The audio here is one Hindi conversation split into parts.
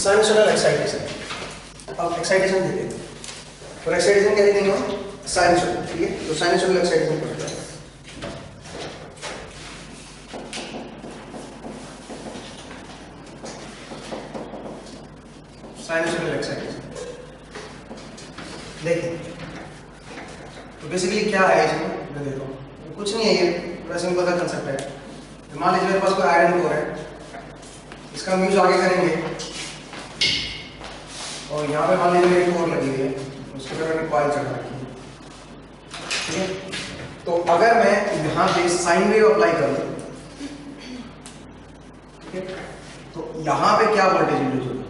Sinusoidal excitation. अब एक्साइटेशन देते हैं, और एक्साइटेशन क्या देंगे हम? साइनसोइडल। ठीक है, तो साइनसोइडल एक्साइटेशन करते हैं। साइनसोइडल एक्साइटेशन देखिए, तो बेसिकली क्या है इसमें, मैं देखो कुछ नहीं है, ये बड़ा सिंपल सा कंसेप्ट है। मान लीजिए मेरे पास कोई आयरन कोर है, इसका हम यूज आगे करेंगे, और यहाँ पे मान लीजिए मेरी कोर लगी हुई है, उसके ऊपर मैंने कॉइल चढ़ा रखी है। ठीक है, तो अगर मैं यहाँ पे साइन वेव अप्लाई करूँ, ठीक है, तो यहाँ पे क्या वोल्टेज इंड्यूस होगा,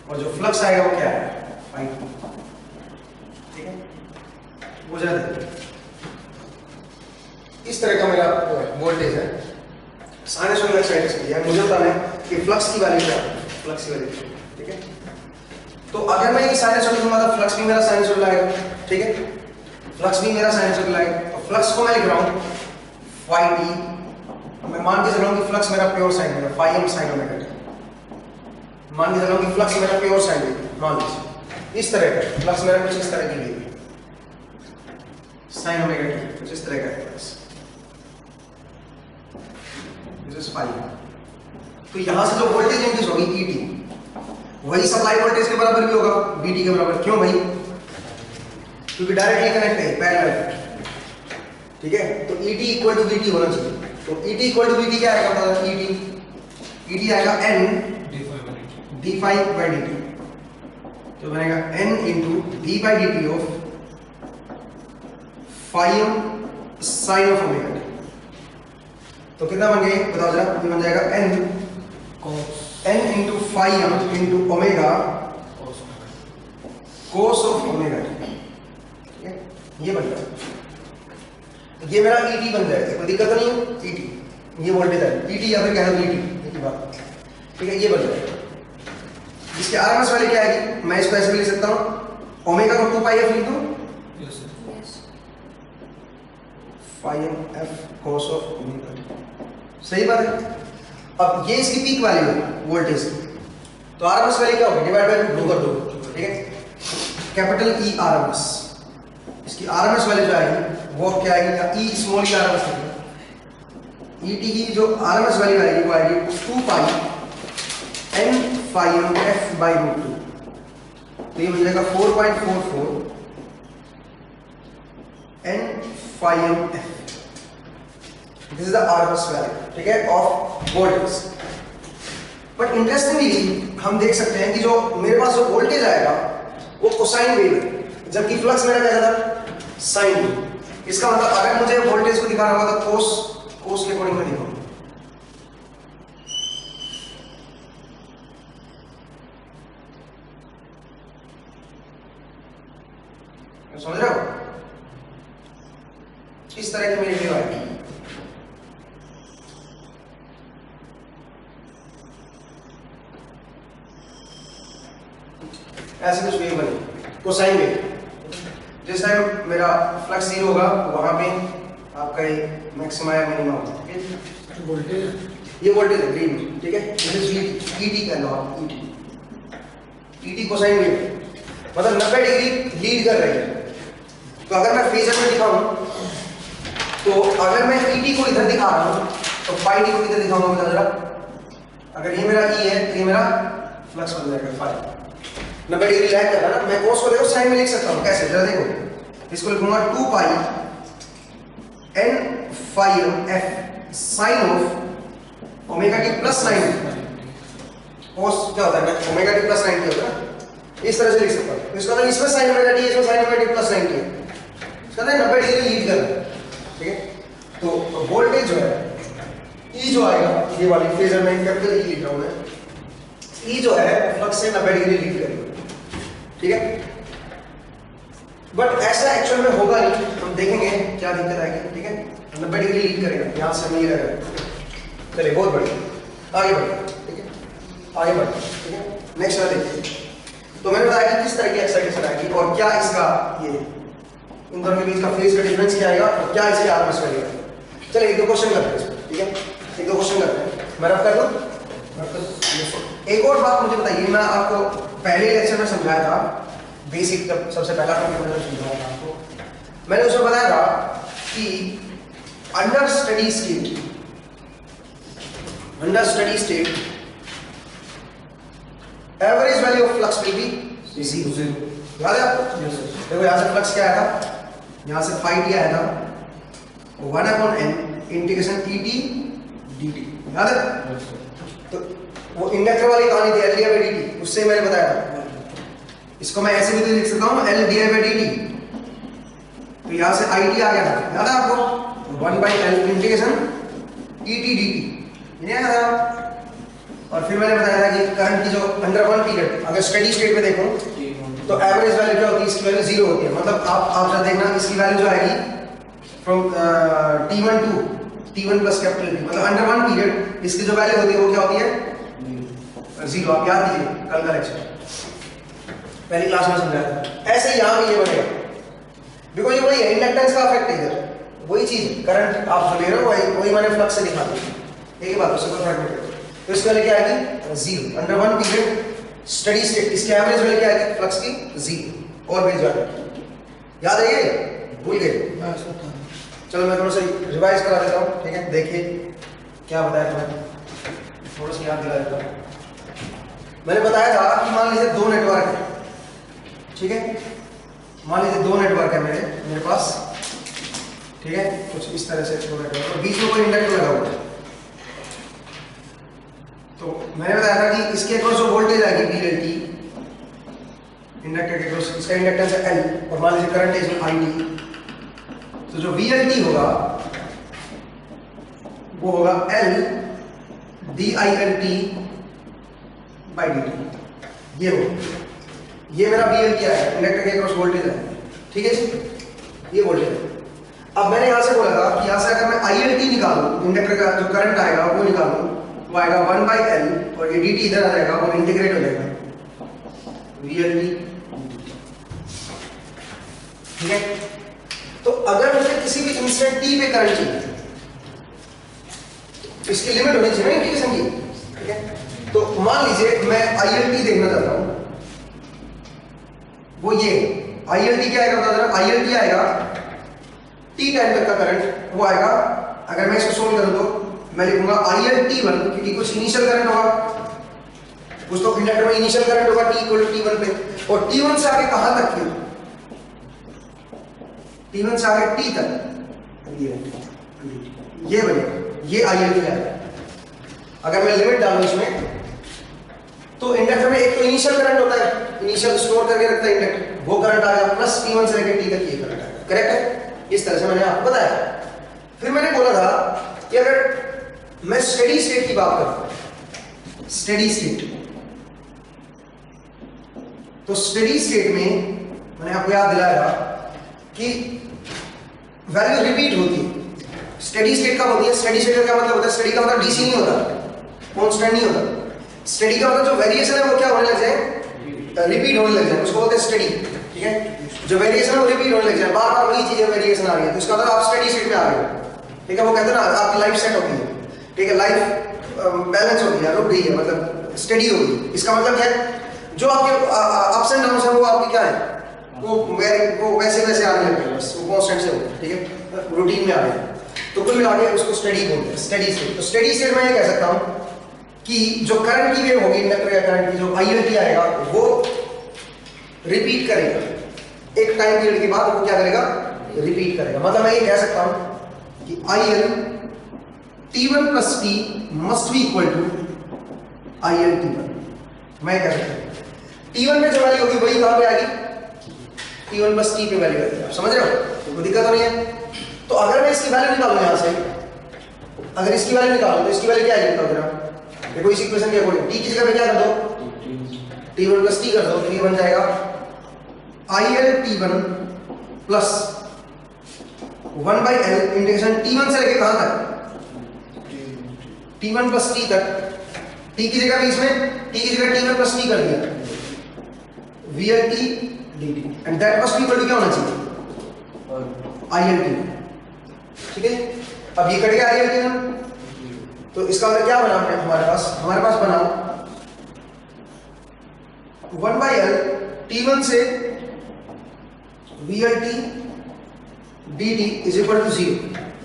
और जो फ्लक्स आएगा वो क्या है? फाई। ठीक है, वो जाए इस तरह का मेरा वोल्टेज है। साइनसोइडल एक्साइटेशन दिया मुझे बताना है कि फ्लक्स की वैल्यू क्या है, फ्लक्स की वैल्यू। ठीक है, तो अगर मैं ये साइनसोइडल दूंगा तो फ्लक्स भी मेरा साइनसोइडल आएगा। ठीक है, फ्लक्स भी मेरा साइनसोइडल आएगा, तो फ्लक्स को मैं लिख रहा हूँ फाई टी। मैं मान के चल रहा हूँ कि फ्लक्स मेरा प्योर साइन है, phi M sine omega T. मान के चल रहा हूँ कि फ्लक्स मेरा प्योर साइन है, मान लीजिए इस तरह का फ्लक्स मेरा कुछ इस तरह की है, साइन ओमेगा टी कुछ इस तरह का है फ्लक्स, दिस इज फाई। तो यहां से जो वोल्टेज इंड्यूस होगी ईटी, वही सप्लाई वोल्टेज के बराबर भी होगा, वीटी के बराबर। क्यों भाई? क्योंकि डायरेक्टली कनेक्ट है, पैरेलल। ठीक है, तो ईटी इक्वल टू वीटी होना चाहिए। तो ईटी इक्वल टू वीटी क्या आएगा पता है? ईटी आएगा N D phi by D T, तो बनेगा N into D by D T of phi M sine of omega T. तो कितना बन गया बताओ जरा? ये बन जाएगा N into phi M into omega cos of omega T. ठीक है, ये बन गया, तो ये मेरा ईटी बन जाएगा, कोई दिक्कत नहीं है। ईटी ये वोल्टेज है, ईटी या फिर कह दो ईटी की बात। ठीक है, ये बन जाएगा। इसकी आरएमएस वैल्यू क्या आएगी? मैं इसको ऐसे भी लिख सकता हूं, ओमेगा को 2 पाई एफ लिख दूं, phi M F cos of omega T. सही बात है। अब ये इसकी पीक वैल्यू है वोल्टेज की, तो आरएमएस वैल्यू क्या होगी? डिवाइड बाय 2 कर दो। ठीक है, कैपिटल ई आरएमएस, इसकी आरएमएस वैल्यू जो आएगी वो क्या आएगी? या ई स्मॉल ई आरएमएस लिखो। ईटी की जो आरएमएस वैल्यू आएगी वो आएगी 2 pi N phi M F by root 2। तो ये बन जाएगा 4.44 N phi M F. This is the RMS value, ठीक है, ऑफ वोल्टेज। बट इंटरेस्टिंगली हम देख सकते हैं कि जो मेरे पास जो वोल्टेज आएगा वो कोसाइन वेव है, जबकि फ्लक्स मेरा क्या था? Sine wave. इसका मतलब अगर मुझे वोल्टेज को दिखाना होगा तो कोस के अकॉर्डिंग में दिखाऊंगा। समझ रहे हो? इस तरह की मेरी वेव आएगी। ऐसे कुछ वेव बने, कोसाइन वेव। जिस टाइम मेरा फ्लक्स 0 होगा वहां पे आपका ये मैक्सिमा या मिनिमा होगा। ठीक है, वोल्टेज, ये वोल्टेज है ग्रीन में। ठीक है, दिस इज ईटी का लॉ। ईटी कोसाइन वेव मतलब 90 डिग्री लीड कर रही है। तो अगर मैं फेजर में दिखाऊं, तो अगर मैं ईटी को इधर दिखा रहा हूं तो फाई टी को किधर दिखाऊंगा बता जरा? अगर ये मेरा ई है तो ये मेरा फ्लक्स बन जाएगा फाई। 90 डिग्री लैग कर रहा है ना। मैं कोस को देखो साइन में लिख सकता हूं, कैसे? जरा देखो, इसको लिखूंगा 2 pi N phi M F sine of omega T plus 90। Cos क्या होता है? ओमेगा टी प्लस 90 होता है, इस तरह से लिख सकता हूं। इसका मतलब इसमें साइन ओमेगा टी है, इसमें साइन ओमेगा टी प्लस 90 है, इसका मतलब 90 डिग्री लीड कर रहा है। ठीक है, तो वोल्टेज जो है ई जो आएगा, ये वाली फेजर में कैपिटल ई लिख रहा हूं मैं, ई जो है फ्लक्स से 90 डिग्री लीड करेगा। ठीक है, बट ऐसा एक्चुअल में होगा नहीं, हम देखेंगे क्या दिक्कत आएगी। ठीक है, 90 डिग्री लीड करेगा, यहां से नहीं रहेगा। चलिए, बहुत बढ़िया, आगे बढ़िए। ठीक है, आगे बढ़िए। ठीक है, नेक्स्ट वाला देखिए। तो मैंने बताया कि किस तरह की एक्साइटेशन आएगी और क्या इसका ये इन दोनों के बीच का फेज का डिफरेंस क्या आएगा और क्या इसकी आरएमएस वैल्यू है। चलिए एक दो क्वेश्चन करते हैं इसमें। ठीक है, एक दो क्वेश्चन करते हैं, मैं रफ कर दूं। एक और बात मुझे बताइए, मैं आपको पहले लेक्चर में समझाया था, बेसिक जब सबसे पहला टॉपिक मैंने समझाया था आपको, मैंने उसमें बताया था कि under steady state average value of flux will be 0। याद है आपको? देखो यहाँ से फ्लक्स क्या आया था, यहाँ से फाई टी आया था 1/n इंटीग्रेशन et dt, याद है? तो वो इंडक्टर वाली कहानी थी L by dt, उससे मैंने बताया था। इसको मैं ऐसे भी तो लिख सकता हूँ L by dt, तो यहाँ से it आ गया था, याद है आपको? 1/L इंटीग्रेशन et dt, ये आया था। और फिर मैंने बताया था कि करंट की जो अंडर वन पीरियड अगर स्टेडी स्टेट में देखो तो एवरेज वैल्यू क्या होती है, इसकी वैल्यू 0 होती है। मतलब आप जब देखना इसकी वैल्यू जो आएगी from t1 to t1 plus capital T, मतलब अंडर वन पीरियड इसकी जो वैल्यू होती है वो क्या होती है 0। आप याद कीजिए कल का लेक्चर पहली क्लास में समझाया था। ऐसे ही यहाँ भी ये बनेगा, बिकॉज ये वही है इंडक्टेंस का इफेक्ट है, इधर वही चीज करंट आप जो ले रहे हो वही मैंने फ्लक्स से दिखा दिया, एक ही बात, उससे कोई फर्क नहीं पड़ता। तो इसका वैल्यू क्या आएगी 0 under one period steady state, इसकी एवरेज वैल्यू क्या आएगी फ्लक्स की 0। और भी ज्यादा याद है, ये भूल गए? चलो मैं थोड़ा सा रिवाइज करा देता हूँ, ठीक है? देखिए क्या बताया था, थोड़ा सा याद दिला देता हूँ। मैंने बताया था कि मान लीजिए दो नेटवर्क है, ठीक है? मान लीजिए दो नेटवर्क है मेरे पास, ठीक है? कुछ इस तरह से दो नेटवर्क और बीच में कोई इंडक्टर लगा हुआ है। तो मैंने बताया था कि इसके अक्रॉस जो वोल्टेज आएगी VLT, इंडक्टर के अक्रॉस, इसका इंडक्टेंस है L और मान लीजिए करंट है इसमें IT, तो जो VLT होगा वो होगा L DILT by dt, ये हो, ये मेरा VLT आया, इंडक्टर के अक्रॉस वोल्टेज है, ठीक है जी? ये वोल्टेज है। अब मैंने यहां से बोला था कि यहां से अगर मैं ILT निकालूं, इंडक्टर का जो करंट आएगा वो निकालूं, वो आएगा 1/L और ये dt इधर आ जाएगा और इंटीग्रेट हो जाएगा VLT, ठीक है? तो अगर मुझे किसी भी इंस्टेंट t पे करंट चाहिए, इसकी लिमिट होनी चाहिए ना इंटीग्रेशन की, ठीक है? तो मान लीजिए मैं ILT देखना चाहता हूं, वो ये ILT क्या आएगा बता देना, ILT आएगा t टाइम तक का करंट, वो आएगा, अगर मैं इसको सोल्व करूं तो मैं लिखूंगा ILT1, क्योंकि कुछ इनिशियल करंट होगा, कुछ तो इंडक्टर में इनिशियल करंट होगा t = t1 पे, और t1 से आगे कहां तक, फिर t1 से आगे t तक ये बनेगा, ये ILT आएगा। अगर मैं लिमिट डालूं इसमें तो इंडक्टर में एक तो इनिशियल करंट होता है, इनिशियल स्टोर करके रखता है इंडक्टर, वो करंट आएगा प्लस t1 से लेकर t तक ये करंट आएगा, करेक्ट है? इस तरह से मैंने आपको बताया। फिर मैंने बोला था कि अगर मैं स्टेडी स्टेट की बात करूं, स्टेडी स्टेट, तो स्टेडी स्टेट में मैंने आपको याद दिलाया था कि वैल्यू रिपीट होती है। स्टेडी स्टेट कब होती है? स्टेडी स्टेट का क्या मतलब होता है? स्टेडी का मतलब डीसी नहीं होता, कांस्टेंट नहीं होता। स्टेडी का मतलब जो वेरिएशन है वो क्या होने लग जाए, रिपीट होने लग जाए, उसको बोलते हैं स्टेडी, ठीक है? जो वेरिएशन है वो रिपीट होने लग जाए, बार बार वही चीजें वेरिएशन आ रही है, तो इसका मतलब आप स्टेडी स्टेट में आ गए, ठीक है? वो कहते हैं ना आपकी लाइफ सेट होगी है, ठीक है? लाइफ बैलेंस होगी है, रुक गई है, मतलब स्टडी होगी। इसका मतलब क्या है, जो आपके अप्स एंड डाउन्स है वो आपके क्या है, वो वैसे वैसे आने लगे, बस वो कांस्टेंट से होगा, ठीक है? रूटीन में आ गए, तो कुल मिला के उसको स्टडी बोलते हैं, स्टडी स्टेट। तो स्टडी स्टेट में ये कह सकता हूं कि जो करंट की वेव होगी इंडक्टर या करंट की, जो ILT आएगा वो रिपीट करेगा, एक टाइम पीरियड के बाद वो क्या करेगा, रिपीट करेगा। मतलब मैं ये कह सकता हूं कि ILT1 + t must be equal to ILT1, मैं कह सकता हूं T1 में जो वैल्यू होगी वही कहां पे आएगी, T1 + t पे वैल्यू आएगी। आप समझ रहे हो? तो कोई दिक्कत तो नहीं है। तो अगर मैं इसकी वैल्यू निकालूं यहां से, अगर इसकी वैल्यू निकालूं तो इसकी वैल्यू क्या आएगी बताओ जरा, देखो इस इक्वेशन के अकॉर्डिंग t की जगह पे क्या कर दो, T1 + t कर दो, तो ये बन जाएगा ILT1 + 1/L इंटीग्रेशन T1 से लेके कहां तक, T1 + t तक, t की जगह भी इसमें t की जगह T1 + t कर दिया, VLT dt, and that must be equal to क्या होना चाहिए, ILT, ठीक है? अब ये कट गया ILT1, तो इसका मतलब क्या बना हमारे पास बना 1/L T1 से VLT dt is equal to 0।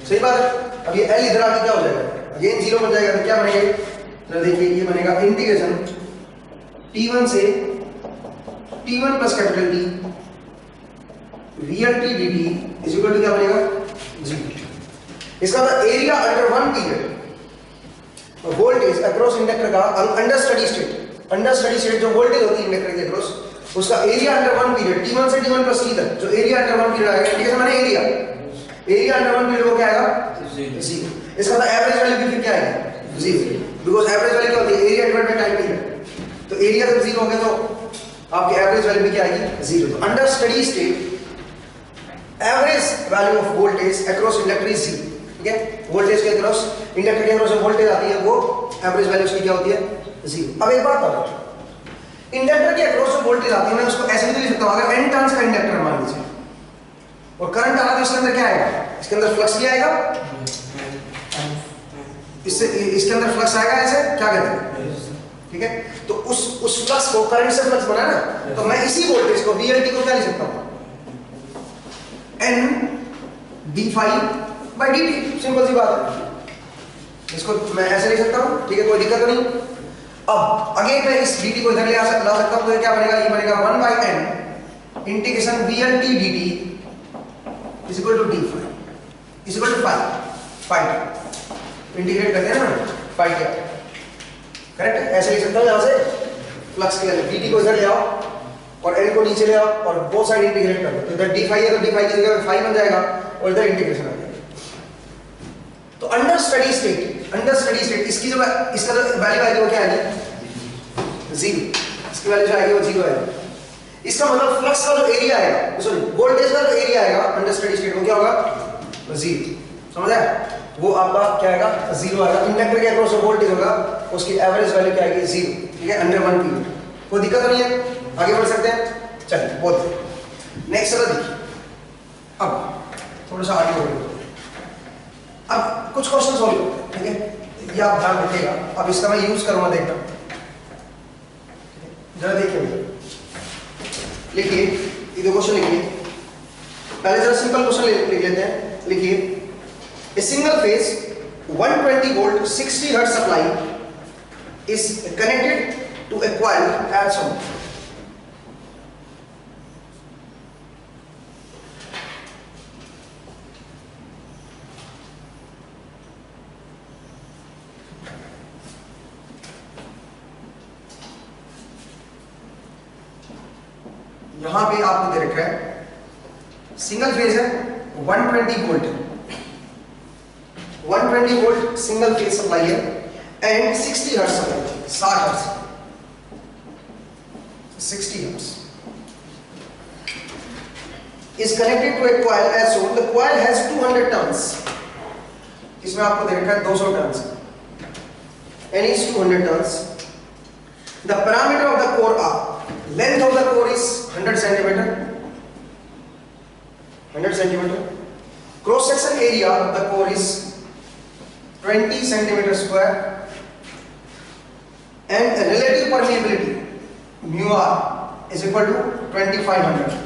सही बात है। अब ये L इधर आके क्या हो जाएगा, अगेन 0 बन जाएगा, तो क्या बनेगा, तो देखिए ये बनेगा इंटीग्रेशन T1 से T1 plus capital T VLT dt is equal to क्या बनेगा 0। इसका मतलब area under one period voltage across inductor का अंडर स्टडी स्टेट जो वोल्टेज होती है इंडक्टर के अक्रॉस, उसका area under one period T1 से T1 प्लस T तक जो एरिया अंडर वन पीरियड आएगा, इंडिकेशन माने एरिया अंडर वन पीरियड वो क्या आएगा 0। इसका मतलब एवरेज वैल्यू भी फिर क्या आएगी 0, बिकॉज़ एवरेज वैल्यू क्या होती है area divide by time period. तो एरिया जब 0 हो गया तो आपकी एवरेज वैल्यू भी क्या आएगी 0। तो under steady state average value of voltage across inductor is 0। ठीक है, वोल्टेज के अक्रॉस इंडक्टर के अक्रॉस जो वोल्टेज आती है वो एवरेज वैल्यू उसकी क्या होती है 0। अब एक बात बताओ, इंडक्टर के अक्रॉस जो वोल्टेज आती है मैं उसको ऐसे भी लिख सकता हूं, अगर n टर्न्स का इंडक्टर मान लीजिए और करंट आ रहा है तो इसके अंदर क्या आएगा, इसके अंदर फ्लक्स भी आएगा, इसके अंदर फ्लक्स आएगा, ऐसे क्या कहते हैं। ठीक है, तो उस फ्लक्स को करंट से फ्लक्स बना ना, तो मैं इसी वोल्टेज को VLT को क्या लिख सकता हूं n d∅dt। सिंपल सी बात है, इसको मैं ऐसे लिख सकता हूं। ठीक है, कोई दिक्कत नहीं। अब अगेन मैं इस dt को इधर ला सकता हूं, तो क्या बनेगा, ये बनेगा 1/n integration VLT dt is equal to d∅ is equal to phi integrate करते हैं ना phi क्या करेक्ट है, ऐसे लिख सकता हूं। यहां से फ्लक्स के लिए dt को इधर ले आओ और n को नीचे ले आओ और बोथ साइड इंटीग्रेट कर दो, तो इधर d∅ है तो d∅ की जगह phi बन जाएगा और इधर इंटीग्रेशन आ जाएगा। तो अंडर स्टडी स्टेट इसकी जो इसका जो वैल्यू आएगी वो क्या आएगी 0। इसकी वैल्यू जो आएगी वो 0 आएगी। इसका मतलब फ्लक्स का जो एरिया आएगा, सॉरी वोल्टेज का जो एरिया आएगा अंडर स्टडी स्टेट वो क्या होगा 0। समझ आया, वो आपका क्या आएगा 0 आएगा। इंडक्टर के अक्रॉस जो वोल्टेज होगा उसकी एवरेज वैल्यू क्या आएगी 0। ठीक है, अंडर वन पीरियड। कोई दिक्कत नहीं है, आगे बढ़ सकते हैं। चलिए बहुत नेक्स्ट वाला देखिए। अब थोड़ा सा आगे बढ़िए, अब कुछ क्वेश्चन सॉल्व करते हैं। ठीक है, ये आप ध्यान रखिएगा, अब इसका मैं यूज करूंगा, देखना जरा देखिए, लिखिए ये दो क्वेश्चन लिखिए। पहले जरा सिंपल क्वेश्चन लिख लेते हैं। लिखिए, a single phase 120 volt 60 hertz supply is connected to a coil at some. यहां पे आपको दे रखा है सिंगल फेज है 120 वोल्ट सिंगल फेज सप्लाई है and 60 hertz supply, 60 hertz 60 hertz is connected to a coil as shown. The coil has 200 turns. इसमें आपको दे रखा है 200 turns and is 200 turns. The parameter of the core are length of the core is 100 centimeter. Cross section area of the core is 20 centimeter square and relative permeability mu r is equal to 2500.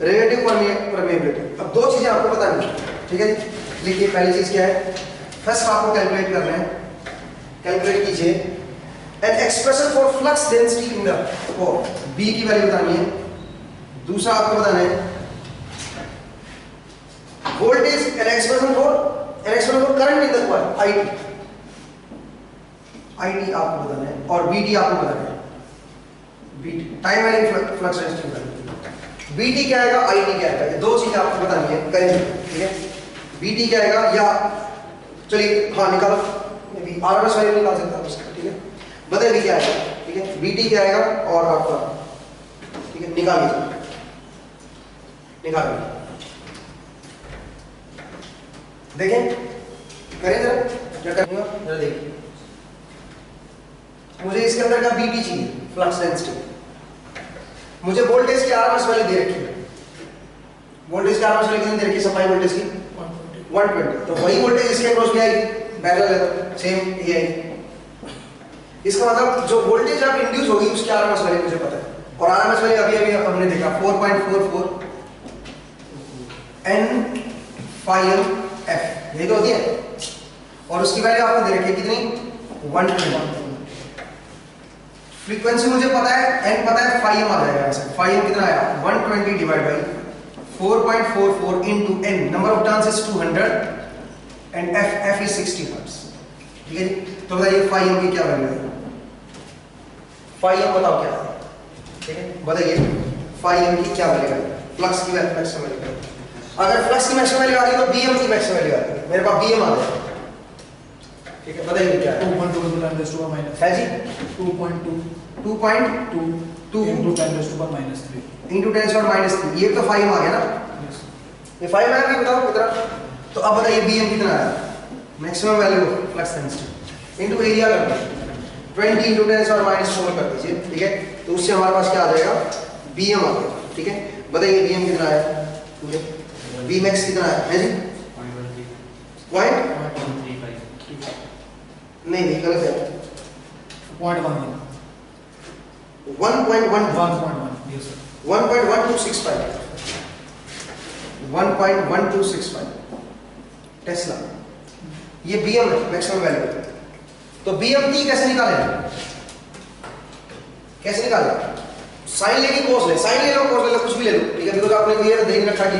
relative permeability, अब दो चीजें आपको बतानी है। ठीक है, लिखिए पहली चीज क्या है, फर्स्ट आपको कैलकुलेट करना है, कैलकुलेट कीजिए an expression for flux density in the core, B की वैल्यू बतानी है। दूसरा आपको बताना है voltage an expression for current in the coil, IT आपको बताना है और BT आपको बताना है, BT time varying flux density value. BT क्या आएगा, IT क्या आएगा, ये दो चीजें आपको बतानी है करेंगे। ठीक है, BT क्या आएगा, या चलिए हाँ निकालो, मे RMS वैल्यू निकाल सकता हूं उसका। ठीक है, बताइए क्या आएगा। ठीक है, BT क्या आएगा और आपका, ठीक है निकालिए देखें, करें जरा क्या करूंगा, जरा देखिए। मुझे इसके अंदर का BT चाहिए, फ्लक्स डेंसिटी। मुझे वोल्टेज की RMS वैल्यू दे रखी है, वोल्टेज की RMS वैल्यू कितनी दे रखी है, सप्लाई वोल्टेज की 120। तो वही वोल्टेज इसके क्रॉस भी आएगी, पैरेलल है तो सेम ये है। इसका मतलब जो वोल्टेज अब इंड्यूस होगी उसकी आरएमएस वैल्यू मुझे पता है, और आरएमएस वैल्यू अभी अभी हमने देखा 4.44 n phi m f, यही तो होती है, और उसकी वैल्यू आपको दे रखी है कितनी 120। फ्रीक्वेंसी मुझे पता है, n पता है, phi m आ जाएगा ऐसे। phi m कितना आया 120 divide by 4.44 into n, number of turns is 200 and f is 60 hertz. ठीक है जी, तो बताइए phi m की क्या वैल्यू है? phi m बताओ क्या है? ठीक है, बताइए phi m की क्या वैल्यू है? फ्लक्स की मैक्सिमम वैल्यू। अगर फ्लक्स की मैक्सिमम वैल्यू आ गई तो bm की मैक्सिमम वैल्यू आ गई। मेरे पास bm आ गया, ठीक है, बताइए क्या है? 2.2 10 raised to power minus है जी 2.2 2.2 into 10 raised to power minus 3 into 10 to minus 3, ये तो 5 आ गया ना, yes ये 5 आया, बताओ कितना। तो अब बताइए bm कितना आया? Maximum value flux density into area कर दो, 20 into 10 to minus 4 कर दीजिए, ठीक है, तो उससे हमारे पास क्या आ जाएगा bm आ गया। ठीक है, बताइए bm कितना आया? bmax कितना है जी? 0.135 नहीं गलत है, 0.1 yes sir 1.1265 1.1265 टेस्ला, ये बीएम है मैक्सिमम वैल्यू। तो बीएम की कैसे निकालें? कैसे निकालें? साइन लेके कोस ले, साइन ले लो, कोस ले लो, कुछ भी ले लो, ठीक है, बिकॉज़ आपने को ये देख रखा कि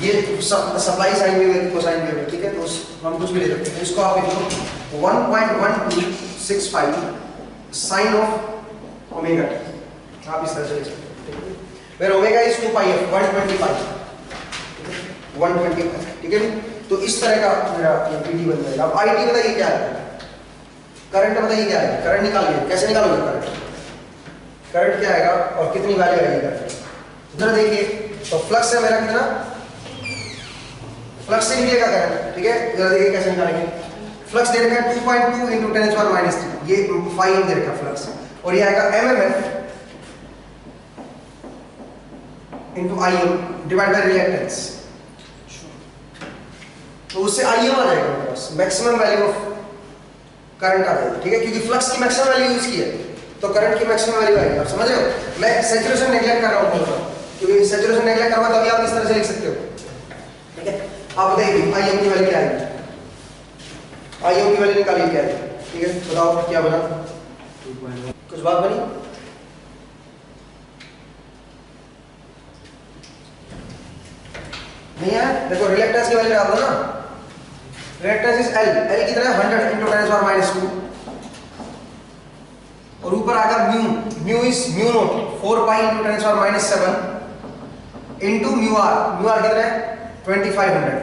ये सप्लाई साइन वेव है, कोसाइन वेव है, ठीक है, तो हम कुछ भी ले सकते हैं। इसको आप लिखो 1.1265 साइन ऑफ ओमेगा टी, आप इस तरह से लिख सकते हैं, where omega is 2 pi f 125, ठीक है। तो इस तरह का मेरा पीटी बन जाएगा। अब आईटी बताइए क्या है? करंट बताइए क्या है? करंट निकालिए, कैसे निकालोगे करंट? करंट क्या आएगा और कितनी वैल्यू आएगी करंट? इधर देखिए, तो फ्लक्स है मेरा कितना, फ्लक्स से निकलेगा करंट, ठीक है, जरा देखिए कैसे निकालेंगे। फ्लक्स दे रखा है 2.2 into 10 to minus 3, ये phi m दे रखा फ्लक्स, और ये आएगा mmf into im divide by reactance, तो उससे im आ जाएगा मेरे पास, मैक्सिमम वैल्यू ऑफ करंट आ जाएगी, ठीक है, क्योंकि फ्लक्स की मैक्सिमम वैल्यू यूज की है तो करंट की मैक्सिमम वैल्यू आएगी। आप समझ रहे हो? मैं सैचुरेशन नेगलेक्ट कर रहा हूं, क्योंकि सैचुरेशन नेगलेक्ट करूंगा तभी आप इस तरह से लिख सकते हो, ठीक है। आप बताइए im की वैल्यू क्या आएगी? im की वैल्यू निकालिए क्या है, ठीक है, बताओ क्या बना? 2.1 कुछ बात बनी? नहीं है, देखो रिलेक्टेंस की वैल्यू डाल दो ना, रिलेक्टेंस इज L कितना है 100 into 10 to minus 2, और ऊपर आएगा mu is mu naught 4 pi into 10 to minus 7 into mu R कितना है 2500,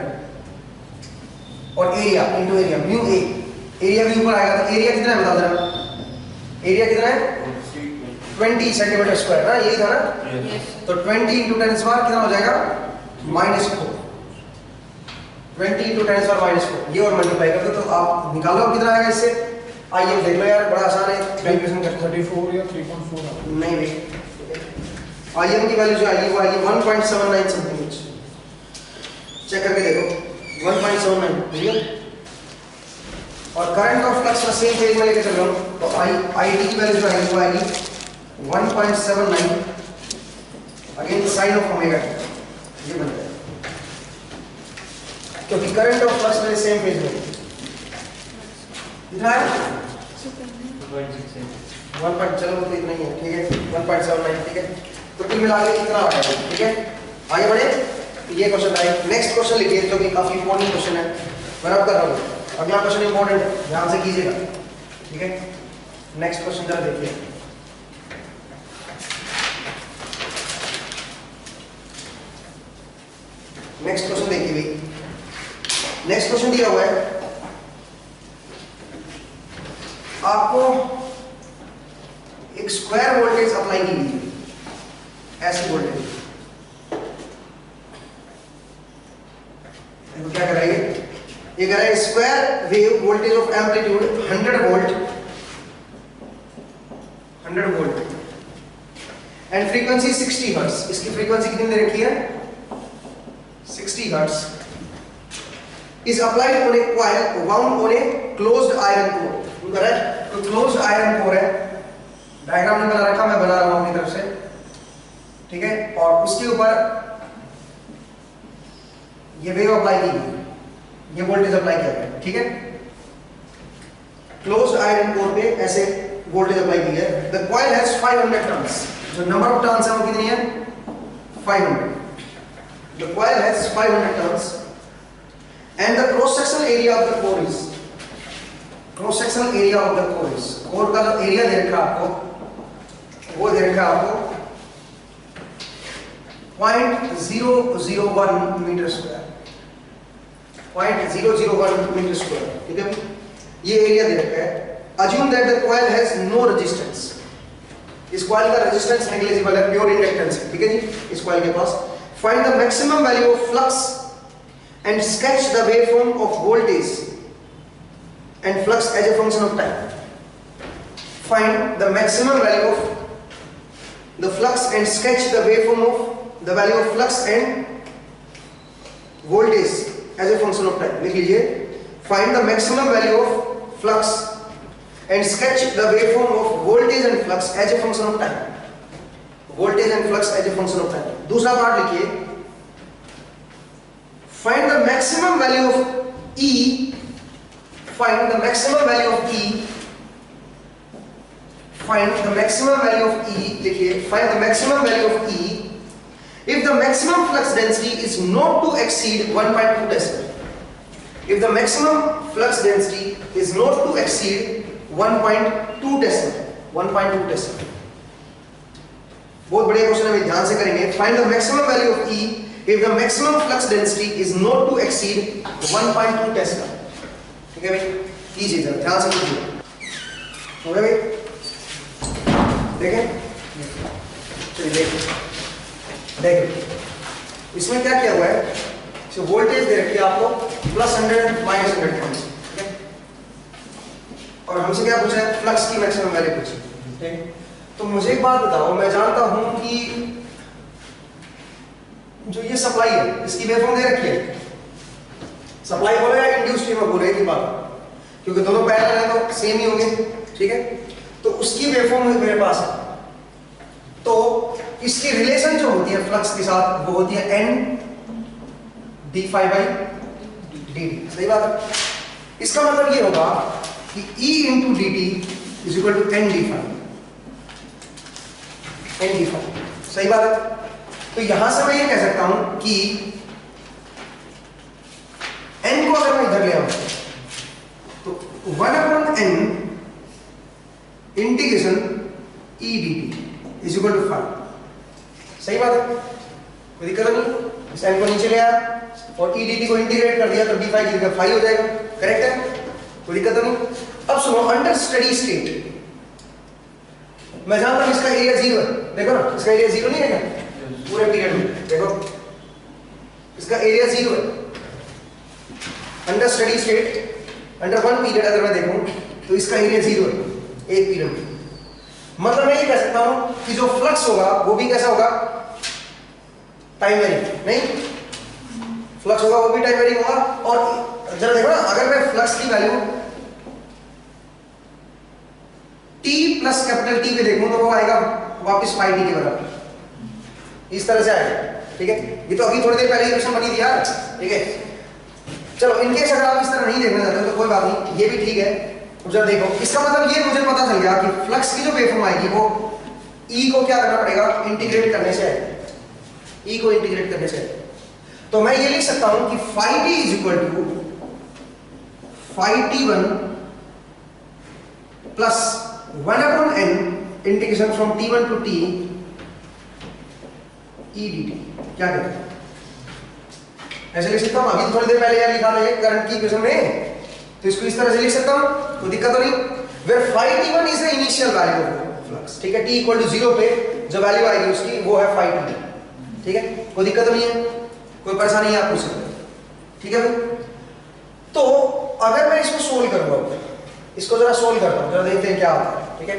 और area into area mu A, area भी ऊपर आएगा, तो एरिया कितना है बता जरा, एरिया कितना है 20 सेंटीमीटर स्क्वायर ना, यही था ना, तो 20 into 10 स्क्वायर कितना हो जाएगा -4, 20 into 10 स्क्वायर -4, ये और मल्टीप्लाई कर दो तो आप निकालो कितना आएगा इससे। आइए देख लो यार, बड़ा आसान है, कैलकुलेशन कर 34 या 3.4 नहीं भाई, आईएम की वैल्यू जो आएगी वो आएगी 1.79 समथिंग, चेक करके देखो 1.79, ठीक है, और करंट ऑफ फ्लक्स का सेम फेज में लेके चल रहा हूं, तो आईटी की वैल्यू जो आएगी वो आएगी 1.79 अगेन साइन ऑफ ओमेगा, ये बन जाएगा, क्योंकि करंट और फ्लक्स मेरे सेम फेज में कितना है 1. चलो तो इतना ही है, ठीक है, 1.79, ठीक है, तो कुल मिला के कितना आ गया, ठीक है। आगे बढ़े, ये क्वेश्चन आए, नेक्स्ट क्वेश्चन लिखिए जो कि काफी इंपॉर्टेंट क्वेश्चन है, मैं अब कर रहा हूँ, अगला क्वेश्चन इंपॉर्टेंट है, ध्यान से कीजिएगा, ठीक है। नेक्स्ट क्वेश्चन जरा देखिए, नेक्स्ट क्वेश्चन देखिए भाई, नेक्स्ट क्वेश्चन दिया हुआ है आपको, एक स्क्वायर वोल्टेज अप्लाई की गई है, ऐसी वोल्टेज, देखो क्या कराएंगे, ये करें square wave voltage of amplitude 100 volt and frequency 60 hertz, इसकी फ्रीक्वेंसी कितनी दे रखी है 60 hertz, is applied on a coil wound on a closed iron core, correct? तो क्लोज्ड आयरन कोर है, डायग्राम नहीं बना रखा, मैं बना रहा हूं अपनी तरफ से, ठीक है? और उसके ऊपर ये वेव अप्लाई की गई, ये वोल्टेज अप्लाई किया गया, ठीक है? क्लोज्ड आयरन कोर पे ऐसे वोल्टेज अप्लाई की है। द कॉइल हैज 500 टर्न्स, जो नंबर ऑफ टर्न्स है वो कितनी है? 500। The coil has 500 turns and the cross sectional area of the core is, cross sectional area of the core is, core का जो एरिया दे रखा है आपको, वो दे रखा है आपको 0.001 मीटर स्क्वायर, 0.001 मीटर स्क्वायर, ठीक है? ये एरिया दे रखा है। Assume that the coil has no resistance, इस कॉइल का रेजिस्टेंस नेग्लिजिबल है, प्योर इंडक्टेंस है, ठीक है जी? इस कॉइल के पास find the maximum value of flux and sketch the waveform of voltage and flux as a function of time. Find the maximum value of the flux and sketch the waveform of the value of flux and voltage as a function of time. लिख लीजिए, find the maximum value of flux and sketch the waveform of voltage and flux as a function of time, voltage and flux as a function of time। दूसरा पार्ट लिखिए, find the maximum value of E, find the maximum value of E, find the maximum value of E, लिखिए, find the maximum value of E if the maximum flux density is not to exceed 1.2 decimal, if the maximum flux density is not to exceed 1.2 decimal, 1.2 decimal. बहुत बढ़िया क्वेश्चन है, ध्यान से करेंगे। Find the maximum value of E if the maximum flux density is not to exceed 1.2 decimal, ठीक है भाई? कीजिए जरा, ध्यान से कीजिए, हो गया भाई? देखें, चलिए देखें, इसमें क्या किया हुआ है? वोल्टेज दे रखी है आपको +100 -100, और हमसे क्या पूछा है? फ्लक्स की मैक्सिमम वैल्यू पूछी, ठीक? तो मुझे एक बात बताओ, मैं जानता हूं कि जो ये सप्लाई है, इसकी वेवफॉर्म दे रखी है, सप्लाई बोले या इंड्यूस्ड ईएमएफ बोले की बात, क्योंकि दोनों पैरेलल है तो सेम ही होंगे, ठीक है? तो उसकी वेवफॉर्म मेरे पास है, तो इसकी रिलेशन जो होती है फ्लक्स के साथ वो होती है n d∅dt, सही बात है? इसका मतलब ये होगा कि E into dt is equal to n d∅, सही बात है? तो यहां से मैं ये कह सकता हूं कि n को अगर मैं इधर ले आऊं तो 1/n integration E dt is equal to phi, सही बात है? कोई दिक्कत नहीं? इस n को नीचे ले आया और E dt को इंटीग्रेट कर दिया तो d∅ की जगह phi हो जाएगा, करेक्ट है? कोई दिक्कत नहीं? अब सुनो, अंडर स्टडी स्टेट मैं जानता हूं इसका एरिया 0 है, देखो ना, इसका एरिया 0 नहीं है क्या? पूरे पीरियड में देखो, इसका एरिया 0 है। Under steady state, under one period अगर मैं देखूं तो इसका एरिया 0 है एक पीरियड में। मतलब मैं ये कह सकता हूं कि जो फ्लक्स होगा वो भी कैसा होगा? टाइम वेरिंग नहीं, फ्लक्स होगा वो भी टाइम वेरिंग होगा। और जरा देखो ना, अगर मैं फ्लक्स की value T plus capital T पे देखूं तो वो आएगा वापस phi t के बराबर, इस तरह से आएगा, ठीक है? ये तो अभी थोड़ी देर पहले इक्वेशन बनी थी यार, ठीक है? चलो, इनकेस अगर आप इस तरह नहीं देखना चाहते तो कोई बात नहीं, ये भी ठीक है। जरा देखो, इसका मतलब ये मुझे पता चल गया कि फ्लक्स की जो वेवफॉर्म आएगी वो E को क्या करना पड़ेगा? इंटीग्रेट करने से आएगी, E को इंटीग्रेट करने से आएगी। तो मैं ये लिख सकता हूं कि phi t is equal to phi t1 plus 1/n integration from t1 to t E dt। क्या कहते हैं? ऐसे लिख सकता हूं, अभी थोड़ी देर पहले यार लिखा था करंट की इक्वेशन में, तो इसको इस तरह से लिख सकता हूं, कोई दिक्कत तो नहीं? Where phi t1 is the initial value of flux, ठीक है? t इक्वल टू 0 पे जो वैल्यू आएगी उसकी वो है phi t, ठीक है? कोई दिक्कत तो नहीं है? कोई परेशानी है? आप पूछ सकते हैं, ठीक है भाई? तो अगर मैं इसको सोल्व करूंगा, इसको जरा सोल्व करता हूं, जरा देखते हैं क्या होता है, ठीक है?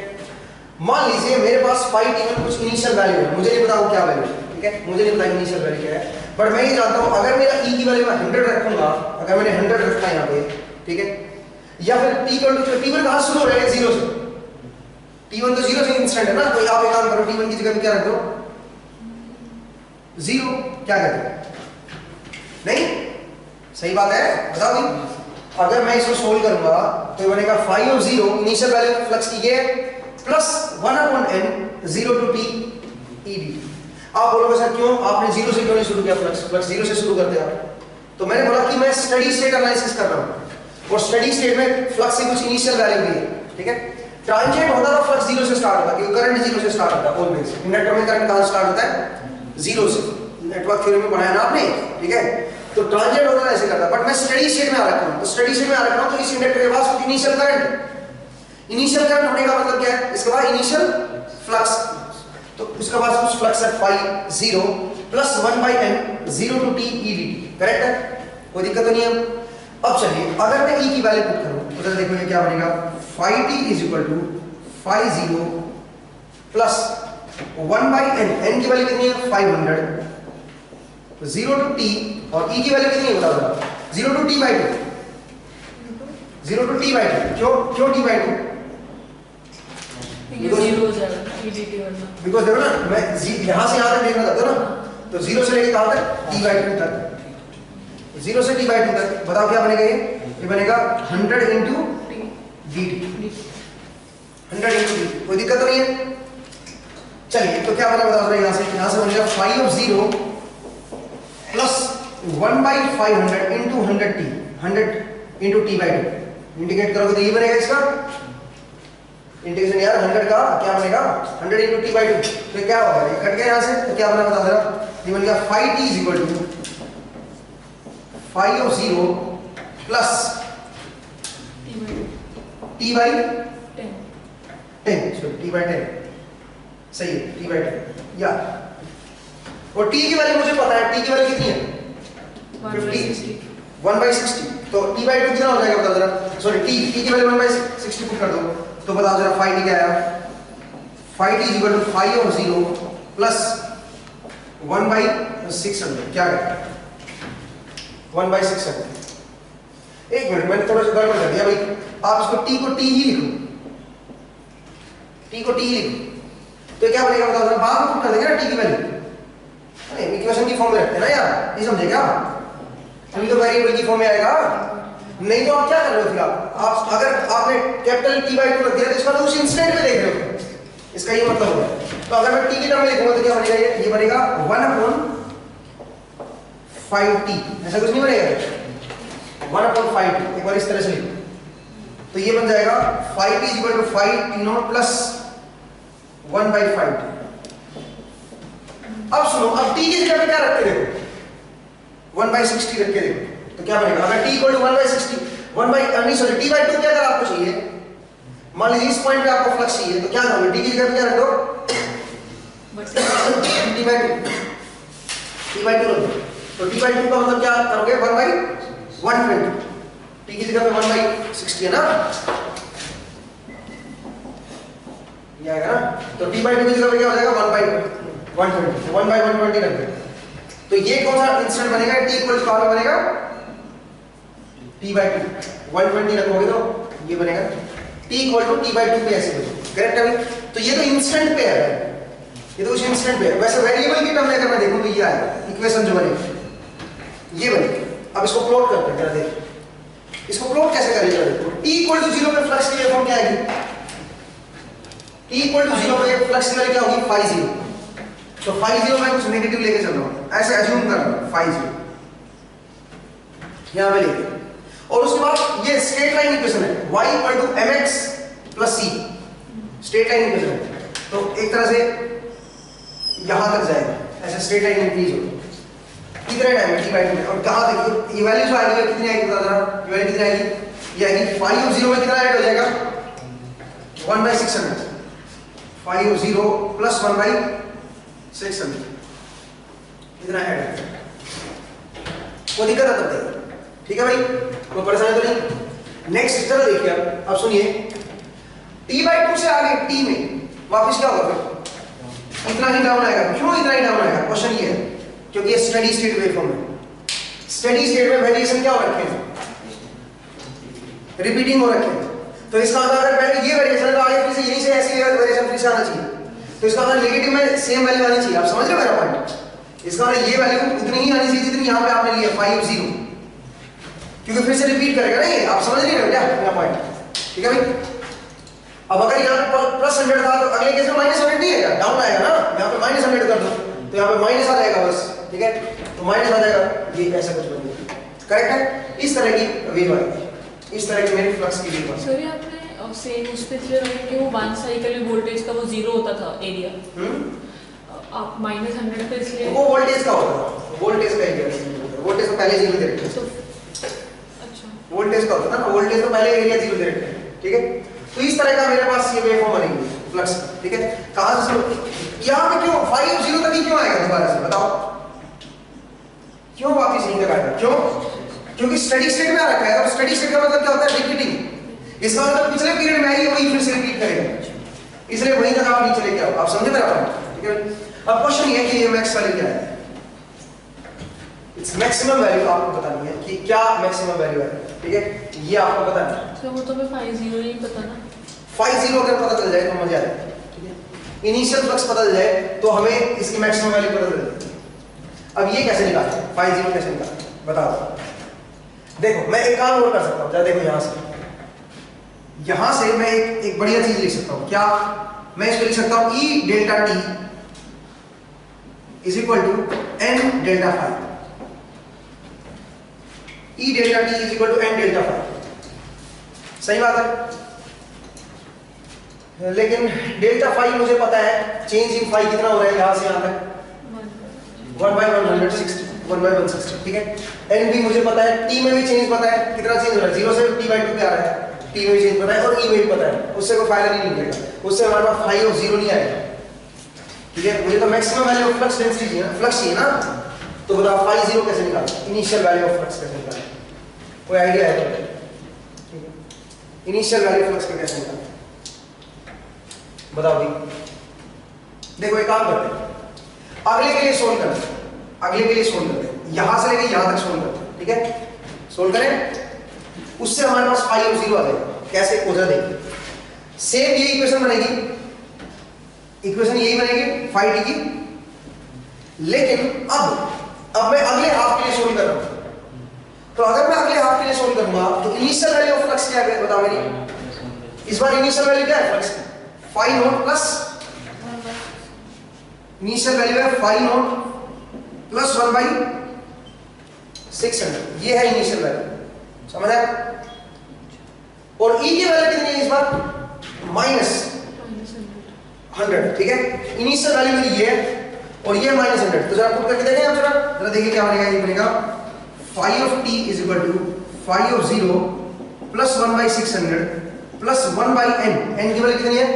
मान लीजिए मेरे पास phi t1 कुछ इनिशियल वैल्यू है, मुझे नहीं पता वो क्या वैल्यू है, ठीक है? मुझे नहीं पता इनिशियल वैल्यू क्या है, बट मैं ये जानता हूं अगर मेरा E की वैल्यू मैं 100 रखूंगा, अगर मैंने 100 रखा है यहाँ पे, ठीक है? या फिर t1 कहां शुरू हो रहा है? 0 से। t1 तो 0 से इंस्टेंट है ना, तो आप एक काम करो, t1 की जगह पे क्या रख दो? 0। क्या कहते हैं? नहीं सही बात है, बताओ भी। अगर मैं इसको सोल्व करूंगा तो ये बनेगा phi of 0 initial value flux की ये plus 1/n 0 to t e dt। आप बोलोगे सर क्यों आपने 0 से क्यों नहीं शुरू किया? फ्लक्स 0 से शुरू कर दिया। तो मैंने बोला कि मैं स्टेडी स्टेट एनालिसिस कर रहा हूं और स्टेडी स्टेट में फ्लक्स की कुछ इनिशियल वैल्यू दी है, ठीक है। ट्रांजिएंट होता तो फ्लक्स 0 से स्टार्ट होता, क्योंकि करंट 0 से स्टार्ट होता है ऑलवेज। इंडक्टर में करंट कहां स्टार्ट होता है? 0 से। नेटवर्क थ्योरी में पढ़ाया ना आपने, ठीक है। तो ट्रांजिएंट होता है ऐसे करता है, बट मैं स्टेडी स्टेट में आ रखा हूं। तो स्टेडी स्टेट में आ रखा हूं तो इस इंडक्टर के पास कुछ इनिशियल करंट होने का मतलब क्या है? इसके बाद इनिशियल फ्लक्स, तो उसके पास कुछ फ्लक्स है phi 0 plus 1/n 0 to t e dt। Correct है, कोई दिक्कत तो नहीं है। अब चलिए अगर मैं e की वैल्यू पुट करूं तो जरा देखो ये क्या बनेगा। phi t = phi 0 plus 1/n, n की वैल्यू कितनी है? 500 0 to t, और e की वैल्यू कितनी है बताओ जरा? 0 to t/2। 0 to t/2 क्यों t/2? बिकॉज़ देखो ना मैं यहां से यहां तक देखना चाहता हूं ना, तो 0 से लेके कहां तक? t/2 तक। 0 से t/2 तक बताओ क्या बनेगा? ये बनेगा 100 into dt। 100 into dt, कोई दिक्कत तो नहीं है। चलिए तो क्या बनेगा बताओ जरा? यहां से बनेगा phi of 0 plus 1/500 into 100t, 100 into t/2। Integrate करोगे तो ये बनेगा इसका इंटीग्रेशन यार 100 का क्या बनेगा? 100 into t/2। तो क्या होगा? ये कट गया यहां से, तो क्या बना बता जरा? ये बन गया phi t = phi of 0 plus t/10, sorry t/10, सही है t/10 या। और t की वैल्यू मुझे पता है, t की वैल्यू कितनी है? 1/60। तो t/2 कितना हो जाएगा बता जरा? सॉरी t की वैल्यू 1/60 पुट कर दो तो बताओ जरा phi t क्या आया? phi t = phi of 0 plus 1/600। क्या है? 1/600। एक मिनट मैंने थोड़ा सा गड़बड़ कर दिया भाई। आप इसको t को t ही लिखो, t को t ही लिखो तो क्या बनेगा बताओ जरा? बाद में पुट कर देंगे ना t की वैल्यू। अरे इक्वेशन की फॉर्म में रखते हैं ना यार, ये समझे क्या? अभी तो वेरिएबल की फॉर्म में आएगा। नहीं तो आप क्या कर रहे हो फिर? आप अगर आपने कैपिटल t/2 रख दिया तो इसका तो उस इंस्टेंट में देख रहे हो, इसका ये मतलब होगा। तो अगर मैं t की टर्म में लिखूंगा तो क्या बनेगा? ये बनेगा 1/5t। ऐसा कुछ नहीं बनेगा? 1/5t एक बार इस तरह से लिखो तो ये बन जाएगा phi t = phi t0 plus 1/5t। अब सुनो, अब t की जगह पे क्या रख के देखो? 1/60 रख के देखो तो क्या बनेगा? अगर t = 1/60 t/2 क्या अगर आपको चाहिए, मान लीजिए इस पॉइंट पे आपको फ्लक्स चाहिए तो क्या करोगे? t की जगह पे क्या रख दो? t/2 रख दो। तो t/2 का मतलब क्या करोगे? 1/120। t की जगह पे 1/60 है ना, ये आएगा ना। तो t/2 की जगह पे क्या हो जाएगा? 1/120। 1/120 रख दो तो ये कौन सा इंस्टेंट बनेगा? t = कहां पे बनेगा? t/2। 120 रखोगे तो ये बनेगा t = t/2 पे ऐसे बनेगा। करेक्ट है? तो ये तो इंस्टेंट पे है, ये तो उस इंस्टेंट पे है। वैसे वेरिएबल की टर्म में अगर मैं देखूं तो ये आएगा इक्वेशन जो बनेगी, ये बनेगी। अब इसको प्लॉट करते हैं जरा देखो, इसको प्लॉट कैसे करेंगे? देखो t = 0 पे फ्लक्स की वेवफॉर्म क्या आएगी? t = 0 पे फ्लक्स की वैल्यू क्या होगी? phi 0। तो phi 0 मैं कुछ नेगेटिव लेके चल रहा हूं, ऐसे अज्यूम कर रहा हूं phi 0 यहां पे लेके, और उसके बाद ये स्ट्रेट लाइन इक्वेशन है y = mx + c। Straight line equation है तो एक तरह से यहां तक जाएगा, ऐसे स्ट्रेट लाइन इंक्रीज होगी कितने टाइम में? t/2 में। और कहां तक ये वैल्यू जो आएगी कितनी आएगी बता जरा? ये वैल्यू कितनी आएगी? ये आएगी phi of 0 में कितना ऐड हो जाएगा? 1/600। phi of 0 प्लस 1/600 इतना ऐड हो जाएगा। कोई दिक्कत है तब तक? ठीक है भाई, कोई परेशानी तो नहीं? नेक्स्ट चलो देखिए अब सुनिए, t/2 से आगे t में वापस क्या होगा? फिर इतना ही डाउन आएगा। क्यों इतना ही डाउन आएगा? क्वेश्चन ये है क्योंकि ये स्टेडी स्टेट वेवफॉर्म है। स्टेडी स्टेट में वेरिएशन क्या हो रखे हैं? रिपीटिंग हो रखे हैं। तो इसका मतलब अगर पहले ये वेरिएशन है तो आगे फिर से यहीं से ऐसी वेरिएशन फिर से आना चाहिए। तो इसका मतलब नेगेटिव में सेम वैल्यू आनी चाहिए। आप समझ रहे हो मेरा पॉइंट? इसका मतलब ये वैल्यू उतनी ही आनी चाहिए जितनी यहाँ पे आपने लिया 5 0, क्योंकि फिर से रिपीट करेगा ना ये। आप समझ नहीं रहे हो क्या मेरा पॉइंट? ठीक है भाई। अब अगर यहाँ पे प्लस 100 था तो अगले केस में माइनस 100 नहीं आएगा, डाउन आएगा ना। यहाँ पे माइनस 100 कर दो तो यहाँ पे माइनस आ जाएगा बस। ठीक है, तो माइनस आ जाएगा, ये ऐसा कुछ बन जाएगा। करेक्ट है? इस तरह की वेव आएगी, इस तरह की मेरी फ्लक्स की वेव। सॉरी आपने सेम उस पे कि वो वन साइकिल में वोल्टेज का वो जीरो होता था एरिया, आप -100 पे इसलिए वो वोल्टेज का होता है, वोल्टेज का एरिया, वोल्टेज तो पहले जीरो दे रखे हैं। अच्छा, वोल्टेज का होता है ना, वोल्टेज तो पहले एरिया जीरो दे रखे हैं। ठीक है, तो इस तरह का मेरे पास ये वेव फॉर्म बनेगी फ्लक्स। ठीक है, कहां से यहाँ पे क्यों 5 0 तक ही क्यों आएगा दोबारा से बताओ? क्यों वापस यहीं तक आएगा? क्यों? क्योंकि स्टडी स्टेट में आ रखा है। और स्टडी स्टेट का मतलब क्या होता है? रिपीटिंग। इसका मतलब पिछले पीरियड में आई वही फिर से रिपीट करेगा, इसलिए वहीं तक आप नीचे लेके आओ। आप समझे मेरा पॉइंट? ठीक है, अब क्वेश्चन ये है कि ये मैक्स वैल्यू क्या है? इट्स मैक्सिमम वैल्यू आपको बतानी है कि क्या मैक्सिमम वैल्यू है। ठीक है, ये आपको बताना है। तो वो तो मैं 5 0 नहीं पता ना। 5 0 अगर पता चल जाए तो मजा आएगा। ठीक है, इनिशियल फ्लक्स पता चल जाए तो हमें इसकी मैक्सिमम वैल्यू पता चल जाएगी। अब ये कैसे निकालते हैं 5 0 कैसे निकालते हैं बताओ? देखो मैं एक काम और कर सकता हूँ। देखो यहां से मैं एक बढ़िया चीज लिख सकता हूं। क्या? मैं इसको लिख सकता हूं E delta T is equal to N delta phi. E delta T is equal to N delta phi. सही बात है, लेकिन डेल्टा फाई मुझे पता है चेंज इन फाई कितना हो रहा है यहां से यहां तक 1/160। ठीक है, N भी मुझे पता है, T में भी चेंज पता है कितना चेंज हो रहा है, 0 से T/2 पे आ रहा है। T में भी चेंज पता है और E में भी पता है, उससे कोई फायदा नहीं निकलेगा, उससे हमारे पास फाई ऑफ 0 नहीं आएगा। ठीक है, मुझे तो maximum value of flux density चाहिए ना, फ्लक्स चाहिए ना। तो बताओ फाई 0 कैसे निकालें? इनिशियल वैल्यू ऑफ फ्लक्स कैसे निकालें? कोई आइडिया है तो? ठीक है, इनिशियल वैल्यू ऑफ फ्लक्स कैसे निकालें बताओ भाई। देखो एक काम करते हैं, अगले के लिए सोल्व करते हैं, अगले के लिए सोल्व करते हैं, यहां से लेके यहां तक सोल्व करते हैं। ठीक है, सोल्व करें, उससे हमारे पास फाई ऑफ 0 आ जाएगा। कैसे? उधर देखिए, सेम ये इक्वेशन बनेगी, इक्वेशन यही बनेगी फाई टी की, लेकिन अब मैं अगले हाफ के लिए सोल्व कर रहा हूं। तो अगर मैं अगले हाफ के लिए सोल्व करूंगा तो इनिशियल वैल्यू ऑफ फ्लक्स क्या है बताओ मेरी? इस बार इनिशियल वैल्यू क्या है flux? Phi naught plus initial value है फाई नॉट प्लस 1/600। ये है इनिशियल वैल्यू, समझ आया? और E की वैल्यू कितनी है इस बार? -100। ठीक है, इनिशियल वैल्यू मेरी ये है और ये -100। तो जरा पुट करके देखें आप, जरा देखिए क्या बनेगा। ये बनेगा phi of T is equal to phi of 0 plus 1/600 plus 1/n। n की वैल्यू कितनी है?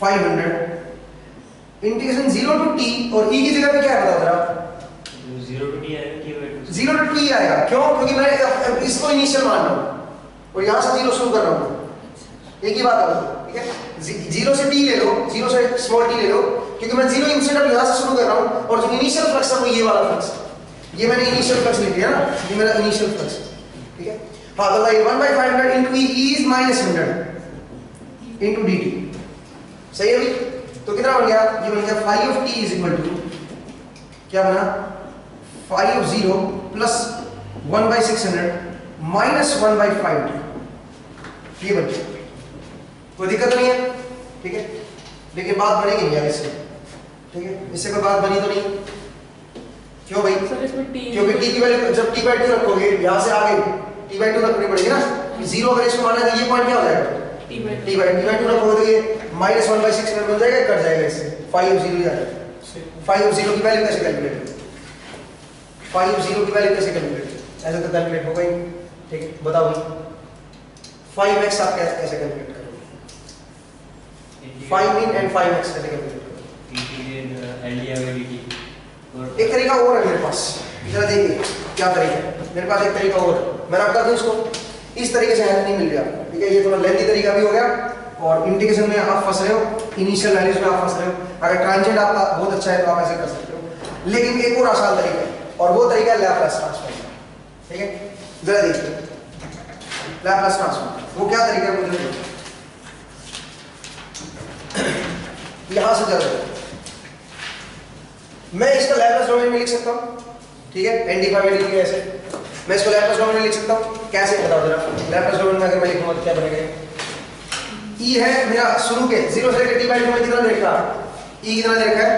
500। इंटीग्रेशन 0 टू T और E की जगह पे क्या है बताओ जरा? 0 to T आएगा, 0 to T आएगा। क्यों? क्योंकि मैं इसको इनिशियल मान रहा हूं और यहां से 0 शुरू कर रहा हूं। एक ही बात है, ठीक है? 0 से T ले लो, 0 से स्मॉल t ले लो, क्योंकि मैं 0 इंस्टेड ऑफ यहां से शुरू कर रहा हूं और जो इनिशियल फ्लक्स है वो ये वाला फ्लक्स। ये मैंने इनिशियल फ्लक्स लिख दिया ना, ये मेरा इनिशियल फ्लक्स। ठीक है, हां तो भाई 1/500 into E is -100 into dt। सही है भाई? तो कितना बन गया? ये बन गया phi of T is equal to क्या बना? Phi of 0 plus 1/600 minus 1/500। ये बन गया, कोई दिक्कत नहीं है। ठीक है, लेकिन बात बनेगी नहीं यार इससे। ठीक है, इससे कोई बात बनी तो नहीं। क्यों भाई? क्योंकि T की वैल्यू जब T/2 रखोगे यहां से आगे T/2 रखनी पड़ेगी ना। 0 अगर इसको माना तो ये पॉइंट क्या हो जाएगा? T/2 रखोगे तो ये -1/600 बन जाएगा, कट जाएगा इससे। फाई ऑफ 0 आ जाएगा। फाई ऑफ 0 की वैल्यू कैसे कैलकुलेट करें? फाई ऑफ 0 की वैल्यू कैसे कैलकुलेट करें? ऐसे तो कैलकुलेट होगा ही। ठीक है, बताओ भाई 5x आप कैसे कैलकुलेट करोगे? 5 min and 5x कैसे कैलकुलेट करोगे? एक तरीका और है मेरे पास, जरा देखिए क्या तरीका है। मेरे पास एक तरीका और है, मैं आपको दूं इसको। इस तरीके से हैंड नहीं मिल रहा। ठीक है, ये थोड़ा लेंथी तरीका भी हो गया और इंटीग्रेशन में आप फंस रहे हो, इनिशियल वैल्यूज में आप फंस रहे हो। अगर ट्रांजेंट आपका बहुत अच्छा है तो आप ऐसे कर सकते हो, लेकिन एक और आसान तरीका है और वो तरीका है लैप्लास ट्रांसफॉर्म। ठीक है, जरा देखिए लैप्लास ट्रांसफॉर्म। वो क्या तरीका है मुझे बताओ। यहां से चल मैं इसको लैप्लास डोमेन में लिख सकता हूं, ठीक है, ND5 ऐसे मैं इसको लैप्लास डोमेन में लिख सकता हूं। कैसे बताओ जरा, लैप्लास डोमेन में अगर मैं लिखूंगा तो क्या बनेगा? E है मेरा शुरू के 0 से लेकर t/2 में कितना दे रखा है? E कितना दे रखा है?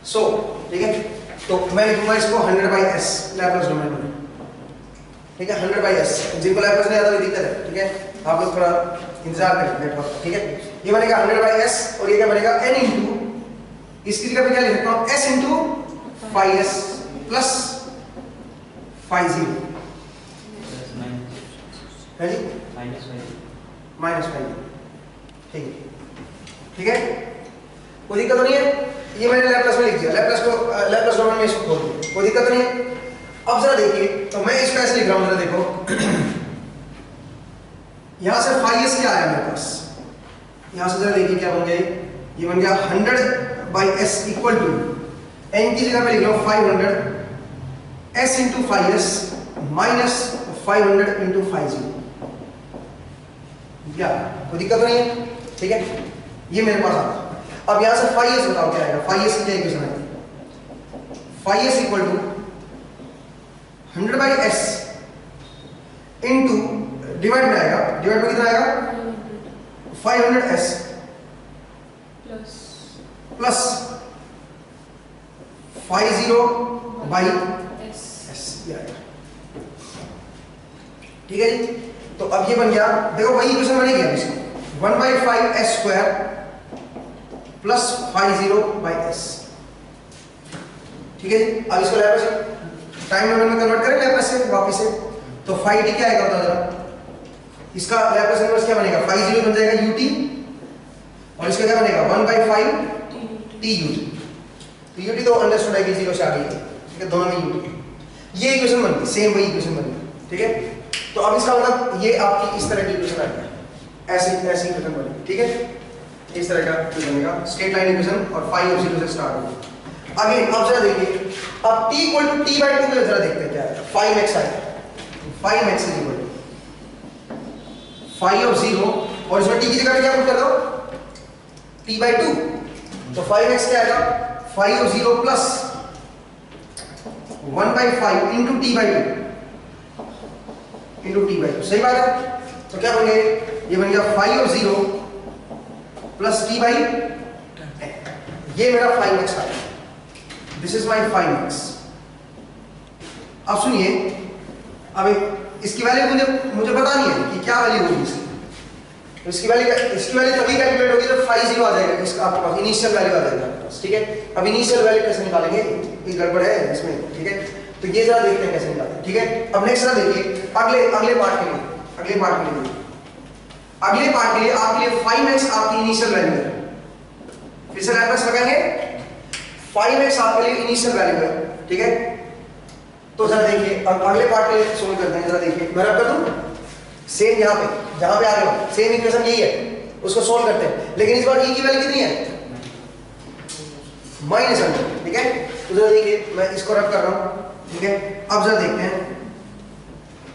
100, ठीक है। तो मैं लिखूंगा इसको 100/s लैप्लास डोमेन में, ठीक है, 100/s। जिनको लैप्लास नहीं आता वो दिक्कत है, ठीक है, आप लोग थोड़ा इंतजार करें नेटवर्क, ठीक है। ये बनेगा 100/s और ये क्या बनेगा? n इंटू इसकी जगह पे क्या लिख सकता हूं? s इंटू 5s प्लस 50 है जी, -5, ठीक है, ठीक है, कोई दिक्कत नहीं है। ये मैंने लैप्लास में लिख दिया, लैप्लास डोमेन में इसको खोल दिया, कोई दिक्कत नहीं है। अब जरा देखिए, तो मैं इसको ऐसे लिख रहा हूं, जरा देखो यहां से 5s क्या आया मेरे पास, यहां से जरा देखिए क्या बन गया। ये बन गया 100/s इक्वल टू n की जगह पे लिख रहा हूं 500 s into 5s minus 500 into 50, क्या कोई दिक्कत नहीं है, ठीक है। ये मेरे पास आता। अब यहां से 5s बताओ क्या आएगा? 5s की क्या इक्वेशन आएगी? 5s equal to 100/s into divide में आएगा, डिवाइड में कितना आएगा? 500s प्लस 50/s ये आएगा, ठीक है जी। तो अब ये बन गया, देखो वही इक्वेशन बनेगी अब इसको 1/5s² प्लस 50/s, ठीक है जी। अब इसको लैप्लास टाइम डोमेन में कन्वर्ट करें लैप्लास से वापस से, तो 5t क्या आएगा बता जरा? इसका लैप्लास इनवर्स क्या बनेगा? 50 बन जाएगा ut और इसका क्या बनेगा? 1/5 tut। ut तो अंडरस्टूड है कि 0 से आ गई है, ठीक है, दोनों में ut। ये इक्वेशन बन गई, सेम वही इक्वेशन बन गई, ठीक है। तो अब इसका मतलब ये आपकी इस तरह की इक्वेशन आ गई, ऐसी इक्वेशन बनेगी, ठीक है, इस तरह का बनेगा स्ट्रेट लाइन इक्वेशन और 5 और 0 से स्टार्ट होगी। अगेन अब जरा देखिए, अब t इक्वल टू t/2 में जरा देखते हैं क्या है। 5x आएगा, 5x इज इक्वल टू 5 और 0 और इसमें t की जगह पे क्या पुट कर दो? t/2, तो 5x क्या आएगा? 5 और 0 plus 1/5 into t/2 into t/2, सही बात है। तो क्या बन गया? ये बन गया 5 और 0 प्लस t/10, ये मेरा 5x है, दिस इज माई 5x। अब सुनिए, अब इसकी वैल्यू मुझे बतानी है कि क्या वैल्यू होगी इसकी। तो इसकी वैल्यू तभी कैलकुलेट होगी जब 50 आ जाएगा, इसका आपके पास इनिशियल वैल्यू आ जाएगा आपके पास, ठीक है। अब इनिशियल वैल्यू कैसे निकालेंगे? ये गड़बड़ है इसमें, ठीक है। तो ये जरा देखते हैं कैसे निकालते हैं, ठीक है। अब नेक्स्ट जरा देखिए अगले पार्ट के लिए, अगले पार्ट के लिए आपके लिए 5x आपकी इनिशियल वैल्यू है। फिर से लैप्लास लगाएंगे, 5x आपके लिए इनिशियल वैल्यू है, ठीक है। तो जरा देखिए अब अगले पार्ट के लिए सोल्व करते हैं, जरा देखिए मैं रब कर दूं सेम यहां पे जहां पे आ रहे हो, सेम इक्वेशन यही है, उसको सोल्व करते हैं। लेकिन इस बार e की वैल्यू कितनी है? -100, ठीक है। तो जरा देखिए मैं इसको रब कर रहा हूं, ठीक है। अब जरा देखते हैं,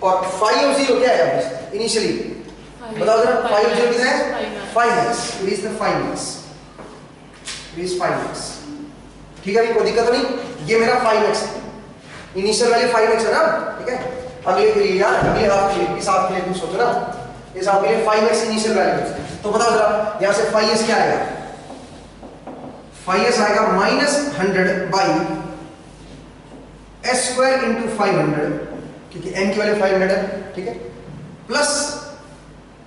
और 5 और 0 क्या है इनिशियली बताओ जरा? 5 और 0 कितना है? 5x, it is the 5x, it is 5x, ठीक है। कोई दिक्कत नहीं, ये मेरा 5x है, इनिशियल वैल्यू 5x है ना, ठीक है। अगले के लिए यार, अगले हाफ के लिए, इस हाफ के लिए तुम सोचो ना, इस हाफ के लिए 5x इनिशियल वैल्यू है। तो बताओ जरा यहां से 5s क्या आएगा? 5s आएगा -100/s² इंटू 500, क्योंकि n की वैल्यू 500 है, ठीक है, प्लस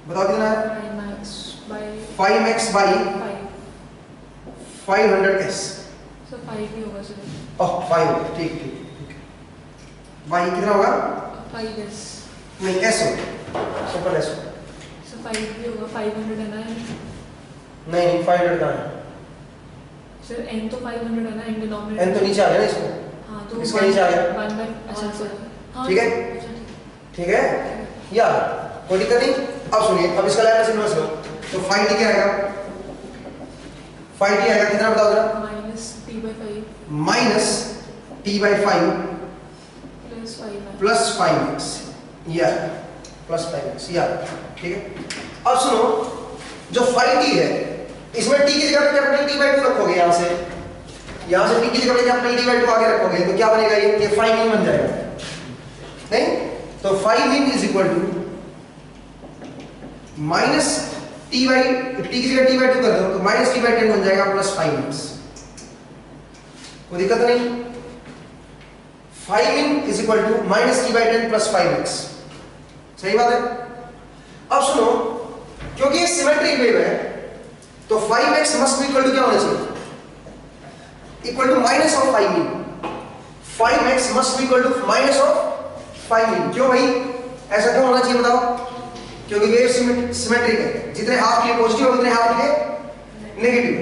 बताओ कितना है? 5x/500s, So 5 ही होगा सर। ओह 5 होगा, ठीक ठीक ठीक। y कितना होगा? 5s। नहीं s होगा, सिंपल s होगा। So 5 भी होगा, 500 है ना? नहीं 500 कहाँ है? सर n तो 500 है ना, n डिनोमिनेटर। n तो नीचे आ गया ना इसको, हाँ तो इसके नीचे आ गया, 1 बाय, अच्छा सर, हाँ ठीक है, ठीक है यार, कोई दिक्कत नहीं। अब सुनिए, अब इसका लैप्लास इनवर्स लो, तो 5t क्या आएगा? 5t आएगा कितना बताओ जरा? -t/5 -t/5 plus 5 plus 5x, यार प्लस 5x या ठीक है। अब सुनो जो 5t है इसमें t की जगह पे कैपिटल T by 2 रखोगे, यहां से t की जगह पे कैपिटल T by 2 आगे रखोगे तो क्या बनेगा, ये 5 min बन जाएगा नहीं। तो 5 min is equal to minus t की जगह t by 2 कर दो तो माइनस t by 10 बन जाएगा प्लस 5x। कोई दिक्कत नहीं। 5 min is equal to minus t by 10 plus 5x, सही बात है। अब सुनो क्योंकि ये सिमेट्रिक वेव है तो 5x must be equal to क्या होना चाहिए, equal to minus of 5 min। 5x must be equal to minus of 5 min। क्यों भाई ऐसा क्यों होना चाहिए बताओ, क्योंकि वेव सिमेट्रिक है, जितने हाफ के लिए पॉजिटिव उतने हाफ के लिए नेगेटिव।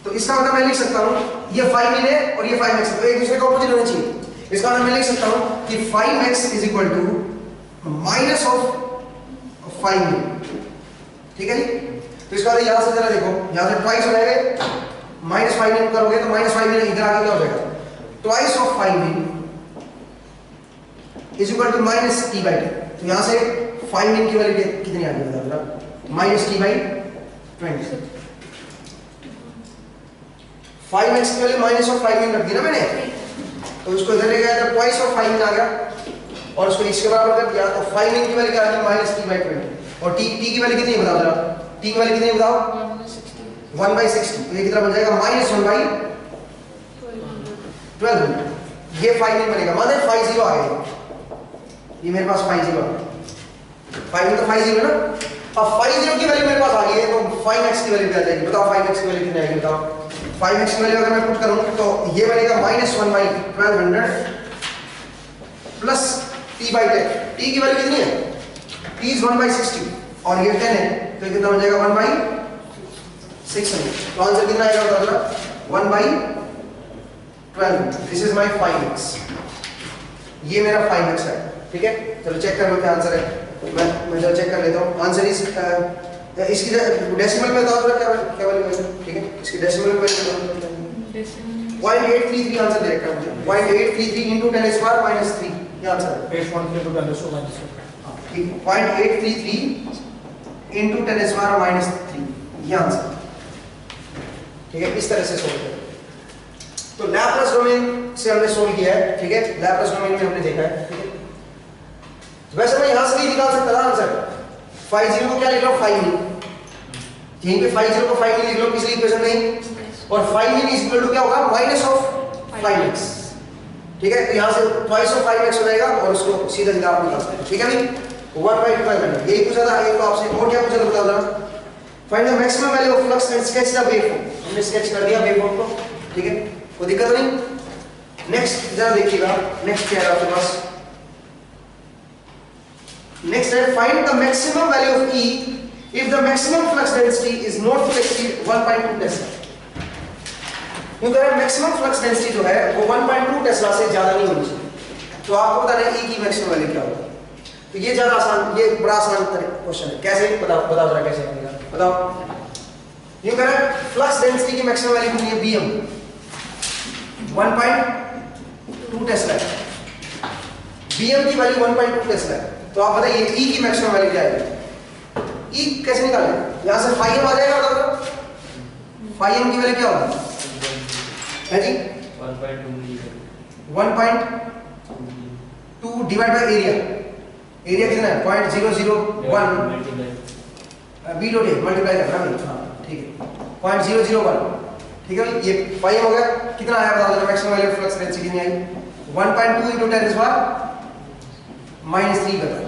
तो इसका मतलब मैं लिख सकता हूं ये 5 min है और ये 5x है, तो एक दूसरे का ऑपोजिट होना चाहिए। इसका मतलब मैं लिख सकता हूं कि 5x is equal to minus of 5 min, ठीक है जी। तो इसका मतलब यहां से जरा देखो, यहां से ट्वाइस हो जाएगा, माइनस 5 min करोगे तो माइनस 5 min इधर आके क्या हो जाएगा, twice of 5 min is equal to minus t by 10। तो यहां से 5 min की वैल्यू कितनी आ गई बता दो, माइनस t by 20। 5x की वैल्यू माइनस ऑफ 5 min रख दी ना मैंने, तो उसको इधर ले गया तो ट्वाइस ऑफ 5 min आ गया और उसको इसके बराबर कर दिया तो 5 min की वैल्यू क्या आ गई, माइनस t by 20। और t की वैल्यू कितनी है बताओ जरा, t की वैल्यू कितनी है बताओ, 1/60। तो ये कितना बन जाएगा, माइनस 1/1200। ये 5 min बनेगा, माने 50 आ गया, ये मेरे पास 50 आ गया। 5 min तो 50 है ना। अब 50 की वैल्यू मेरे पास आ गई है तो 5x की वैल्यू क्या आ जाएगी बताओ, 5x की वैल्यू कितनी आएगी बताओ। 5x की वैल्यू अगर मैं पुट करूं तो ये बनेगा minus 1/1200 plus t by 10। t की वैल्यू कितनी है, t इज 1/60 और ये 10 है तो कितना बन जाएगा 1/600। तो आंसर कितना आएगा बताओ जरा, 1/12। दिस इज माय 5x, ये मेरा 5x है, ठीक है। चलो चेक कर लो क्या आंसर है, मैं जरा चेक कर लेता हूं। आंसर इज इसकी डेसिमल में बताओ जरा क्या वैल्यू है, ठीक है। इसकी डेसिमल में वैल्यू 0.833 आंसर दे रखा है मुझे, 0.833 into 10 स्क्वायर माइनस 3, ये आंसर है 8.3 to 10 to minus 3। हां ठीक, 0.833 into 10 स्क्वायर माइनस 3, ये आंसर, ठीक है। इस तरह से सोल्व करें। तो लैप्लास डोमेन से हमने सोल्व किया है, ठीक है। लैप्लास डोमेन में हमने देखा है, ठीक है। वैसे मैं यहां से भी निकाल सकता था आंसर, 50 को क्या लिख लो 5 min, यहीं पे 50 को 5 min लिख लो, पिछली इक्वेशन में, और 5 min इज इक्वल टू क्या होगा, माइनस ऑफ 5x, ठीक है। तो यहां से ट्वाइस ऑफ 5x हो जाएगा और उसको सीधा सीधा आप निकाल सकते हैं, ठीक है भाई। 1/1200 यही पूछा था। एक तो आपसे और क्या पूछा था बताओ जरा, find the maximum value of flux and sketch the waveform. हमने स्केच कर दिया वेवफॉर्म को, ठीक है, कोई दिक्कत नहीं। नेक्स्ट जरा देखिएगा, नेक्स्ट क्या है आपके पास, नेक्स्ट है find the maximum value of E if the maximum flux density is not to exceed 1.2 Tesla. क्यों कह रहे हैं, मैक्सिमम फ्लक्स डेंसिटी जो है वो 1.2 टेस्ला से ज्यादा नहीं होनी चाहिए। तो आपको बताना है E की मैक्सिमम वैल्यू क्या होगी। तो ये ज्यादा आसान, ये बड़ा आसान क्वेश्चन है। कैसे बताओ जरा कैसे बनेगा बताओ। क्यों कह रहे हैं फ्लक्स डेंसिटी की मैक्सिमम वैल्यू कितनी है, Bm 1.2 टेस्ला है, Bm की वैल्यू 1.2 टेस्ला है। तो आप बताइए E की मैक्सिमम वैल्यू क्या है। E कैसे निकालें, यहां से phi m आ जाएगा बताओ, phi m की वैल्यू क्या होगी है जी 1.2 डिवाइड बाय एरिया। एरिया कितना है 0.001 b डॉट a मल्टीप्लाई करना है, हां ठीक है 0.001, ठीक है। ये phi m हो गया, कितना आया बताओ जरा maximum value of flux density कितनी आई, 1.2 into 10 माइनस 3 बता,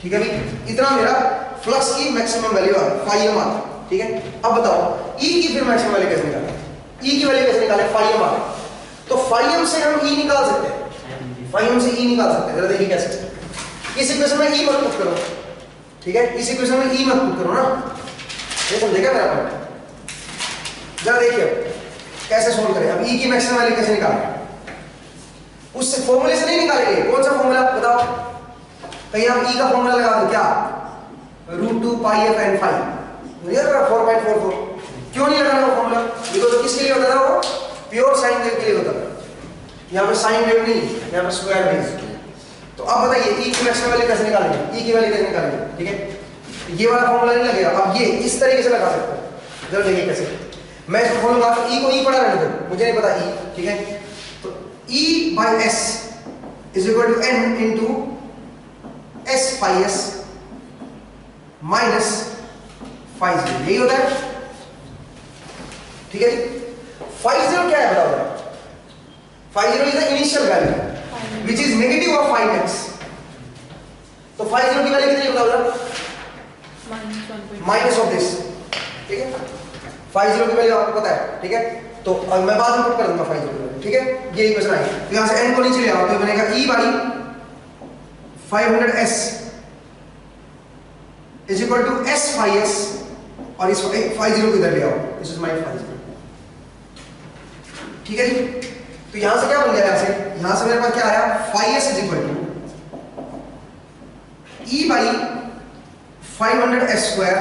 ठीक है भाई। इतना मेरा फ्लक्स की मैक्सिमम वैल्यू आ phi m आ, ठीक है। अब बताओ E की फिर मैक्सिमम वैल्यू कैसे निकालें, E की वैल्यू कैसे निकालें, phi m आ। तो phi m से हम E निकाल सकते हैं, phi m से E निकाल सकते हैं, जरा देखिए कैसे। इस इक्वेशन में E मत पुट करो, ठीक है, इस इक्वेशन में E मत पुट करो ना, ये समझेगा मेरा पॉइंट। जरा देखिए कैसे सोल्व करें। अब E की मैक्सिमम वैल्यू कैसे निकालें, उससे फॉर्मूले से नहीं निकालेंगे। कौन सा फॉर्मूला बताओ, कहीं आप E का फॉर्मूला लगा दो क्या, √2 pi f n phi, मुझे लगा 4.44। क्यों नहीं लगाना वो फॉर्मूला, बिकॉज़ किसके लिए होता था वो, प्योर साइन वेव के लिए होता था। यहाँ पे साइन वेव नहीं, यहाँ पे स्क्वायर वेव। तो अब बताइए ई की मैक्सिमम वैल्यू कैसे निकालेंगे, ई की वैल्यू कैसे निकालेंगे, ठीक है। ये वाला फॉर्मूला नहीं लगेगा, अब ये इस तरीके से लगा सकते हैं। जरा देखिए कैसे, मैं इसको बोलूंगा ई को ई पढ़ा रहने दो, मुझे नहीं पता ई, ठीक है। तो E by S is equal to N into S phi S minus phi zero, यही होता है, ठीक है जी। फाई जीरो क्या है बताओ, phi zero is the initial value which is negative of five X. तो फाई जीरो की वैल्यू कितनी है बताओ, माइनस ऑफ दिस, ठीक है। फाई जीरो की वैल्यू आपको पता है, ठीक है। तो मैं बाद में पुट कर दूंगा फाई जीरो की वैल्यू, ठीक है। ये इक्वेशन आई, तो यहां से n को नीचे ले आओ, तो ये बनेगा e by 500s is equal to s phi s, और इस फाई जीरो को इधर ले आओ, this is my phi zero, ठीक है जी। तो यहां से क्या बन गया, यहां से मेरे पास क्या आया, phi s is equal to e by 500s square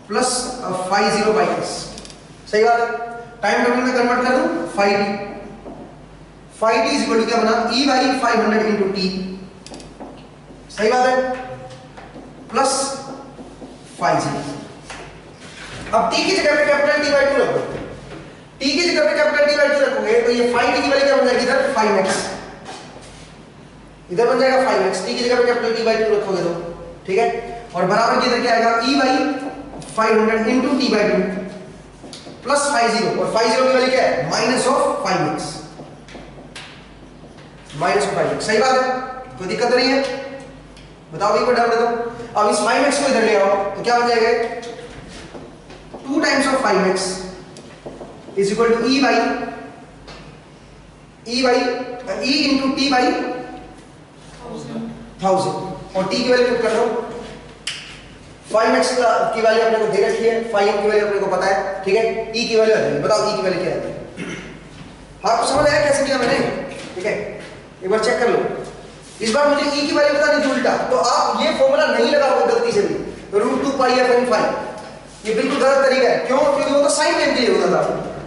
plus phi zero by s, सही बात है। टाइम डोमेन में कन्वर्ट कर दूं, phi T is equal to क्या बना, e बाई 500 इंटू टी, सही बात है, प्लस फाई जीरो। अब t की जगह पे कैपिटल T बाई 2 रखो, t की जगह पे कैपिटल T बाई 2 रखोगे तो ये फाई टी की वैल्यू क्या बन जाएगी, इधर 5x, इधर बन जाएगा 5x, t की जगह पे कैपिटल T बाई 2 रखोगे तो, ठीक है। और बराबर की इधर क्या आएगा, e by 500 into T by 2 plus phi zero, और फाई जीरो की वैल्यू क्या है, minus of 5x, minus of 5x, सही बात है, कोई दिक्कत नहीं है, बताओ एक बार डाउट है तो। अब इस 5x को इधर ले आओ तो क्या बन जाएगा, 2 times of 5x is equal to e into T by 1000, और t की वैल्यू पुट कर दो। 5x की वैल्यू अपने को दे रखी है, 5m की वैल्यू अपने को पता है, ठीक है। e की वैल्यू है, बताओ e की वैल्यू क्या है, आपको समझ आया कैसे किया मैंने, ठीक है। एक बार चेक कर लो, इस बार मुझे e की वैल्यू पता नहीं, उल्टा, तो आप ये फॉर्मूला नहीं लगाओगे गलती से भी, √2 पाई f n फाई, ये बिल्कुल गलत तरीका है, क्यों, क्योंकि वो तो साइन वेव के लिए होता था,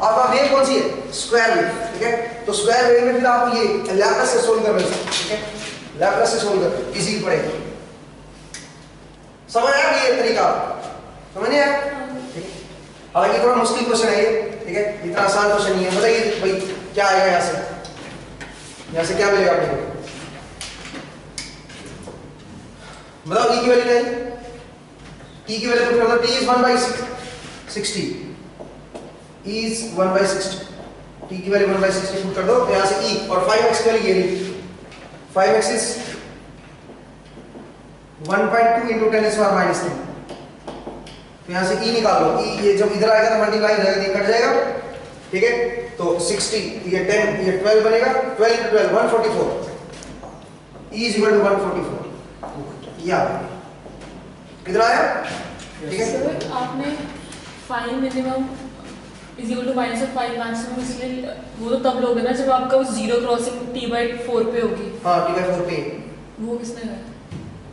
आपका वेव कौन सी है, स्क्वायर वेव, ठीक है। तो स्क्वायर वेव में फिर आप ये लैप्लास से सोल्व कर रहे हो, ठीक है, लैप्लास से सोल्व कर इजी पड़ेगा, समझ आया ये तरीका, समझ नहीं आया, ठीक है। हालांकि थोड़ा मुश्किल क्वेश्चन है ये, ठीक है, इतना आसान क्वेश्चन नहीं है। बताइए भाई क्या आएगा यहाँ से क्या मिलेगा आपको, बताओ e की वैल्यू क्या है, t की वैल्यू पुट कर दो, t is 1/60, e is 1/60, t की वैल्यू 1/60 पुट कर दो, यहाँ से e, और 5x की वैल्यू ये रही, 5x इज 1.2 इंटू 10⁻⁻3, तो यहाँ से e निकाल लो, e ये जब इधर आएगा तो मल्टीप्लाई हो जाएगा, ये कट जाएगा, ठीक है। तो 60, ये 10, ये 12 बनेगा, 12 into 12 144, e is equal to 144, ये आ गया, किधर आया, ठीक है। सर आपने phi minimum is equal to minus of phi maximum, इसलिए वो तो तब लोगे ना जब आपका वो जीरो क्रॉसिंग t/4 पे होगी, हाँ t/4 पे, वो किसने कहा,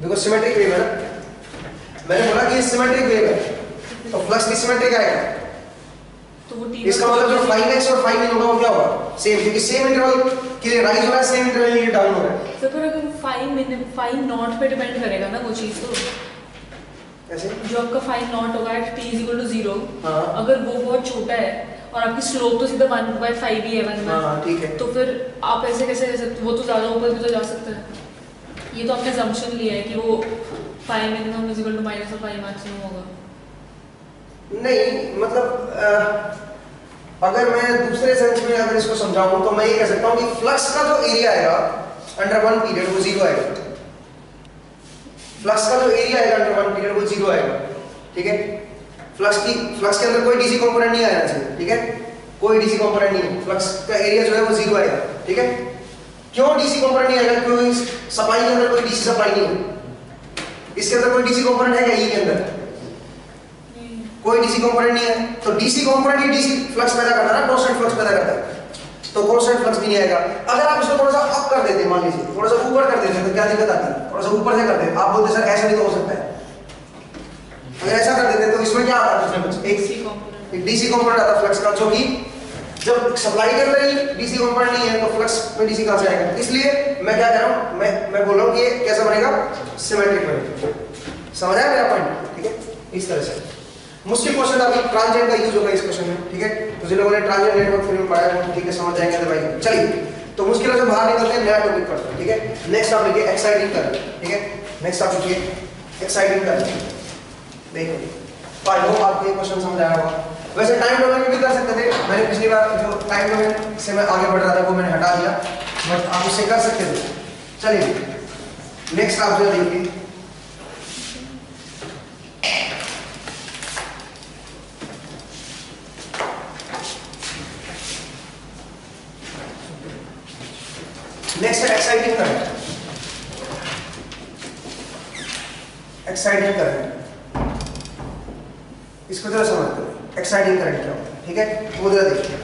देखो सिमेट्रिक वेव है ना, मैंने बोला कि ये सिमेट्रिक वेव है, तो फ्लक्स भी सिमेट्रिक आएगा, तो वो t, इसका मतलब जो 5x और 5 होगा वो क्या होगा, सेम, क्योंकि सेम इंटरवल के लिए राइज हो रहा है, सेम इंटरवल के लिए डाउन हो रहा है। सर पर अगर फाई नॉट पे डिपेंड करेगा ना वो चीज, तो कैसे, जो आपका फाई नॉट होगा at t is equal to 0, हाँ, अगर वो बहुत छोटा है और आपकी स्लोप तो सीधा 1/5 ही है 1 में, हाँ ठीक है, तो फिर आप ऐसे कैसे कह सकते, वो तो ज्यादा ऊपर भी तो जा सकता है, ये तो आपने assumption लिया है कि वो phi minimum is equal to minus of phi maximum होगा। नहीं मतलब अगर मैं दूसरे सेंस में अगर इसको समझाऊं तो मैं ये कह सकता हूं कि फ्लक्स का जो एरिया आएगा अंडर वन पीरियड वो 0 आएगा, फ्लक्स का जो एरिया आएगा अंडर वन पीरियड वो 0 आएगा, ठीक है। फ्लक्स के अंदर कोई डीसी कंपोनेंट नहीं आना चाहिए, ठीक है, कोई डीसी कंपोनेंट नहीं है, फ्लक्स का एरिया जो है वो 0 आएगा, ठीक है। क्यों डीसी कंपोनेंट नहीं आएगा, क्योंकि सप्लाई के अंदर कोई डीसी सप्लाई नहीं है, इसके अंदर कोई डीसी कंपोनेंट है क्या, ई के अंदर कोई डीसी कंपोनेंट नहीं है, तो डीसी कंपोनेंट ही डीसी फ्लक्स पैदा करता है ना, कांस्टेंट फ्लक्स पैदा करता है, तो कांस्टेंट फ्लक्स भी नहीं आएगा। अगर आप इसको थोड़ा सा अप कर देते, मान लीजिए थोड़ा सा ऊपर कर देते तो क्या दिक्कत आती है, थोड़ा सा ऊपर से कर देते, आप बोलते सर ऐसा भी तो हो सकता है, अगर ऐसा कर देते तो इसमें क्या आता है, एक डीसी कंपोनेंट आता फ्लक्स का जो कि जब सप्लाई के अंदर ही डीसी कंपोनेंट नहीं है तो फ्लक्स में डीसी कहां से आएगा? इसलिए मैं क्या कर रहा हूं, मैं बोल रहा हूं कि ये कैसा बनेगा, सिमेट्रिक बनेगा। समझ आया मेरा पॉइंट? ठीक है, इस तरह से मुश्किल क्वेश्चन अभी ट्रांजिएंट का यूज होगा इस क्वेश्चन में। ठीक है, तो जिन लोगों ने ट्रांजिएंट नेटवर्क थ्योरी में पढ़ा है वो ठीक है समझ जाएंगे। भाई चलिए, तो मुश्किलों से बाहर निकलते हैं, नया टॉपिक पढ़ते हैं। ठीक है, नेक्स्ट आप लिखिए एक्साइटिंग करंट। ठीक है, नेक्स्ट आप लिखिए एक्साइटिंग करंट। देखिए आई होप आपको ये क्वेश्चन समझ आया होगा। वैसे टाइम डोमेन में भी कर सकते थे, मैंने पिछली बार जो टाइम डोमेन से मैं आगे बढ़ रहा था वो मैंने हटा दिया, बट आप उससे कर सकते थे। चलिए नेक्स्ट आप जो देखिए नेक्स्ट है एक्साइटिंग करंट। एक्साइटिंग करंट इसको जरा समझते हैं, एक्साइटिंग करंट क्या होता है। ठीक है, वो जरा देखिए।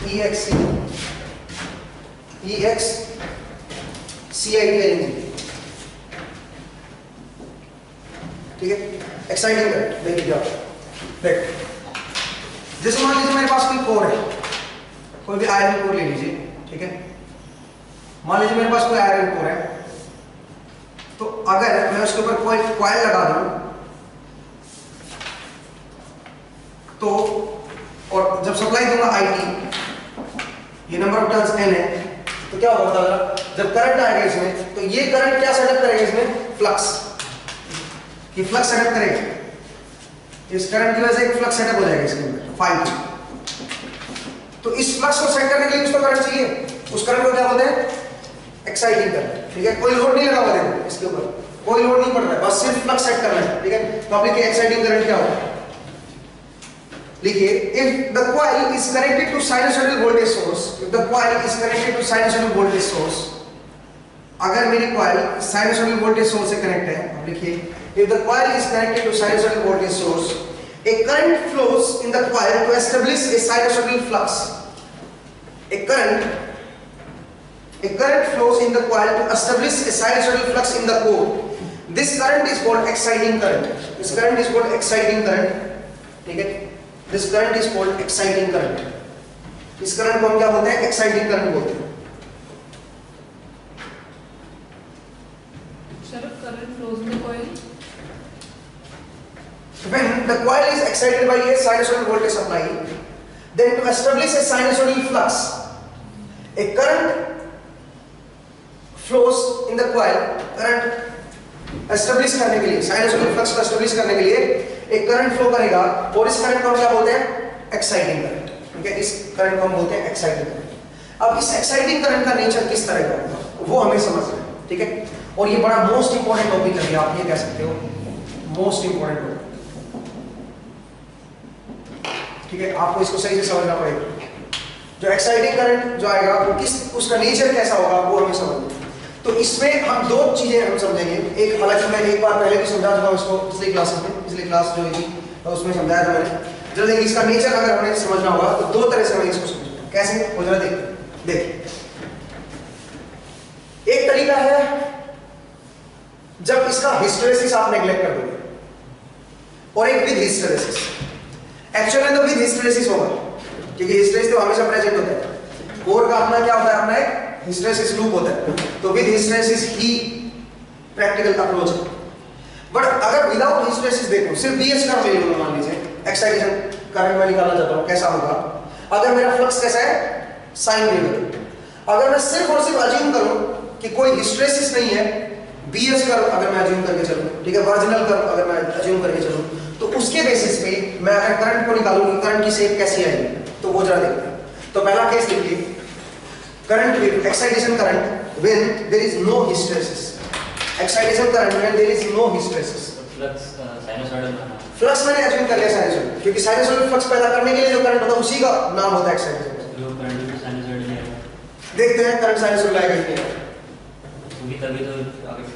EXCIT, ठीक है, एक्साइटिंग करंट। देखिए क्या देख, जैसे मान लीजिए मेरे पास कोई कोर है, कोई भी आयरन कोर ले लीजिए। ठीक है, मान लीजिए मेरे पास कोई आयरन कोर है, तो अगर मैं उसके ऊपर कोई कॉइल लगा दूं तो, और जब सप्लाई दूंगा IT, ये नंबर ऑफ टर्न्स n है, तो क्या होगा बता जरा, जब करंट आएगा इसमें तो ये करंट क्या सेटअप करेगा इसमें, फ्लक्स की फ्लक्स सेटअप करेगा। इस करंट की वजह से एक फ्लक्स सेटअप हो जाएगा इसके अंदर फाइल। तो इस फ्लक्स को सेट करने के लिए उसको करंट चाहिए, उस करंट को क्या बोलते हैं, एक्साइटिंग करंट। ठीक है, कोई लोड नहीं लगा हुआ देखो इसके ऊपर, कोई लोड नहीं पड़ रहा है, बस सिर्फ फ्लक्स सेट करना है। ठीक है, तो आप लिखिए एक्साइटिंग करंट क्या होगा। लिखिए if the coil is connected to sinusoidal voltage source, if the coil is connected to sinusoidal voltage source, अगर मेरी कॉइल साइनसॉइडल वोल्टेज सोर्स से कनेक्ट है, आप लिखिए if the coil is connected to sinusoidal voltage source, a current flows in the coil to establish a sinusoidal flux. A current flows in the coil to establish a sinusoidal flux in the core. This current is called exciting current. This current is called exciting current. ठीक है, this current is called exciting current. इस करंट को हम क्या बोलते हैं, exciting current बोलते हैं। Sir, current flows in the coil. When the coil is excited by a sinusoidal voltage supply, then to establish a sinusoidal flux, a current flows in the coil. Current establish करने के लिए, sinusoidal flux को establish करने के लिए एक करंट फ्लो करेगा, और इस करंट को हम क्या बोलते हैं, एक्साइटिंग करंट। ठीक है, इस करंट को हम बोलते हैं एक्साइटिंग करंट। अब इस एक्साइटिंग करंट का नेचर किस तरह का होगा वो हमें समझना है। ठीक है, और ये बड़ा मोस्ट इंपॉर्टेंट टॉपिक है, आप ये कह सकते हो मोस्ट इंपॉर्टेंट टॉपिक। ठीक है, आपको इसको सही से समझना पड़ेगा। जो एक्साइटिंग करंट जो आएगा वो किस, उसका नेचर कैसा होगा वो हमें समझना है। तो इसमें हम दो चीजें हम समझेंगे। एक, हालांकि मैं एक बार पहले भी समझा चुका हूं इसको पिछली क्लास में, पिछली क्लास जो थी तो उसमें समझाया था मैंने। जरा देखिए, इसका नेचर अगर हमें समझना होगा तो दो तरह से हमें इसको समझना। कैसे, वो जरा देखिए। एक तरीका है जब इसका हिस्टेरेसिस आप नेग्लेक्ट कर दोगे, और एक विद हिस्टेरेसिस। एक्चुअल में तो विद हिस्टेरेसिस होगा, क्योंकि हिस्टेरेसिस तो हमेशा प्रेजेंट होता है। कोर का अपना क्या होता है, अपना एक हिस्टेरेसिस लूप होता है, तो with hysteresis he practical approach है। बट अगर विदाउट हिस्टेरेसिस देखो, सिर्फ बीएच का ले लो, मान लीजिए एक्साइटेशन करंट में निकालना चाहता हूं, कैसा होगा, अगर मेरा फ्लक्स कैसा है, साइन वेव। अगर मैं सिर्फ और सिर्फ अज्यूम करूं कि कोई हिस्टेरेसिस नहीं है, बीएच कर्व अगर मैं अज्यूम करके चलूं, ठीक है, वर्जिनल कर्व अगर मैं अज्यूम करके चलूं, तो उसके बेसिस पे मैं अगर करंट को निकालूं कि करंट की शेप कैसी आएगी, तो वो जरा देखते हैं। तो पहला केस लिखिए, current with excitation current when there is no hysteresis. Excitation current when there is no hysteresis. Flux sinusoidal flux मैंने अज्यूम कर लिया साइनसॉइडल, क्योंकि साइनसॉइडल फ्लक्स पैदा करने के लिए जो करंट होता है उसी का नाम होता है एक्साइटेशन। जो करंट साइनसॉइडल है, देखते हैं करंट साइनसॉइडल आएगा कि नहीं, तभी तो